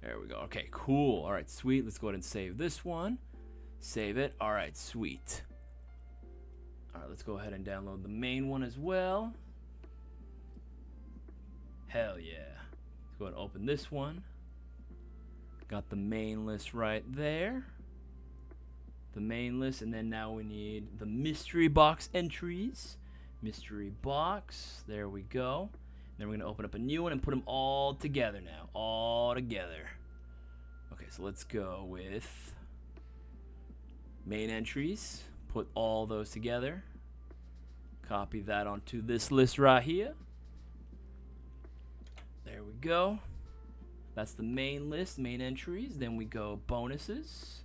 A: There we go. Okay, cool. All right, sweet. Let's go ahead and save this one. Save it. All right, sweet. All right, let's go ahead and download the main one as well. Hell yeah. Let's go ahead and open this one. Got the main list right there. The main list, and then now we need the mystery box entries. Mystery box. There we go. Then we're going to open up a new one and put them all together now. All together. Okay, so let's go with main entries. Put all those together. Copy that onto this list right here. There we go. That's the main list, main entries. Then we go bonuses.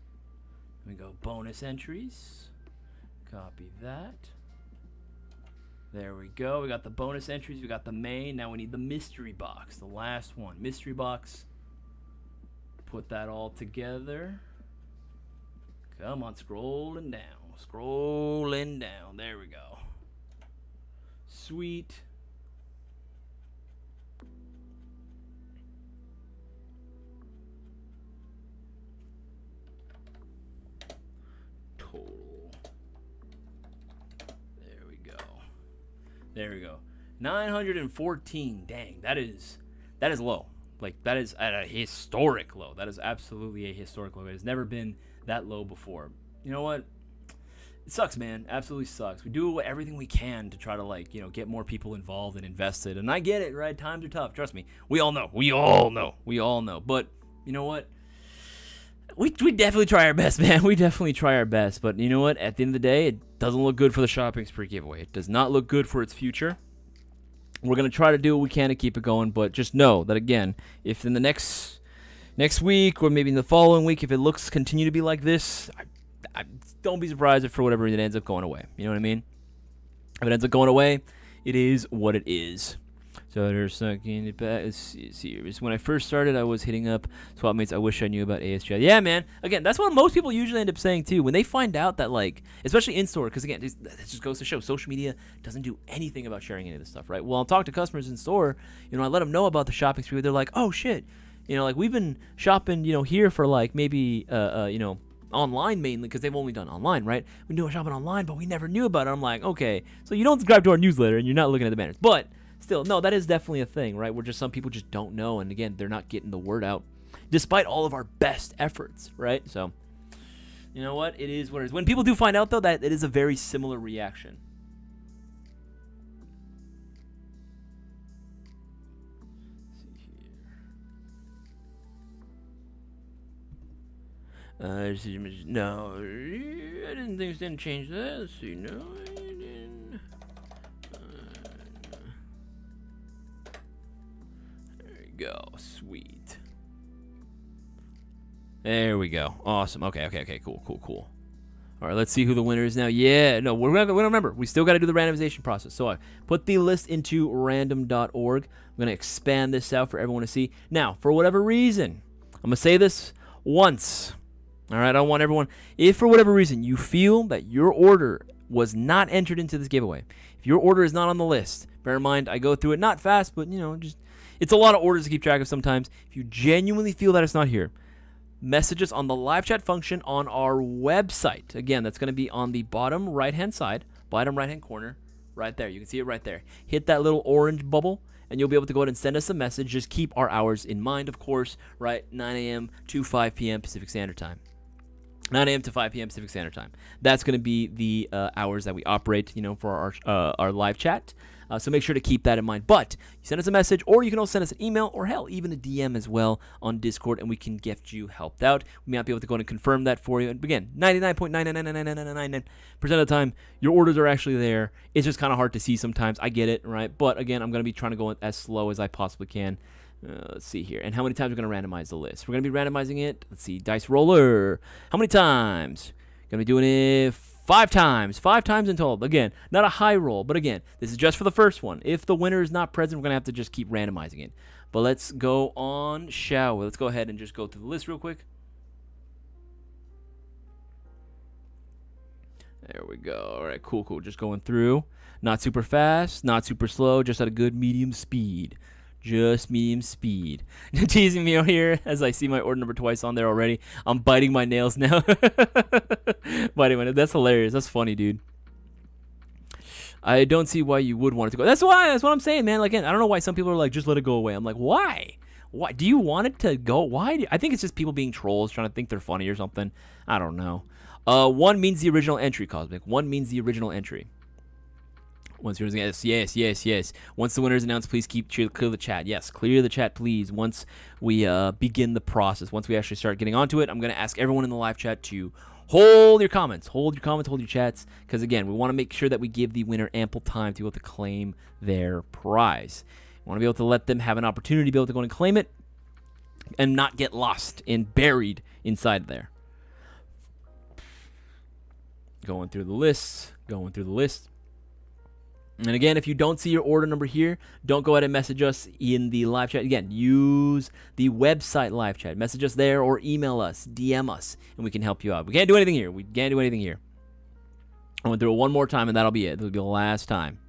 A: We go bonus entries. Copy that. There we go. We got the bonus entries. We got the main. Now we need the mystery box. The last one. Mystery box. Put that all together. Come on. Scrolling down. Scrolling down. There we go. Sweet. There we go. 914. Dang, that is low. Like, that is at a historic low. That is absolutely a historic low. It has never been that low before. You know what? It sucks, man. Absolutely sucks. We do everything we can to try to, like, you know, get more people involved and invested. And I get it, right? Times are tough. Trust me. We all know. We all know. We all know. But you know what? We definitely try our best, man. We definitely try our best. But you know what? At the end of the day, it doesn't look good for the shopping spree giveaway. It does not look good for its future. We're going to try to do what we can to keep it going. But just know that, again, if in the next week or maybe in the following week, if it looks continue to be like this, I don't be surprised if for whatever reason it ends up going away. You know what I mean? If it ends up going away, it is what it is. So they're sucking it back. Let's see. When I first started, I was hitting up swap mates. I wish I knew about ASGI. Yeah, man. Again, that's what most people usually end up saying too. When they find out that, like, especially in store, because again, this just goes to show social media doesn't do anything about sharing any of this stuff, right? Well, I'll talk to customers in store. I let them know about the shopping spree. They're like, oh shit. Like we've been shopping, here for like maybe, online mainly because they've only done online, right? We do shopping online, but we never knew about it. I'm like, okay, so you don't subscribe to our newsletter and you're not looking at the banners, but still, no, that is definitely a thing, right? Where just some people just don't know, and again, they're not getting the word out, despite all of our best efforts, right? So, you know what? It is what it is. When people do find out, though, that it is a very similar reaction. Let's see here. No, I didn't think it didn't change that. Let's see. No, I didn't. Go. Sweet. There we go. Awesome. Okay. Cool. All right, let's see who the winner is now. Yeah, no, we don't remember. We still got to do the randomization process. So I put the list into random.org. I'm going to expand this out for everyone to see. Now, for whatever reason, I'm going to say this once. All right, I want everyone, if for whatever reason you feel that your order was not entered into this giveaway, if your order is not on the list, bear in mind, I go through it not fast, but, just it's a lot of orders to keep track of sometimes. If you genuinely feel that it's not here, message us on the live chat function on our website. Again, that's going to be on the bottom right-hand side, bottom right-hand corner, right there. You can see it right there. Hit that little orange bubble, and you'll be able to go ahead and send us a message. Just keep our hours in mind, of course, right? 9 a.m. to 5 p.m. Pacific Standard Time. 9 a.m. to 5 p.m. Pacific Standard Time. That's going to be the hours that we operate, for our live chat. So make sure to keep that in mind. But you send us a message, or you can also send us an email, or hell, even a DM as well on Discord, and we can get you helped out. We may not be able to go in and confirm that for you. And again, 99.9999999% of the time, your orders are actually there. It's just kind of hard to see sometimes. I get it, right? But again, I'm going to be trying to go as slow as I possibly can. Let's see here. And how many times we're going to randomize the list? We're going to be randomizing it. Let's see. Dice roller. How many times? Going to be doing it 5 times. 5 times in total. Again, not a high roll. But again, this is just for the first one. If the winner is not present, we're going to have to just keep randomizing it. But let's go on, shall we? Let's go ahead and just go through the list real quick. There we go. All right, cool. Just going through. Not super fast, not super slow, just at a good medium speed. Just medium speed. Teasing me out here as I see my order number twice on there already. I'm biting my nails now. Biting my nails. That's hilarious. That's funny, dude. I don't see why you would want it to go. That's what I'm saying, man. Like, again, I don't know why some people are like, just let it go away. I'm like, why? Why do you want it to go? Why? I think it's just people being trolls, trying to think they're funny or something. I don't know. 1 means the original entry, Cosmic. 1 means the original entry. Once you're yes. Once the winner is announced, please clear the chat. Yes, clear the chat, please. Once we begin the process, once we actually start getting onto it, I'm going to ask everyone in the live chat to hold your comments, hold your chats, because again, we want to make sure that we give the winner ample time to be able to claim their prize. We want to be able to let them have an opportunity to be able to go and claim it and not get lost and buried inside there. Going through the list. And again, if you don't see your order number here, don't go ahead and message us in the live chat. Again, use the website live chat. Message us there or email us, DM us, and we can help you out. We can't do anything here. I went through it one more time, and that'll be it. That'll be the last time.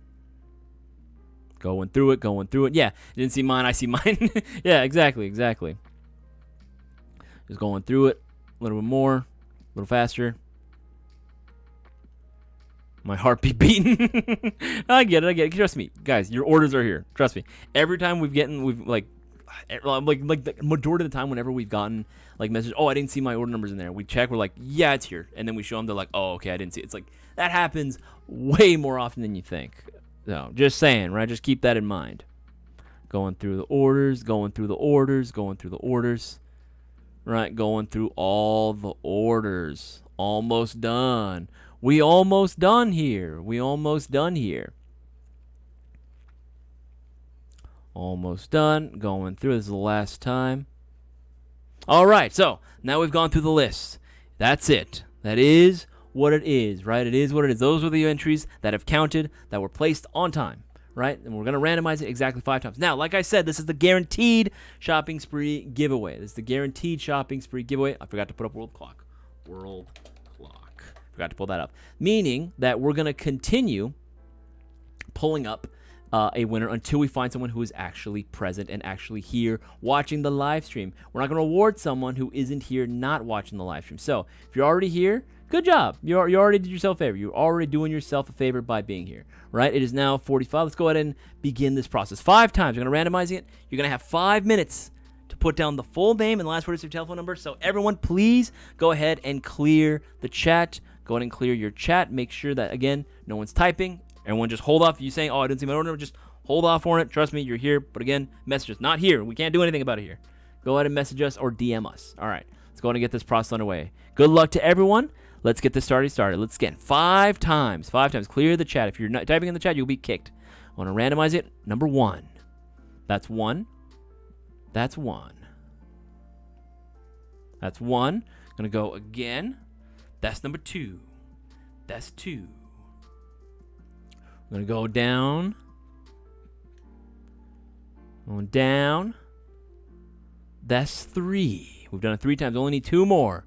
A: Going through it. Yeah, you didn't see mine. I see mine. Yeah, exactly. Just going through it a little bit more, a little faster. My heartbeat beating. I get it. Trust me, guys. Your orders are here. Trust me. Every time we've like the majority of the time, whenever we've gotten like message, oh, I didn't see my order numbers in there. We check. We're like, yeah, it's here, and then we show them. They're like, oh, okay, I didn't see it. It's like that happens way more often than you think. So just saying, right? Just keep that in mind. Going through the orders. Right, going through all the orders. Almost done. We almost done here. Almost done. Going through. This is the last time. All right. So now we've gone through the list. That's it. That is what it is, right? It is what it is. Those are the entries that have counted, that were placed on time, right? And we're going to randomize it exactly 5 times. Now, like I said, this is the guaranteed shopping spree giveaway. This is the guaranteed shopping spree giveaway. I forgot to put up world clock. World clock. Forgot to pull that up. Meaning that we're going to continue pulling up a winner until we find someone who is actually present and actually here watching the live stream. We're not going to reward someone who isn't here not watching the live stream. So if you're already here, good job. You already did yourself a favor. You're already doing yourself a favor by being here, right? It is now 45. Let's go ahead and begin this process. 5 times. You're going to randomize it. You're going to have 5 minutes to put down the full name and last word of your telephone number. So everyone, please go ahead and clear the chat. Go ahead and clear your chat. Make sure that, again, no one's typing. Everyone just hold off. You saying, oh, I didn't see my order number, just hold off on it. Trust me, you're here. But again, message us. Not here. We can't do anything about it here. Go ahead and message us or DM us. All right. Let's go ahead and get this process underway. Good luck to everyone. Let's get this started. Let's get 5 times. 5 times. Clear the chat. If you're not typing in the chat, you'll be kicked. I want to randomize it. Number 1. That's 1. That's 1. That's 1. Going to go again. That's number 2. That's 2. I'm going to go down. Going down. That's 3. We've done it 3 times. Only need 2 more.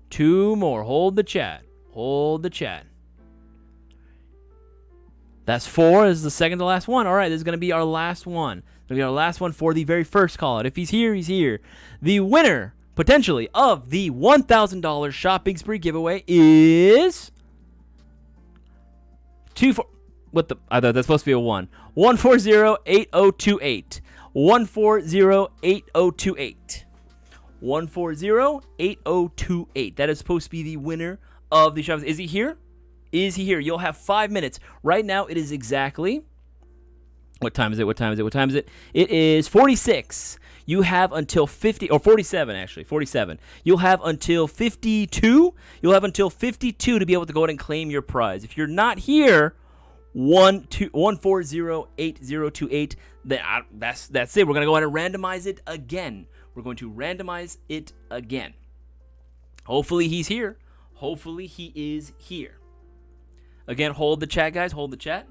A: 2 more. Hold the chat. Hold the chat. That's 4. This is the second to last one. All right, this is going to be our last one. It's going to be our last one for the very first call out. If he's here, he's here. The winner, potentially, of the $1,000 shopping spree giveaway is 2-4. What the? I thought that's supposed to be a 1. 140-8028. 140-8028. 140-8028. That is supposed to be the winner of the shop. Is he here? Is he here? You'll have 5 minutes. Right now, it is exactly. What time is it? What time is it? What time is it? It is 46. You have until 50, or 47 actually, 47. You'll have until 52. You'll have until 52 to be able to go ahead and claim your prize. If you're not here, 140-8028. That's it. We're gonna go ahead and randomize it again. We're going to randomize it again. Hopefully he's here. Hopefully he is here. Again, hold the chat, guys. Hold the chat.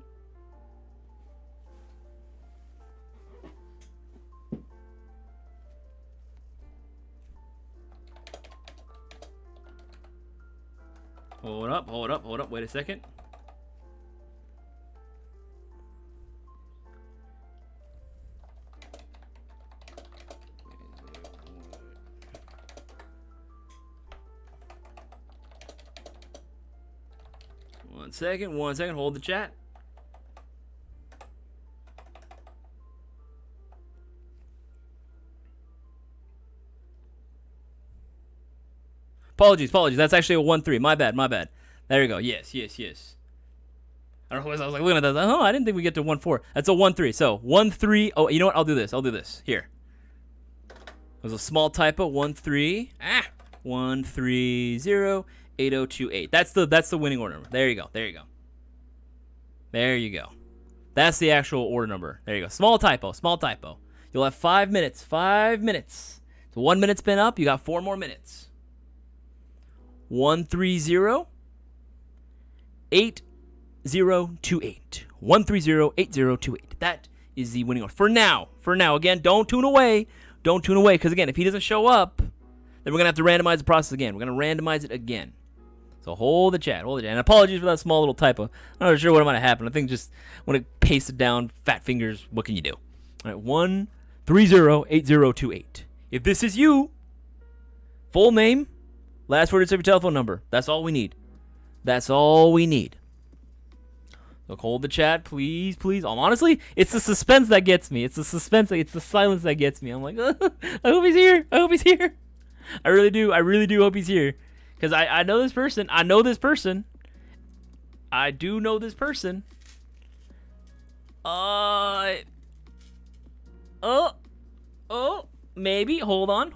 A: Hold up, hold up, hold up. Wait a second. One second, hold the chat. Apologies, that's actually a 1-3. My bad. There you go. Yes. I don't know, I was like looking at that. Oh, I didn't think we get to 1-4. That's a 1-3. So 1-3. Oh, you know what? I'll do this. Here. It was a small typo. 1-3. 130-8028. That's the winning order number. There you go. That's the actual order number. There you go. Small typo. You'll have 5 minutes. 5 minutes. So 1 minute's been up. You got 4 more minutes. 130-8028. 130-8028. That is the winning order. For now. Again, don't tune away. Because, again, if he doesn't show up, then we're going to have to randomize the process again. We're going to randomize it again. So hold the chat. And apologies for that small little typo. I'm not sure what might have happened. I think just when it pasted down, fat fingers, what can you do? All right, 130-8028. If this is you, full name, last word of your telephone number. That's all we need. Look, hold the chat, please. Honestly, it's the suspense that gets me. It's the silence that gets me. I'm like, I hope he's here. I really do hope he's here. Because I know this person. I do know this person. Maybe. Hold on.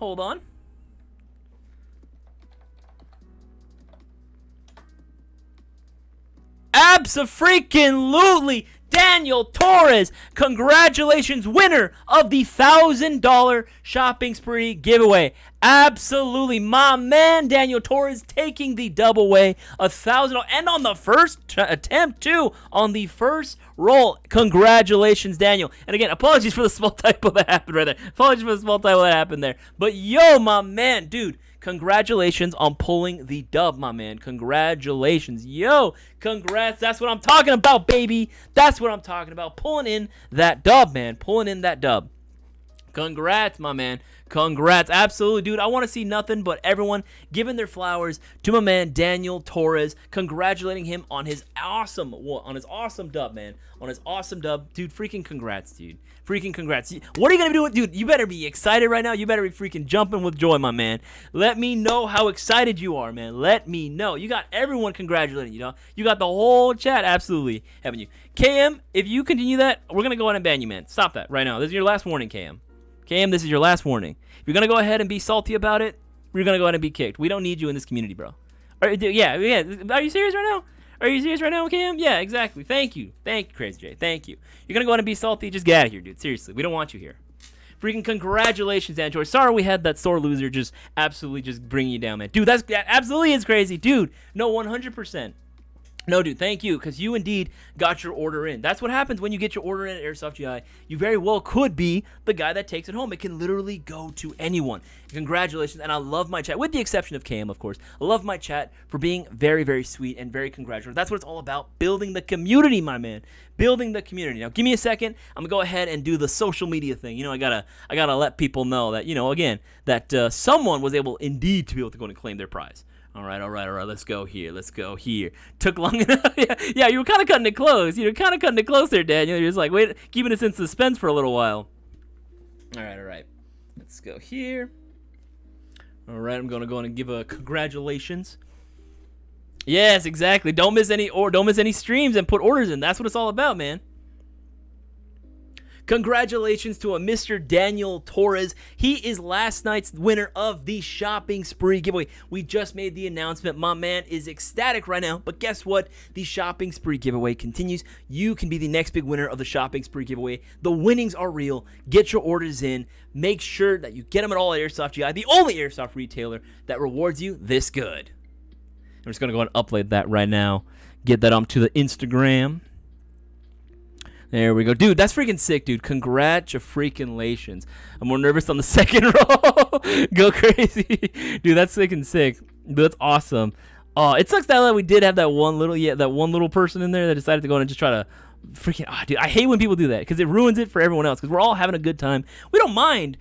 A: Abso-freaking-lutely. Daniel Torres. Congratulations, winner of the $1,000 shopping spree giveaway. Absolutely, my man Daniel Torres taking the double away, $1,000, and on the first attempt too, on the first roll. Congratulations, Daniel. And again, apologies for the small typo that happened right there. Apologies for the small typo that happened there. But yo, my man, dude. Congratulations on pulling the dub, my man. Congratulations. Yo, congrats. That's what I'm talking about, baby. That's what I'm talking about. Pulling in that dub, man. Pulling in that dub. Congrats, my man. Congrats. Absolutely, dude. I want to see nothing but everyone giving their flowers to my man Daniel Torres, congratulating him on his awesome dub, man. On his awesome dub. Dude, freaking congrats, dude. Freaking congrats. What are you going to do with, dude? You better be excited right now. You better be freaking jumping with joy, my man. Let me know how excited you are, man. Let me know. You got everyone congratulating you, know? You got the whole chat absolutely having you. KM, if you continue that, we're going to go ahead and ban you, man. Stop that right now. This is your last warning, KM. KM, this is your last warning. If you're going to go ahead and be salty about it, we're going to go ahead and be kicked. We don't need you in this community, bro. Yeah. Are you serious right now? Are you serious right now, KM? Yeah, exactly. Thank you. Thank you, Crazy J. Thank you. You're going to go ahead and be salty? Just get out of here, dude. Seriously. We don't want you here. Freaking congratulations, Android. Sorry we had that sore loser just absolutely just bringing you down, man. Dude, that absolutely is crazy. Dude, no, 100%. No, dude, thank you, because you indeed got your order in. That's what happens when you get your order in at Airsoft GI. You very well could be the guy that takes it home. It can literally go to anyone. Congratulations, and I love my chat, with the exception of KM, of course. I love my chat for being very, very sweet and very congratulatory. That's what it's all about, building the community, my man. Building the community. Now, give me a second. I'm going to go ahead and do the social media thing. You know, I gotta let people know that, you know, again, that someone was able indeed to be able to go and claim their prize. All right. Let's go here. Took long enough. yeah, you were kind of cutting it close. You were kind of cutting it close there, Daniel. You're just like, wait, keeping us in suspense for a little while. All right. Let's go here. All right, I'm going to go and give a congratulations. Yes, exactly. Don't miss any streams and put orders in. That's what it's all about, man. Congratulations to a Mr. Daniel Torres. He is last night's winner of the shopping spree giveaway. We just made the announcement. My man is ecstatic right now. But guess what? The shopping spree giveaway continues. You can be the next big winner of the shopping spree giveaway. The winnings are real. Get your orders in. Make sure that you get them at all at Airsoft GI, the only airsoft retailer that rewards you this good. I'm just going to go and upload that right now. Get that to the Instagram. There we go. Dude, that's freaking sick, dude. Congratulations. I'm more nervous on the second roll. Go crazy. Dude, that's freaking sick. Dude, that's awesome. It sucks that we did have that one little person in there that decided to go in and just try to freaking, dude, I hate when people do that because it ruins it for everyone else because we're all having a good time. We don't mind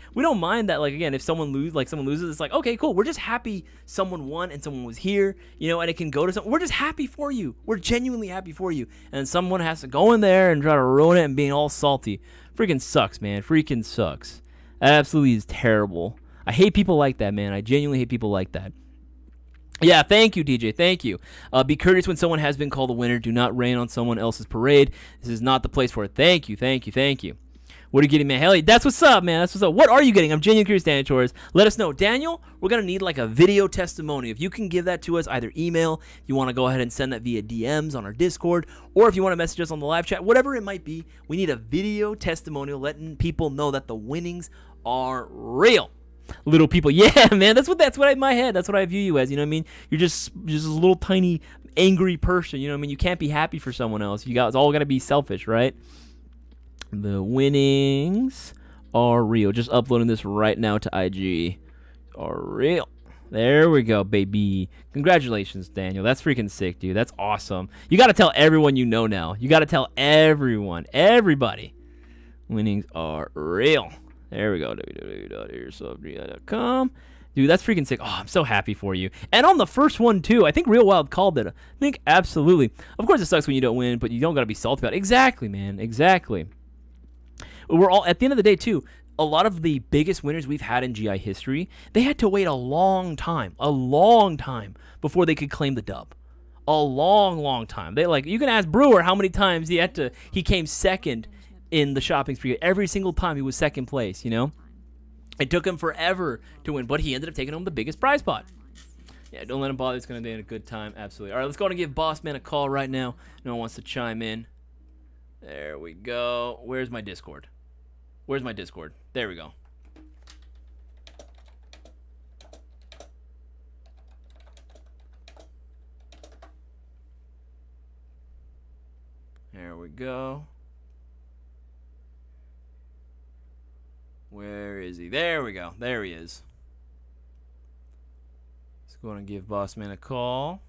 A: that, like, again, if someone loses, it's like, okay, cool. We're just happy someone won and someone was here, you know, and it can go to someone. We're just happy for you. We're genuinely happy for you. And someone has to go in there and try to ruin it and being all salty. Freaking sucks, man. Freaking sucks. That absolutely is terrible. I hate people like that, man. I genuinely hate people like that. Yeah, thank you, DJ. Thank you. Be courteous when someone has been called a winner. Do not rain on someone else's parade. This is not the place for it. Thank you. What are you getting, man? Hell, that's what's up, man. That's what's up. What are you getting? I'm genuinely curious, Daniel Torres. Let us know. Daniel, we're going to need like a video testimony. If you can give that to us, either email, if you want to go ahead and send that via DMs on our Discord, or if you want to message us on the live chat, whatever it might be, we need a video testimonial letting people know that the winnings are real. Little people, yeah, man. That's what in my head. That's what I view you as. You know what I mean? You're just a little tiny angry person. You know what I mean? You can't be happy for someone else. It's all got to be selfish, right? The winnings are real. Just uploading this right now to IG. Are real. There we go, baby. Congratulations, Daniel. That's freaking sick, dude. That's awesome. You got to tell everyone you know now. You got to tell everybody. Winnings are real. There we go, www.airsoftgi.com. Dude, that's freaking sick. Oh, I'm so happy for you. And on the first one, too, I think Real Wild called it. I think absolutely. Of course, it sucks when you don't win, but you don't got to be salty about it. Exactly, man. Exactly. We're all, at the end of the day, too, a lot of the biggest winners we've had in GI history, they had to wait a long time before they could claim the dub. A long time. You can ask Brewer how many times he came second in the shopping spree. Every single time he was second place, you know? It took him forever to win, but he ended up taking home the biggest prize pot. Yeah, don't let him bother. It's going to be a good time. Absolutely. All right, let's go and give Boss Man a call right now. No one wants to chime in. There we go. Where's my Discord? Where's my Discord? There we go. There we go. Where is he? There we go. There he is. Let's go and give Bossman a call.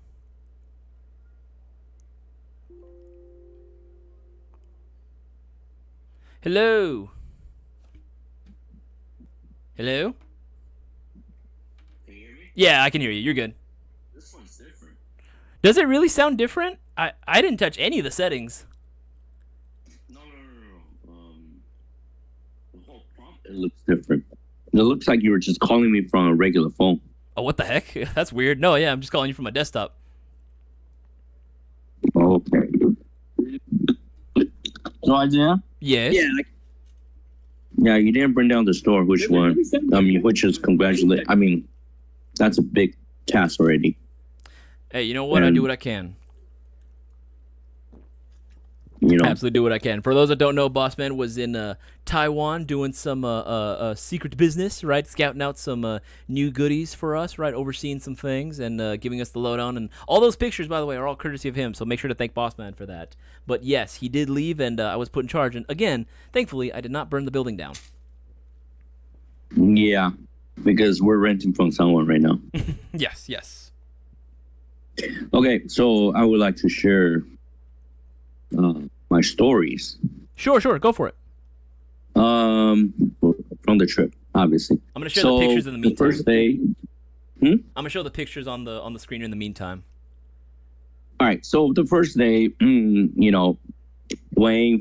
A: Hello. Hello?
B: Can you hear me?
A: Yeah, I can hear you. You're good.
B: This one's different.
A: Does it really sound different? I didn't touch any of the settings.
B: No. The whole prompt, it looks different. It looks like you were just calling me from a regular phone.
A: Oh, what the heck? That's weird. No, yeah, I'm just calling you from my desktop.
B: Okay. So, Isaiah?
A: Yes.
B: Yeah, you didn't bring down the store. Which one? Which is that's a big task already.
A: Hey, you know what? I do what I can. Absolutely do what I can. For those that don't know, Bossman was in Taiwan doing some secret business, right? Scouting out some new goodies for us, right? Overseeing some things and giving us the lowdown. And all those pictures, by the way, are all courtesy of him. So make sure to thank Bossman for that. But yes, he did leave, and I was put in charge. And again, thankfully, I did not burn the building down.
B: Yeah, because we're renting from someone right now.
A: Yes.
B: Okay, so I would like to share my stories.
A: Sure, go for it.
B: From the trip, obviously.
A: I'm gonna share the pictures in the meantime.
B: The first day.
A: I'm gonna show the pictures on the screen in the meantime.
B: All right, so the first day, Dwayne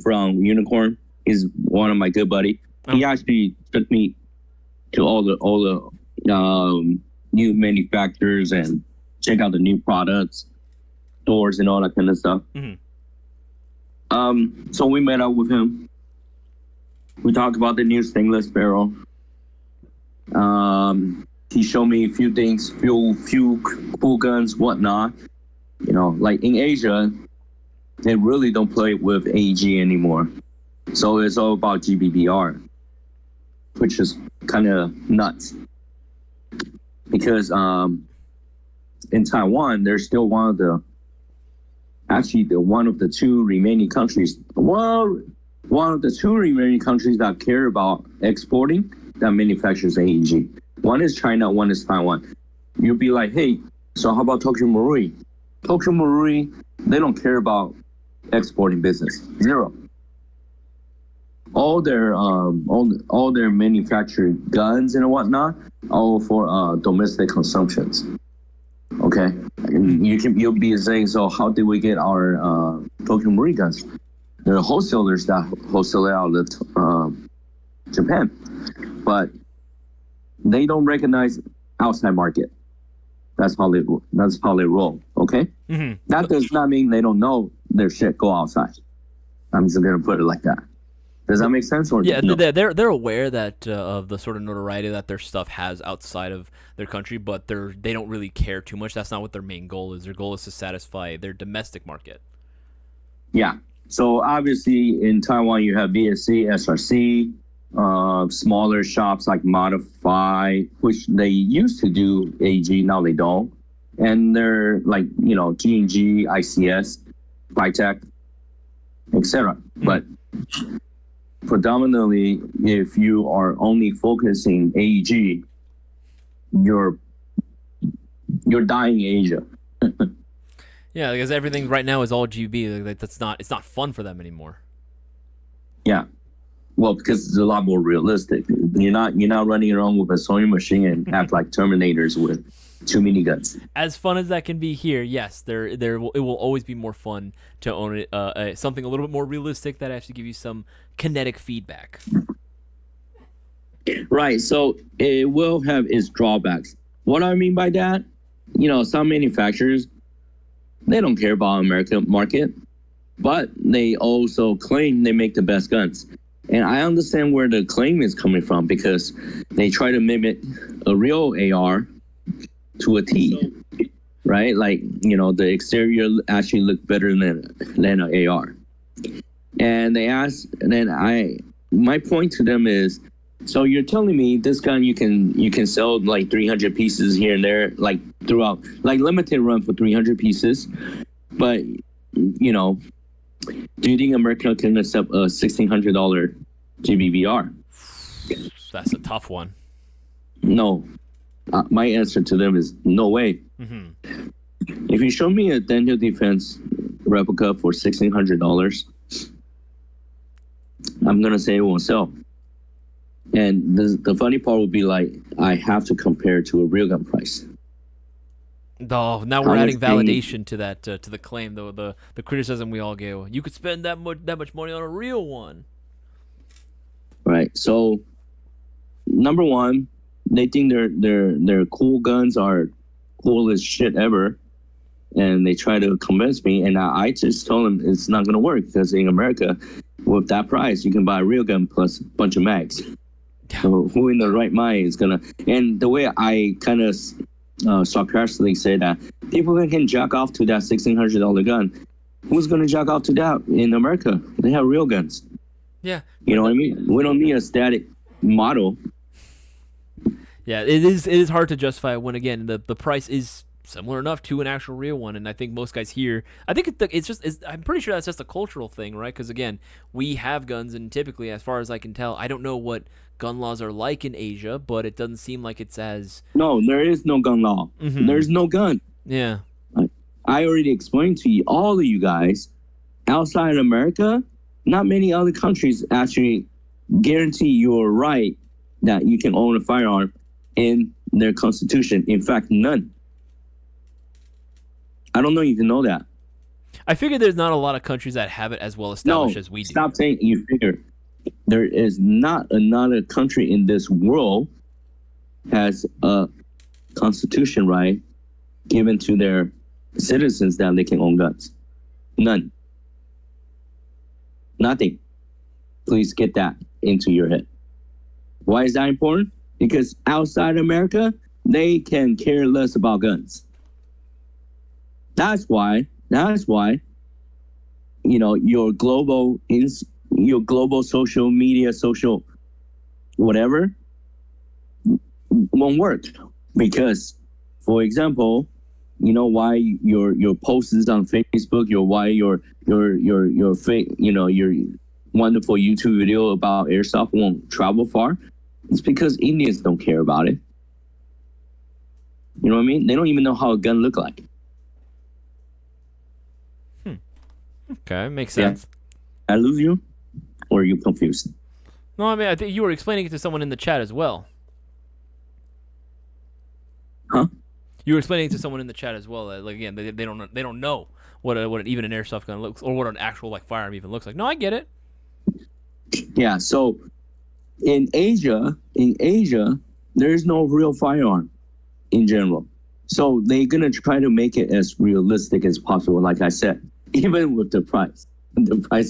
B: from Unicorn is one of my good buddy. He actually took me to all the new manufacturers and check out the new products, stores, and all that kind of stuff.
A: Mm-hmm.
B: So we met up with him. We talked about the new stainless barrel. He showed me a few things, few cool guns, whatnot. Like in Asia, they really don't play with AEG anymore. So it's all about GBBR, which is kind of nuts. Because in Taiwan, they're still one of the two remaining countries. Well, one of the two remaining countries that care about exporting that manufactures AEG. One is China, one is Taiwan. You'll be like, hey, so how about Tokyo Marui? Tokyo Marui, they don't care about exporting business. Zero. All their manufactured guns and whatnot, all for domestic consumptions. Okay, and you'll be saying, so how did we get our Tokyo Marui guns? There are wholesalers that wholesale out of Japan, but they don't recognize outside market. That's how they roll. Okay,
A: mm-hmm.
B: That does not mean they don't know their shit go outside. I'm just gonna put it like that. Does that make sense? Or
A: yeah,
B: no?
A: they're aware that of the sort of notoriety that their stuff has outside of their country, but they don't really care too much. That's not what their main goal is. Their goal is to satisfy their domestic market.
B: Yeah. So obviously in Taiwan you have BSC, SRC, smaller shops like Modify, which they used to do AG, now they don't, and they're like G&G, ICS, Vitech, etc. Mm-hmm. But predominantly, if you are only focusing AEG, you're dying Asia.
A: Yeah, because everything right now is all GB. Like, it's not fun for them anymore.
B: Yeah, well, because it's a lot more realistic. You're not running around with a sewing machine and act like Terminators with too many guns.
A: As fun as that can be here, yes, it will always be more fun to own it. Something a little bit more realistic that actually give you some kinetic feedback.
B: Right. So it will have its drawbacks. What I mean by that, some manufacturers, they don't care about American market, but they also claim they make the best guns. And I understand where the claim is coming from, because they try to mimic a real AR to a T, right? Like, the exterior actually look better than an AR. And they asked, and then my point to them is, so you're telling me this gun you can sell like 300 pieces here and there, like throughout, like limited run for 300 pieces, but you know, do you think America can accept a $1,600 GBBR?
A: That's a tough one.
B: No. My answer to them is no way.
A: Mm-hmm.
B: If you show me a Daniel Defense replica for $1,600, I'm gonna say it won't sell. And the funny part would be like, I have to compare to a real gun price.
A: Oh, now we're adding validation to that to the claim, though the criticism we all gave. You could spend that much money on a real one.
B: Right. So, number one, they think their cool guns are cool as shit ever, and they try to convince me. And I just told them it's not gonna work because in America, with that price, you can buy a real gun plus a bunch of mags. So who in the right mind is gonna? And the way I kind of sarcastically say that people can jack off to that $1,600 gun. Who's gonna jack off to that in America? They have real guns.
A: Yeah.
B: You know what I mean? We don't need a static model.
A: Yeah, it is hard to justify when, again, the price is similar enough to an actual real one, and I think most guys here, I think I'm pretty sure that's just a cultural thing, right? Because again, we have guns, and typically, as far as I can tell, I don't know what gun laws are like in Asia, but it doesn't seem like it's as...
B: No, there is no gun law.
A: Mm-hmm.
B: There's no gun.
A: Yeah.
B: I already explained to you, all of you guys, outside of America, not many other countries actually guarantee your right that you can own a firearm in their constitution. In fact, none. I don't know if you know that.
A: I figure there's not a lot of countries that have it as well established as we do.
B: Stop saying you figure. There is not another country in this world has a constitution right given to their citizens that they can own guns. None. Nothing. Please get that into your head. Why is that important? Because outside America, they can care less about guns. That's why, you know, your global social media, social whatever won't work. Because, for example, you know why your posts on Facebook, your wonderful YouTube video about airsoft won't travel far? It's because Indians don't care about it. You know what I mean? They don't even know how a gun look like.
A: Okay, makes sense.
B: Yeah. I lose you, or are you confused?
A: No, I mean, I think you were explaining it to someone in the chat as well.
B: Huh?
A: You were explaining it to someone in the chat as well. That, like, again, they don't know what even an airsoft gun looks, or what an actual like firearm even looks like. No, I get it.
B: Yeah. So in Asia, there is no real firearm in general. So they're gonna try to make it as realistic as possible. Like I said, even with the price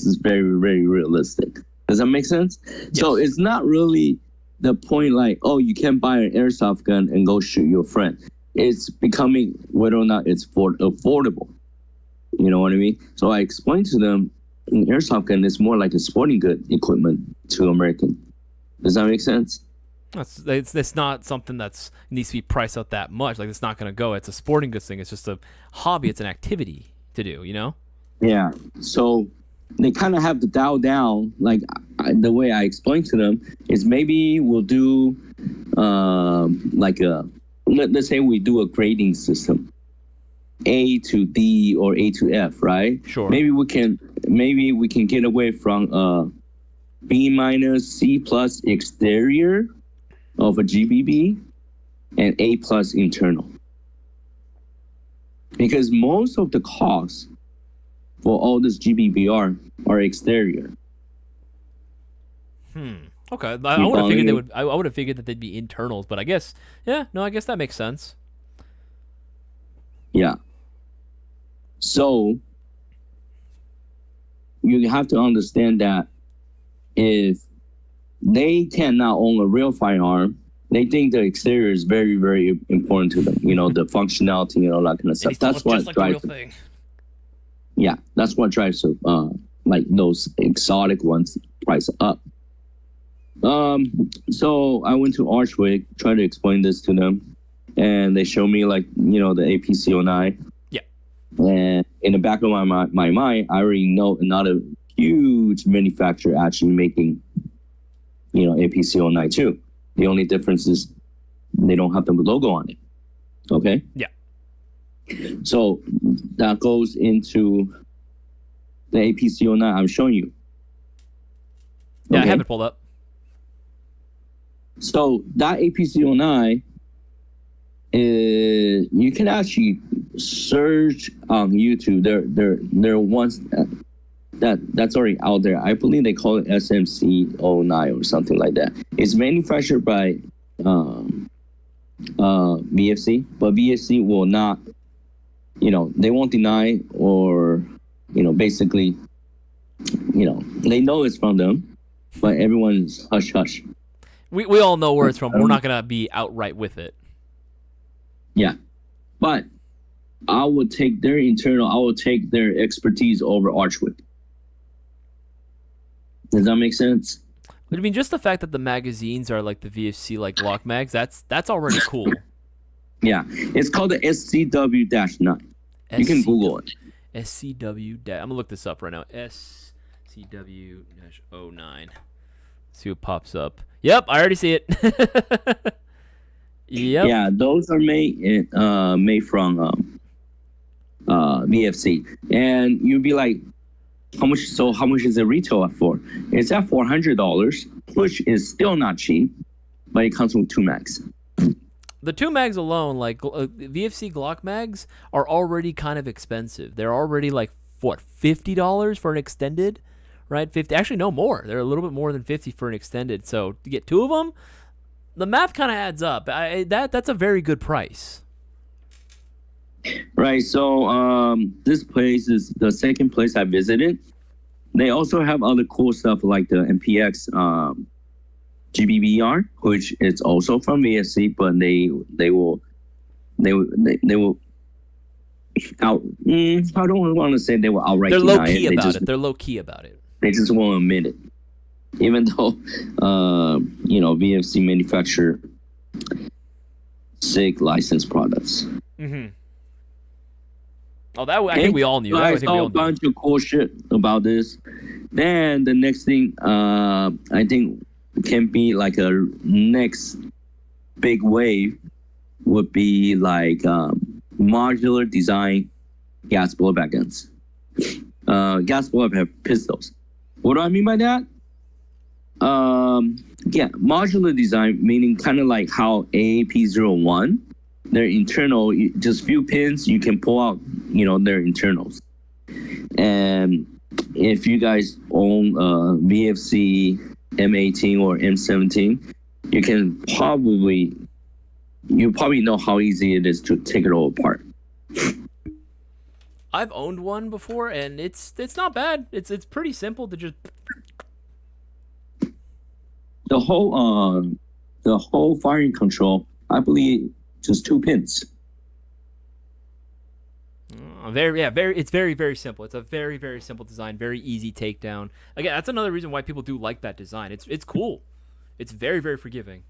B: is very, very realistic. Does that make sense? Yes. So it's not really the point like, oh, you can buy an airsoft gun and go shoot your friend. It's becoming whether or not it's affordable. You know what I mean? So I explained to them, an airsoft gun is more like a sporting good equipment to American. Does that make sense?
A: It's not something that's needs to be priced out that much. Like, it's not going to go. It's a sporting goods thing. It's just a hobby. It's an activity to do, you know?
B: Yeah. So they kind of have to dial down. Like, the way I explained to them is maybe we'll do let's say we do a grading system, A to D or A to F, right?
A: Sure.
B: Maybe we can get away from B minus, C plus exterior of a GBB and A plus internal. Because most of the costs for all this GBBR are exterior.
A: Okay, I would have figured I would have figured that they'd be internals, but I guess, I guess that makes sense.
B: Yeah. So you have to understand that if they cannot own a real firearm, they think the exterior is very, very important to them. You know, the functionality and all that kind of stuff. That's what drives them. Yeah, that's what drives like those exotic ones price up. So I went to Archwick, tried to explain this to them, and they showed me like, you know, the APC09.
A: Yeah.
B: And in the back of my mind, I already know another huge manufacturer actually making, you know, APC09 too. The only difference is they don't have the logo on it. Okay.
A: Yeah.
B: So that goes into the APC09 I'm showing you.
A: Yeah,
B: Okay?
A: I have it pulled up.
B: So that APC09 is, you can actually search on YouTube. There are ones that's already out there. I believe they call it SMC09 or something like that. It's manufactured by VFC, but VFC will not, you know, they won't deny, or, you know, basically, you know, they know it's from them, but everyone's hush hush.
A: We all know where it's from. We're not gonna be outright with it.
B: Yeah, but I would take their expertise over Archwick. Does that make sense?
A: But I mean, just the fact that the magazines are like the VFC like Glock mags, that's already cool.
B: Yeah, it's called the SCW-9. You can Google it.
A: SCW. I'm gonna look this up right now. SCW-09. See what pops up. Yep, I already see it. Yep.
B: Yeah, those are made from VFC, and you'd be like, how much? So how much is it retail at for? It's at $400, which is still not cheap, but it comes with 2 mags.
A: The 2 mags alone, like VFC Glock mags, are already kind of expensive. They're already like what, $50 for an extended, right? 50. Actually, no more. They're a little bit more than 50 for an extended. So to get 2 of them, the math kind of adds up. That's a very good price.
B: Right. So this place is the second place I visited. They also have other cool stuff like the MPX GBBR, which is also from VSC, but they will out. I don't want to say they will outright.
A: They're low
B: deny
A: key
B: it.
A: about it. They're low key about it.
B: They just won't admit it, even though you know, VFC manufacture SIG licensed products.
A: Mm-hmm. Oh, that I think we all knew.
B: I saw a bunch of cool shit about this. Then the next thing, I think can be like a next big wave would be like modular design gas blowback guns. Gas blowback pistols. What do I mean by that? Yeah, modular design, meaning kind of like how AAP-01. Their internal, just few pins, you can pull out, you know, their internals. And if you guys own VFC M18 or M17, you probably know how easy it is to take it all apart.
A: I've owned one before, and it's not bad. It's pretty simple to just.
B: The whole firing control, I believe, just 2 pins.
A: It's very, very simple. It's a very, very simple design, very easy takedown. Again, that's another reason why people do like that design. It's cool. It's very, very forgiving.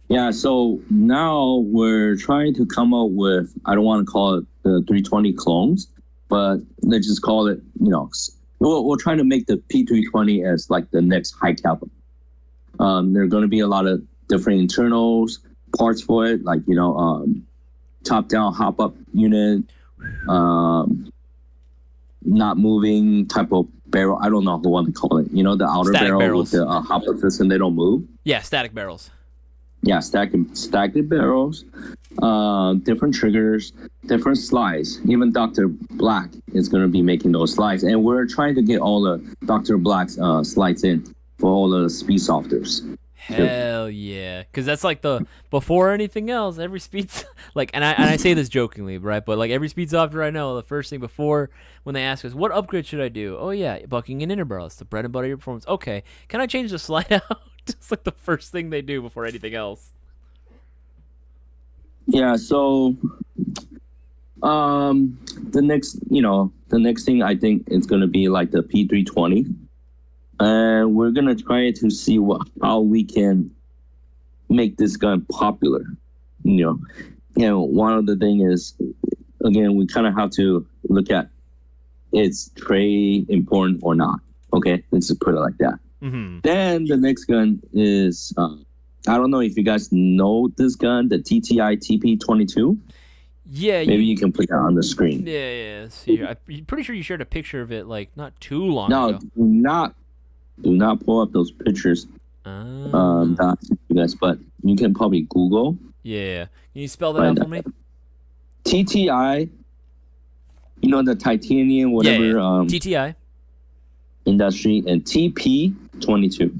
B: Yeah, so now we're trying to come up with, I don't want to call it the 320 clones, but let's just call it, you know, we're trying to make the P320 as like the next high caliber. There are going to be a lot of different internals, parts for it, like, you know, top down hop up unit, not moving type of barrel. I don't know what to call it. You know, the outer
A: static
B: barrel
A: barrels.
B: with the hop up system, they don't move.
A: Yeah, static barrels.
B: Yeah, stacked barrels, different triggers, different slides. Even Dr. Black is going to be making those slides, and we're trying to get all the Dr. Black's slides in for all the speed softers.
A: Hell yeah, because that's like the before anything else. Every speed's like, and I say this jokingly, right? But like every speed softer I know, the first thing before when they ask us what upgrade should I do, oh yeah, bucking an inner barrel. It's the bread and butter of your performance. Okay, can I change the slide out? It's like the first thing they do before anything else.
B: Yeah, so The next thing I think it's gonna be like the P320, and we're gonna try to see how we can make this gun popular. One of the thing is, again, we kind of have to look at it's trade important or not. Okay, let's just put it like that.
A: Mm-hmm.
B: Then the next gun is I don't know if you guys know this gun, the TTI TP22.
A: Yeah,
B: maybe you can put that on the screen.
A: Yeah. See, I'm pretty sure you shared a picture of it like not too long ago.
B: No, do not pull up those pictures. Not you guys, but you can probably Google.
A: Yeah, can you spell that out for me?
B: TTI. The titanium, whatever.
A: Yeah. TTI.
B: Industry and TP22.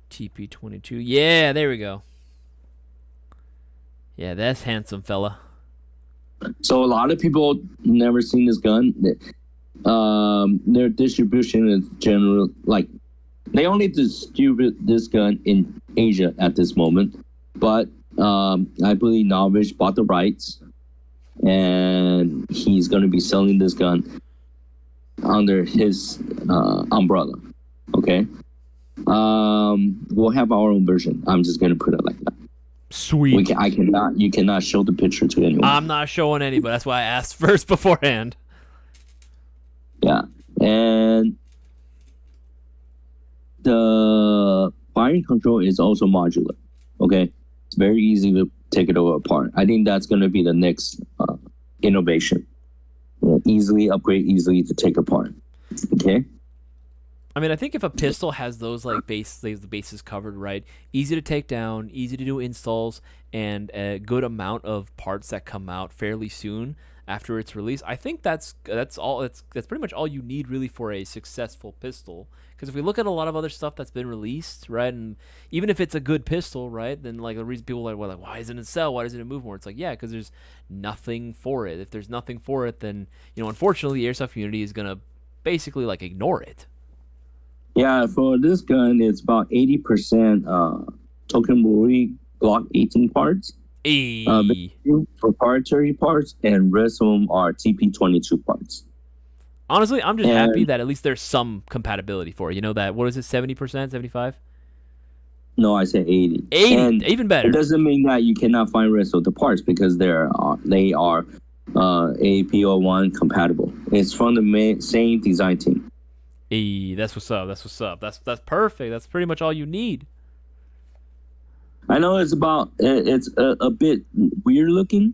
A: TP22. Yeah, there we go. Yeah, that's handsome, fella.
B: So a lot of people never seen this gun. Their distribution is general, like they only distribute this gun in Asia at this moment. But I believe Novish bought the rights, and he's going to be selling this gun under his umbrella. Okay. We'll have our own version. I'm just going to put it like that.
A: Sweet.
B: You cannot show the picture to anyone.
A: I'm not showing anybody. That's why I asked first beforehand.
B: Yeah, and the firing control is also modular. Okay, it's very easy to take it over apart. I think that's going to be the next innovation. Easily upgrade, easily to take apart. Okay.
A: I mean, I think if a pistol has those the bases covered right, easy to take down, easy to do installs, and a good amount of parts that come out fairly soon after its release, I think that's pretty much all you need really for a successful pistol. Because if we look at a lot of other stuff that's been released, right, and even if it's a good pistol, right, then the reason people are like, why doesn't it sell? Why doesn't it move more? It's like, yeah, because there's nothing for it. If there's nothing for it, then unfortunately, the airsoft community is gonna basically ignore it.
B: Yeah, for this gun, it's about 80% Tokenburi Glock 18 parts. Proprietary parts, and rest of them are TP22 parts.
A: Honestly, I'm just happy that at least there's some compatibility for it. That, what is it, 70%, 75%?
B: No, I said 80.
A: 80,
B: and
A: even better.
B: It doesn't mean that you cannot find rest of the parts because they are APO1 compatible. It's from the same design team.
A: Hey, that's what's up. That's perfect. That's pretty much all you need.
B: I know it's a bit weird looking.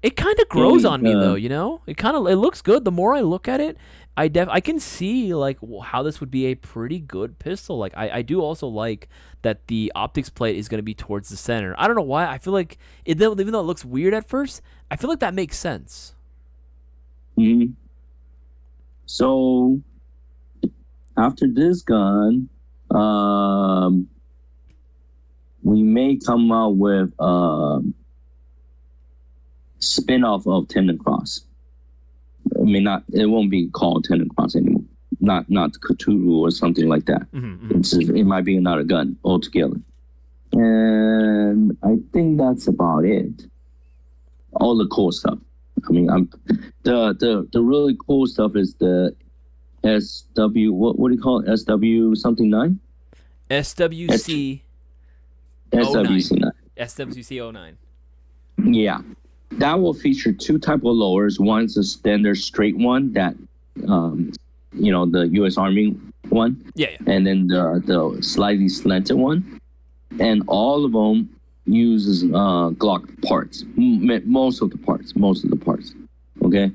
A: It kind of grows on me though, it looks good. The more I look at it, I can see how this would be a pretty good pistol. I do also like that the optics plate is going to be towards the center. I don't know why. I feel like even though it looks weird at first, I feel like that makes sense.
B: Mm-hmm. So after this gun, we may come out with spin-off of Tendon Cross. It won't be called Tendon Cross anymore. Not Cthulhu or something like that. Mm-hmm. It might be another gun altogether. And I think that's about it. All the cool stuff. The really cool stuff is the SW, what do you call it? SW something 9?
A: SWC.
B: SWC9.
A: SWC09.
B: Yeah. That will feature two type of lowers. One's a standard straight one that, the U.S. Army one.
A: Yeah.
B: And then the slightly slanted one. And all of them uses Glock parts. Most of the parts. Okay?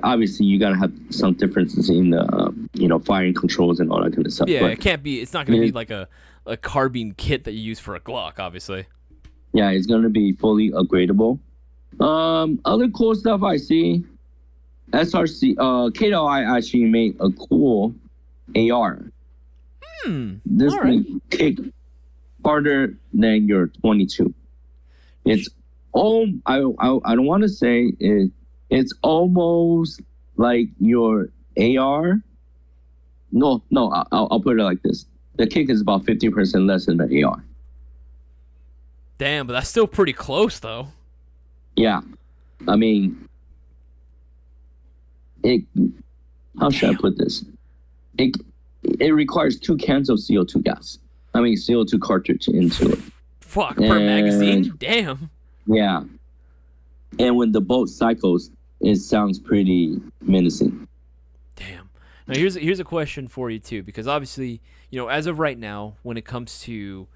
B: Obviously, you gotta have some differences in the firing controls and all that kind of stuff.
A: Yeah, it's not gonna be like a carbine kit that you use for a Glock, obviously.
B: Yeah, it's gonna be fully upgradable. Other cool stuff I see, SRC, KWI actually made a cool AR. This thing kick harder than your 22. It's I don't want to say it. It's almost like your AR. No, I'll put it like this. The kick is about 50% less than the AR.
A: Damn, but that's still pretty close, though.
B: Yeah, I mean, it. How should I put this? It requires 2 cans of CO2 gas. I mean, CO2 cartridge into it.
A: Fuck, per magazine? Damn.
B: Yeah. And when the bolt cycles, it sounds pretty menacing.
A: Damn. Now here's a question for you too, because obviously, as of right now, when it comes to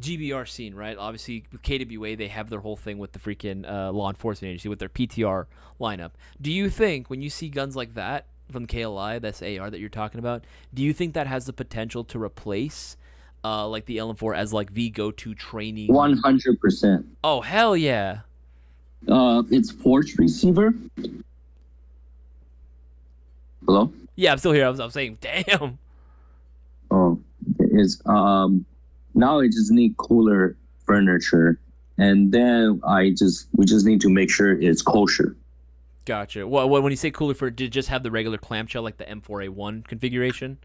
A: GBR scene, right? Obviously, with KWA, they have their whole thing with the freaking law enforcement agency with their PTR lineup. Do you think when you see guns like that from KLI, that's AR that you're talking about, do you think that has the potential to replace like the LM4 as like the go-to training?
B: 100%.
A: Oh, hell yeah.
B: It's force receiver. Hello?
A: Yeah, I'm still here. I'm saying, damn.
B: Oh, it's now I just need cooler furniture, and then we just need to make sure it's kosher.
A: Gotcha. Well, when you say cooler, did it just have the regular clamshell like the M4A1 configuration?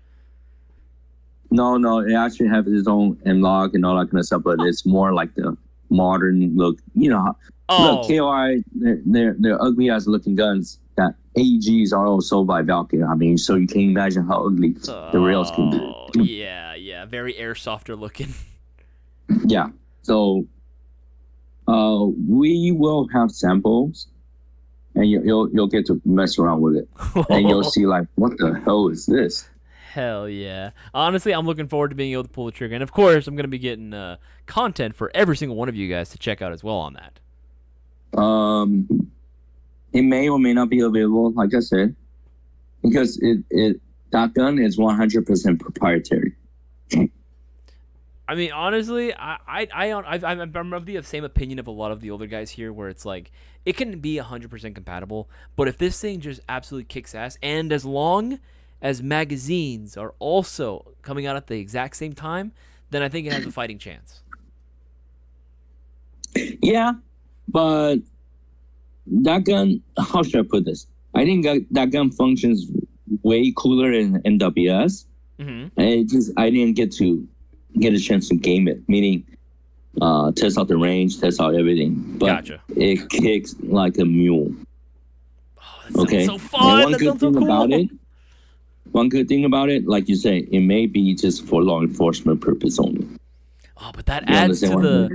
B: No, it actually has its own M-Lock and all that kind of stuff, but it's more like the modern look. Look, KOI, they're ugly ass looking guns that AGs are also by Valkyrie. I mean, so you can imagine how ugly the rails can be.
A: Yeah, very airsofter looking.
B: Yeah. So, we will have samples, and you'll get to mess around with it, and you'll see like, what the hell is this?
A: Hell yeah. Honestly, I'm looking forward to being able to pull the trigger. And of course, I'm going to be getting content for every single one of you guys to check out as well on that.
B: It may or may not be available, like I said, because that gun is 100% proprietary.
A: I mean, honestly, I'm of the same opinion of a lot of the older guys here, where it's like, it can be 100% compatible, but if this thing just absolutely kicks ass, and as long as magazines are also coming out at the exact same time, then I think it has a fighting chance.
B: Yeah, but that gun, how should I put this? I think that gun functions way cooler in MWS. Mm-hmm. I didn't get a chance to game it, meaning test out the range, test out everything. But
A: gotcha.
B: It kicks like a mule.
A: Oh, that sounds so fun. That sounds so cool.
B: One good thing about it, like you say, it may be just for law enforcement purpose only.
A: Oh, but that adds to the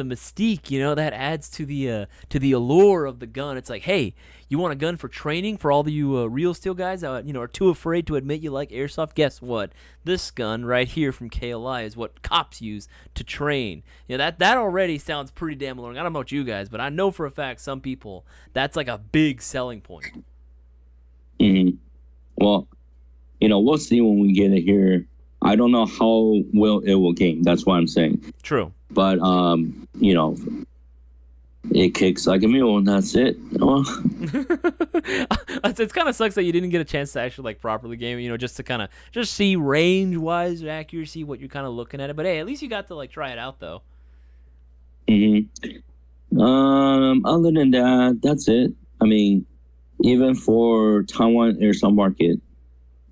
A: mystique, that adds to the allure of the gun. It's like, hey, you want a gun for training for all the you real steel guys that are too afraid to admit you like airsoft? Guess what? This gun right here from KLI is what cops use to train. That already sounds pretty damn alluring. I don't know about you guys, but I know for a fact some people that's like a big selling point.
B: Mm-hmm. Well, we'll see when we get it here. I don't know how well it will game. That's what I'm saying.
A: True.
B: But, it kicks like a mule, and that's it.
A: It kind of sucks that you didn't get a chance to actually properly game it, just to kind of just see range-wise accuracy, what you're kind of looking at it. But hey, at least you got to try it out though.
B: Mm-hmm. Other than that, that's it. I mean, even for Taiwan airsoft market,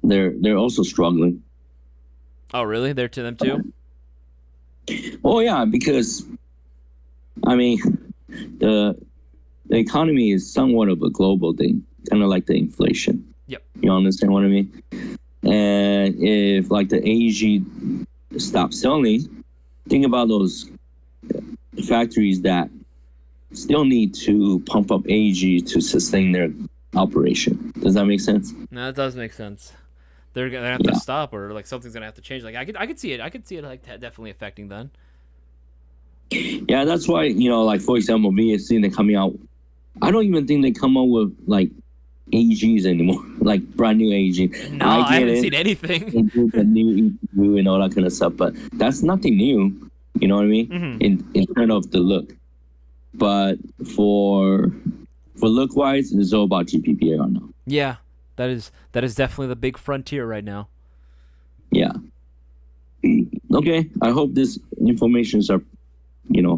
B: they're also struggling.
A: Oh, really? They're to them too?
B: Oh yeah, because I mean, the economy is somewhat of a global thing, kind of like the inflation.
A: Yep.
B: You understand what I mean? And if the AG stops selling, think about those factories that still need to pump up AG to sustain their operation. Does that make sense?
A: No, that does make sense. They're gonna have to stop, or something's gonna have to change. I could see it. I could see it definitely affecting them.
B: Yeah, that's why for example, VSC, they're coming out. I don't even think they come out with AGs anymore, brand new AG.
A: No, I haven't seen anything.
B: A new ECU and all that kind of stuff, but that's nothing new. You know what I mean? Mm-hmm. In terms of the look, but for look wise, it's all about GPPA now.
A: Yeah. That is definitely the big frontier right now.
B: Yeah. Okay. I hope these informations are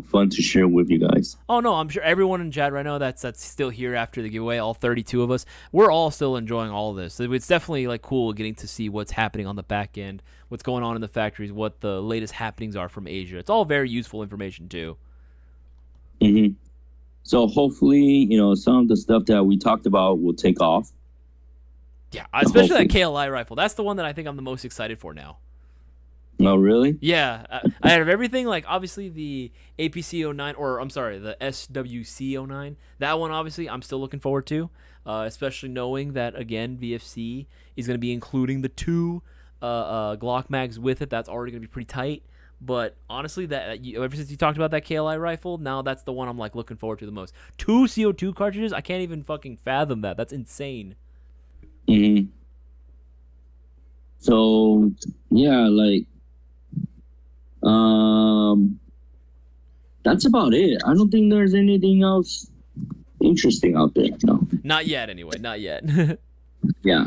B: fun to share with you guys.
A: Oh no, I'm sure everyone in chat right now that's still here after the giveaway, all 32 of us, we're all still enjoying all of this. It's definitely like cool getting to see what's happening on the back end, what's going on in the factories, what the latest happenings are from Asia. It's all very useful information too.
B: Mm-hmm. So hopefully, some of the stuff that we talked about will take off.
A: Yeah, especially that KLI rifle. That's the one that I think I'm the most excited for now.
B: Oh, really?
A: Yeah, I have everything, like, obviously, the APC-09, or, I'm sorry, the SWC-09. That one, obviously, I'm still looking forward to, especially knowing that, again, VFC is going to be including the 2 Glock mags with it. That's already going to be pretty tight. But, honestly, ever since you talked about that KLI rifle, now that's the one I'm, like, looking forward to the most. 2 CO2 cartridges? I can't even fucking fathom that. That's insane.
B: Mm-hmm. So, yeah, like... that's about it. I don't think there's anything else interesting out there. No.
A: Not yet, anyway. Not yet.
B: Yeah.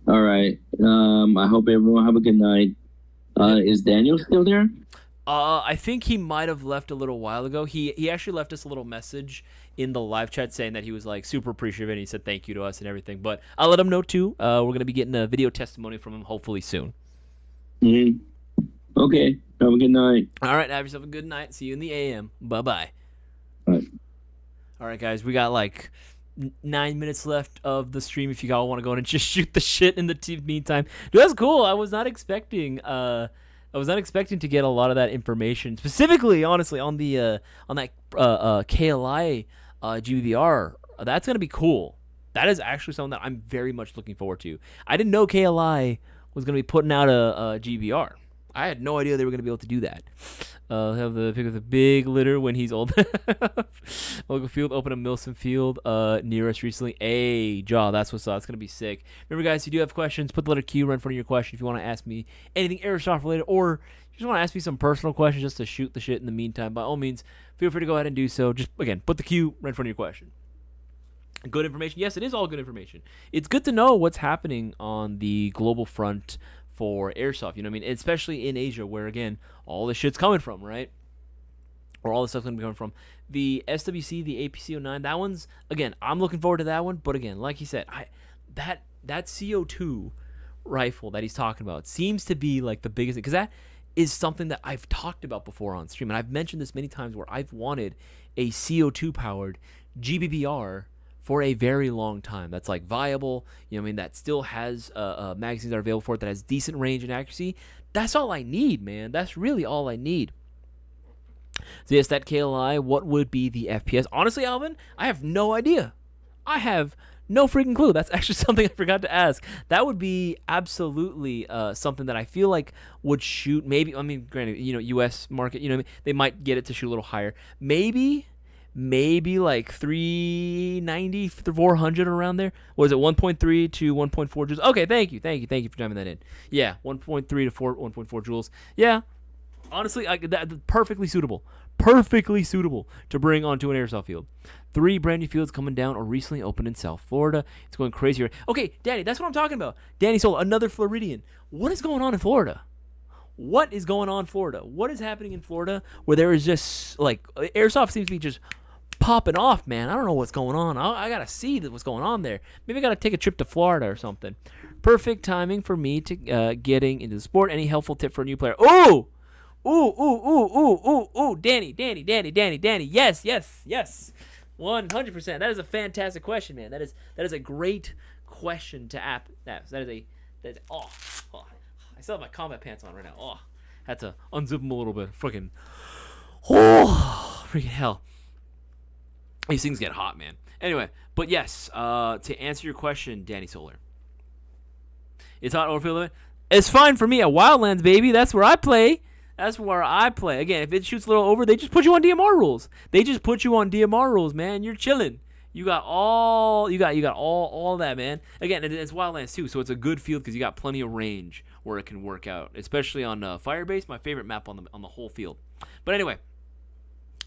B: All right. I hope everyone have a good night. Is Daniel still there?
A: I think he might have left a little while ago. He actually left us a little message in the live chat saying that he was like super appreciative and he said thank you to us and everything. But I'll let him know too. We're gonna be getting a video testimony from him hopefully soon.
B: Mm-hmm. Okay. Have a good night.
A: All right. Have yourself a good night. See you in the AM. Bye-bye.
B: All
A: right, guys. We got like 9 minutes left of the stream if you all want to go in and just shoot the shit in the meantime. Dude, that's cool. I was not expecting to get a lot of that information. Specifically, honestly, on the on that KLI GBBR. That's going to be cool. That is actually something that I'm very much looking forward to. I didn't know KLI was going to be putting out a GBR. I had no idea they were going to be able to do that. Have the pick of the big litter when he's old. Local field, open a Milson Field near us recently. Hey, Jaw, that's what's up. That's going to be sick. Remember, guys, if you do have questions, put the letter Q right in front of your question if you want to ask me anything Airsoft related, or you just want to ask me some personal questions just to shoot the shit in the meantime. By all means, feel free to go ahead and do so. Just, again, put the Q right in front of your question. Good information. Yes, it is all good information. It's good to know what's happening on the global front for Airsoft, you know what I mean? Especially in Asia, where, again, all this shit's coming from, right? Or all this stuff's going to be coming from. The SWC, the APC-09, that one's, again, I'm looking forward to that one. But, again, like he said, that CO2 rifle that he's talking about seems to be, like, the biggest thing. Because that is something that I've talked about before on stream. And I've mentioned this many times where I've wanted a CO2-powered GBBR for a very long time. That's like viable, you know what I mean, that still has magazines that are available for it, that has decent range and accuracy. That's all I need, man. That's really all I need. So yes, that KLI, what would be the FPS? Honestly, Alvin, I have no idea. I have no freaking clue. That's actually something I forgot to ask. That would be absolutely something that I feel like would shoot, maybe, I mean, granted, US market, they might get it to shoot a little higher. Maybe like 390, 400 around there. Was it 1.3 to 1.4 joules? Okay, thank you for driving that in. Yeah, 1.3 to 1.4 joules. Yeah, honestly, perfectly suitable to bring onto an airsoft field. 3 brand new fields coming down or recently opened in South Florida. It's going crazy. Okay, Danny, that's what I'm talking about. Danny Sola, another Floridian. What is going on in Florida? What is going on in Florida? What is happening in Florida where there is just, like, airsoft seems to be just popping off, man. I don't know what's going on. I got to see what's going on there. Maybe I got to take a trip to Florida or something. Perfect timing for me to getting into the sport. Any helpful tip for a new player? Ooh, Danny. Yes. 100%. That is a fantastic question, man. That is a great question to ask. I still have my combat pants on right now. Oh, had to unzip them a little bit. Freaking hell. These things get hot, man. Anyway, but yes, to answer your question, Danny Solar. It's hot overfield. It's fine for me at Wildlands, baby. That's where I play. Again, if it shoots a little over, they just put you on DMR rules. Man. You're chilling. You got all that, man. Again, it's Wildlands too, so it's a good field because you got plenty of range where it can work out, especially on Firebase, my favorite map on the whole field. But anyway,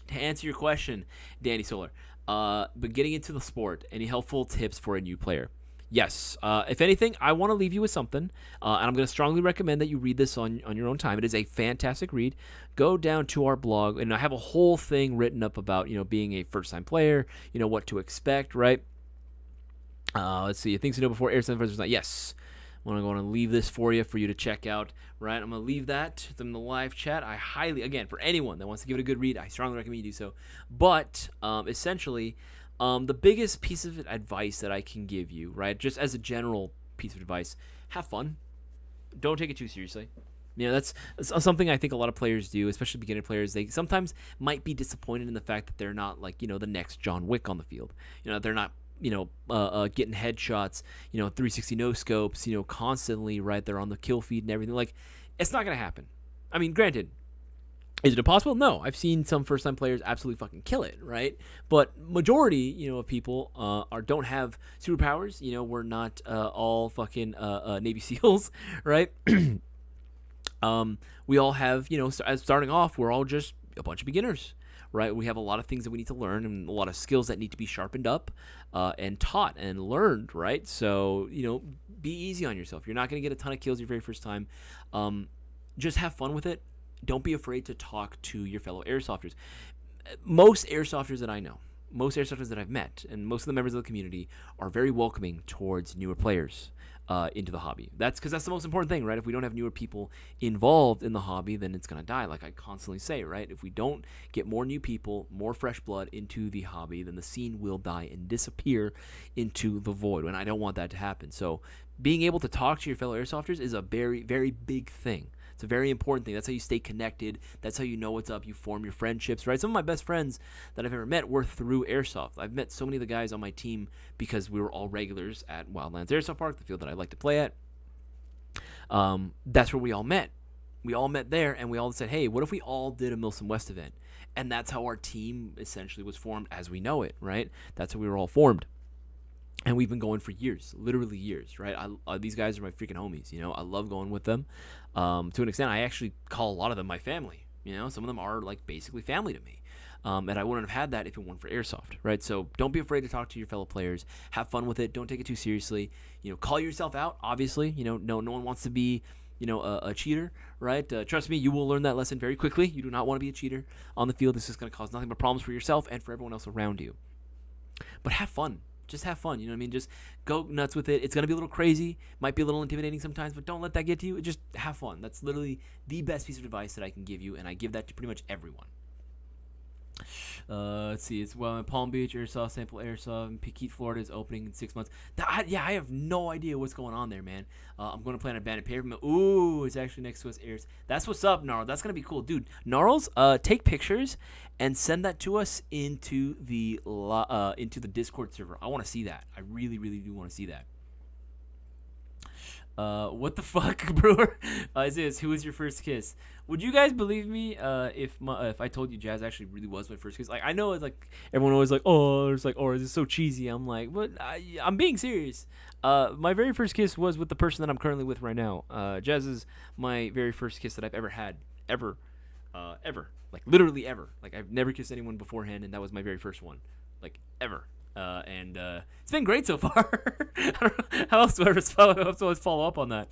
A: to answer your question, Danny Solar, but getting into the sport, any helpful tips for a new player? Yes. If anything, I want to leave you with something, and I'm going to strongly recommend that you read this on your own time. It is a fantastic read. Go down to our blog, and I have a whole thing written up about being a first-time player, what to expect, right? Let's see. Things to know before Airsoft first time. Yes. I'm going to leave this for you to check out, right? I'm going to leave that in the live chat. I highly, again, for anyone that wants to give it a good read, I strongly recommend you do so. But essentially, the biggest piece of advice that I can give you, right, just as a general piece of advice, have fun. Don't take it too seriously. That's something I think a lot of players do, especially beginner players. They sometimes might be disappointed in the fact that they're not like, the next John Wick on the field. They're not getting headshots, 360 no scopes, constantly, right? They're on the kill feed and everything. Like, it's not going to happen. I mean, granted, is it impossible? No. I've seen some first-time players absolutely fucking kill it, right? But majority, of people don't have superpowers. We're not all fucking Navy SEALs, right? We all have, as starting off, we're all just a bunch of beginners. Right, we have a lot of things that we need to learn and a lot of skills that need to be sharpened up and taught and learned, right? So, be easy on yourself. You're not going to get a ton of kills your very first time. Just have fun with it. Don't be afraid to talk to your fellow airsofters. Most airsofters that I know, most airsofters that I've met, and most of the members of the community are very welcoming towards newer players into the hobby. That's because that's the most important thing, right? If we don't have newer people involved in the hobby, then it's going to die, like I constantly say, right? If we don't get more new people, more fresh blood into the hobby, then the scene will die and disappear into the void, and I don't want that to happen. So being able to talk to your fellow airsofters is a very, very big thing. It's a very important thing. That's how you stay connected. That's how you know what's up. You form your friendships, right? Some of my best friends that I've ever met were through Airsoft. I've met so many of the guys on my team because we were all regulars at Wildlands Airsoft Park, the field that I like to play at. That's where we all met. We all met there, and we all said, hey, what if we all did a Milsom West event? And that's how our team essentially was formed as we know it, right? That's how we were all formed. And we've been going for years, literally years, right? These guys are my freaking homies, I love going with them. To an extent, I actually call a lot of them my family. Some of them are like basically family to me. And I wouldn't have had that if it weren't for Airsoft, right? So don't be afraid to talk to your fellow players. Have fun with it. Don't take it too seriously. Call yourself out, obviously. No one wants to be, a cheater, right? Trust me, you will learn that lesson very quickly. You do not want to be a cheater on the field. This is going to cause nothing but problems for yourself and for everyone else around you. But have fun. Just have fun, Just go nuts with it. It's going to be a little crazy, might be a little intimidating sometimes, but don't let that get to you. Just have fun. That's literally the best piece of advice that I can give you, and I give that to pretty much everyone. Let's see. It's in Palm Beach, Airsoft, Sample Airsoft, Pequot, Florida is opening in 6 months. I have no idea what's going on there, man. I'm going to play on a Bandit Pavement. Ooh, it's actually next to us, Airs. That's what's up, Gnarl. That's going to be cool. Dude, Gnarls, take pictures and send that to us into the Discord server. I want to see that. I really, really do want to see that. What the fuck, brewer? Isaias, who was your first kiss? Would you guys believe me if I told you Jazz actually really was my first kiss? Like, I know it's like everyone always like, oh, it's like, oh, this is so cheesy. I'm like, but I'm being serious. My very first kiss was with the person that I'm currently with right now. Jazz is my very first kiss that I've ever had, ever, like literally ever. Like I've never kissed anyone beforehand, and that was my very first one, like ever. And it's been great so far. I don't know how else do I follow up on that?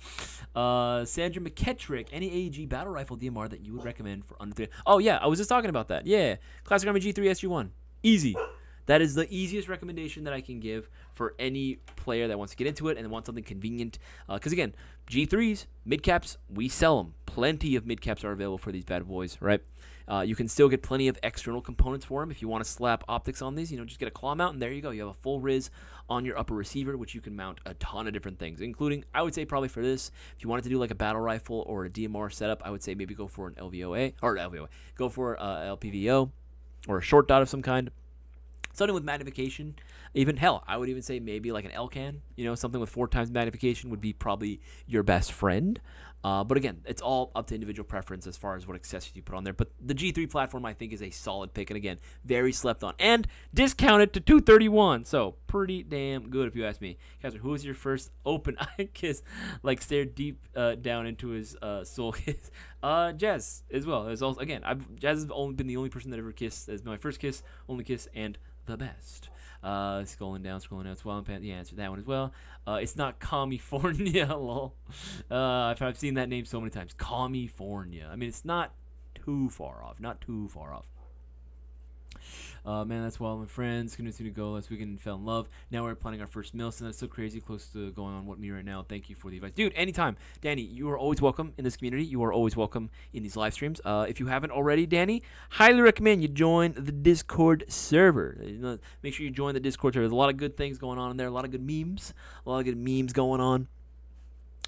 A: Sandra McKettrick, any AEG battle rifle DMR that you would recommend for under 3? Oh yeah, I was just talking about that. Yeah, Classic Army G3 SG1, easy. That is the easiest recommendation that I can give for any player that wants to get into it and wants something convenient. Because again, G3s, mid-caps, we sell them. Plenty of mid-caps are available for these bad boys, right? You can still get plenty of external components for them. If you want to slap optics on these, just get a claw mount, and there you go. You have a full Riz on your upper receiver, which you can mount a ton of different things, including, I would say probably for this, if you wanted to do like a battle rifle or a DMR setup, I would say maybe go for an go for LPVO or a short dot of some kind. Something with magnification, even hell, I would even say maybe like an LCAN, something with 4 times magnification would be probably your best friend. But again, it's all up to individual preference as far as what accessories you put on there. But the G3 platform, I think, is a solid pick. And again, very slept on. And discounted to $231. So pretty damn good, if you ask me. Catherine, who was your first open eye kiss? Like, stared deep down into his soul kiss. Jazz as well. As also, again, Jazz has only been the only person that ever kissed as my first kiss, only kiss, and the best. Scrolling down, swallowing pants. Yeah, answer that one as well. It's not California, lol. I've seen that name so many times. California. I mean, it's not too far off. Man, that's Wild, my friends. Continue to go. Last weekend fell in love. Now we're planning our first meal, so that's so crazy. Close to going on what me right now. Thank you for the advice, dude. Anytime, Danny. You are always welcome in this community. You are always welcome in these live streams. If you haven't already, Danny, highly recommend you join the Discord server. Make sure you join the Discord server. There's a lot of good things going on in there. A lot of good memes. Going on.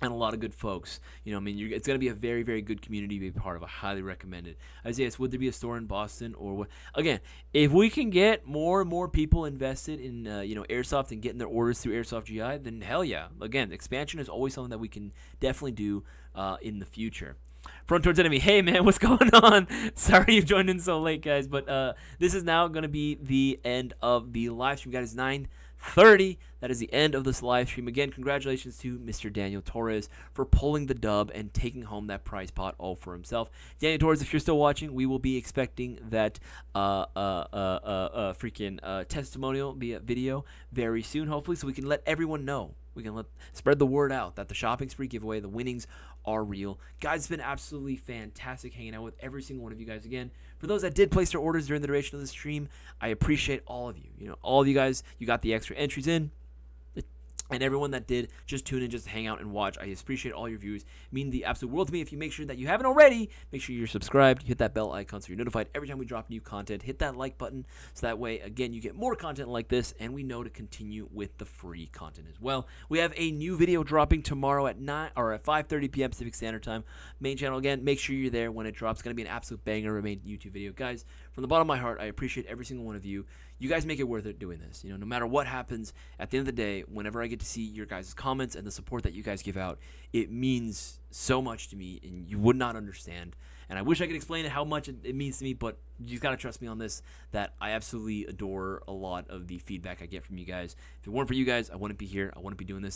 A: And a lot of good folks. You know, I mean, it's going to be a very, very good community to be a part of. I highly recommend it. Isaias, would there be a store in Boston or what? Again, if we can get more and more people invested in, Airsoft and getting their orders through Airsoft GI, then hell yeah. Again, expansion is always something that we can definitely do in the future. Front towards enemy. Hey man, what's going on? Sorry you joined in so late, guys, but this is now going to be the end of the live stream. Guys, 9:30. That is the end of this live stream. Again, congratulations to Mr. Daniel Torres for pulling the dub and taking home that prize pot all for himself. Daniel Torres, if you're still watching, we will be expecting that testimonial via video very soon, hopefully, so we can let everyone know. We can spread the word out that the shopping spree giveaway, the winnings are real. Guys, it's been absolutely fantastic hanging out with every single one of you guys again. For those that did place their orders during the duration of the stream, I appreciate all of you. You know, all of you guys, you got the extra entries in. And everyone that did just tune in, just hang out and watch, I appreciate all your views. It means the absolute world to me. If you make sure that you haven't already, make sure you're subscribed. Hit that bell icon so you're notified every time we drop new content. Hit that like button so that way, again, you get more content like this, and we know to continue with the free content as well. We have a new video dropping tomorrow at 5:30 p.m. Pacific Standard Time. Main channel, again, make sure you're there when it drops. It's going to be an absolute banger of a YouTube video. Guys, from the bottom of my heart, I appreciate every single one of you. You guys make it worth it doing this. You know, no matter what happens, at the end of the day, whenever I get to see your guys' comments and the support that you guys give out, it means so much to me, and you would not understand. And I wish I could explain how much it means to me, but you just got to trust me on this, that I absolutely adore a lot of the feedback I get from you guys. If it weren't for you guys, I wouldn't be here. I wouldn't be doing this.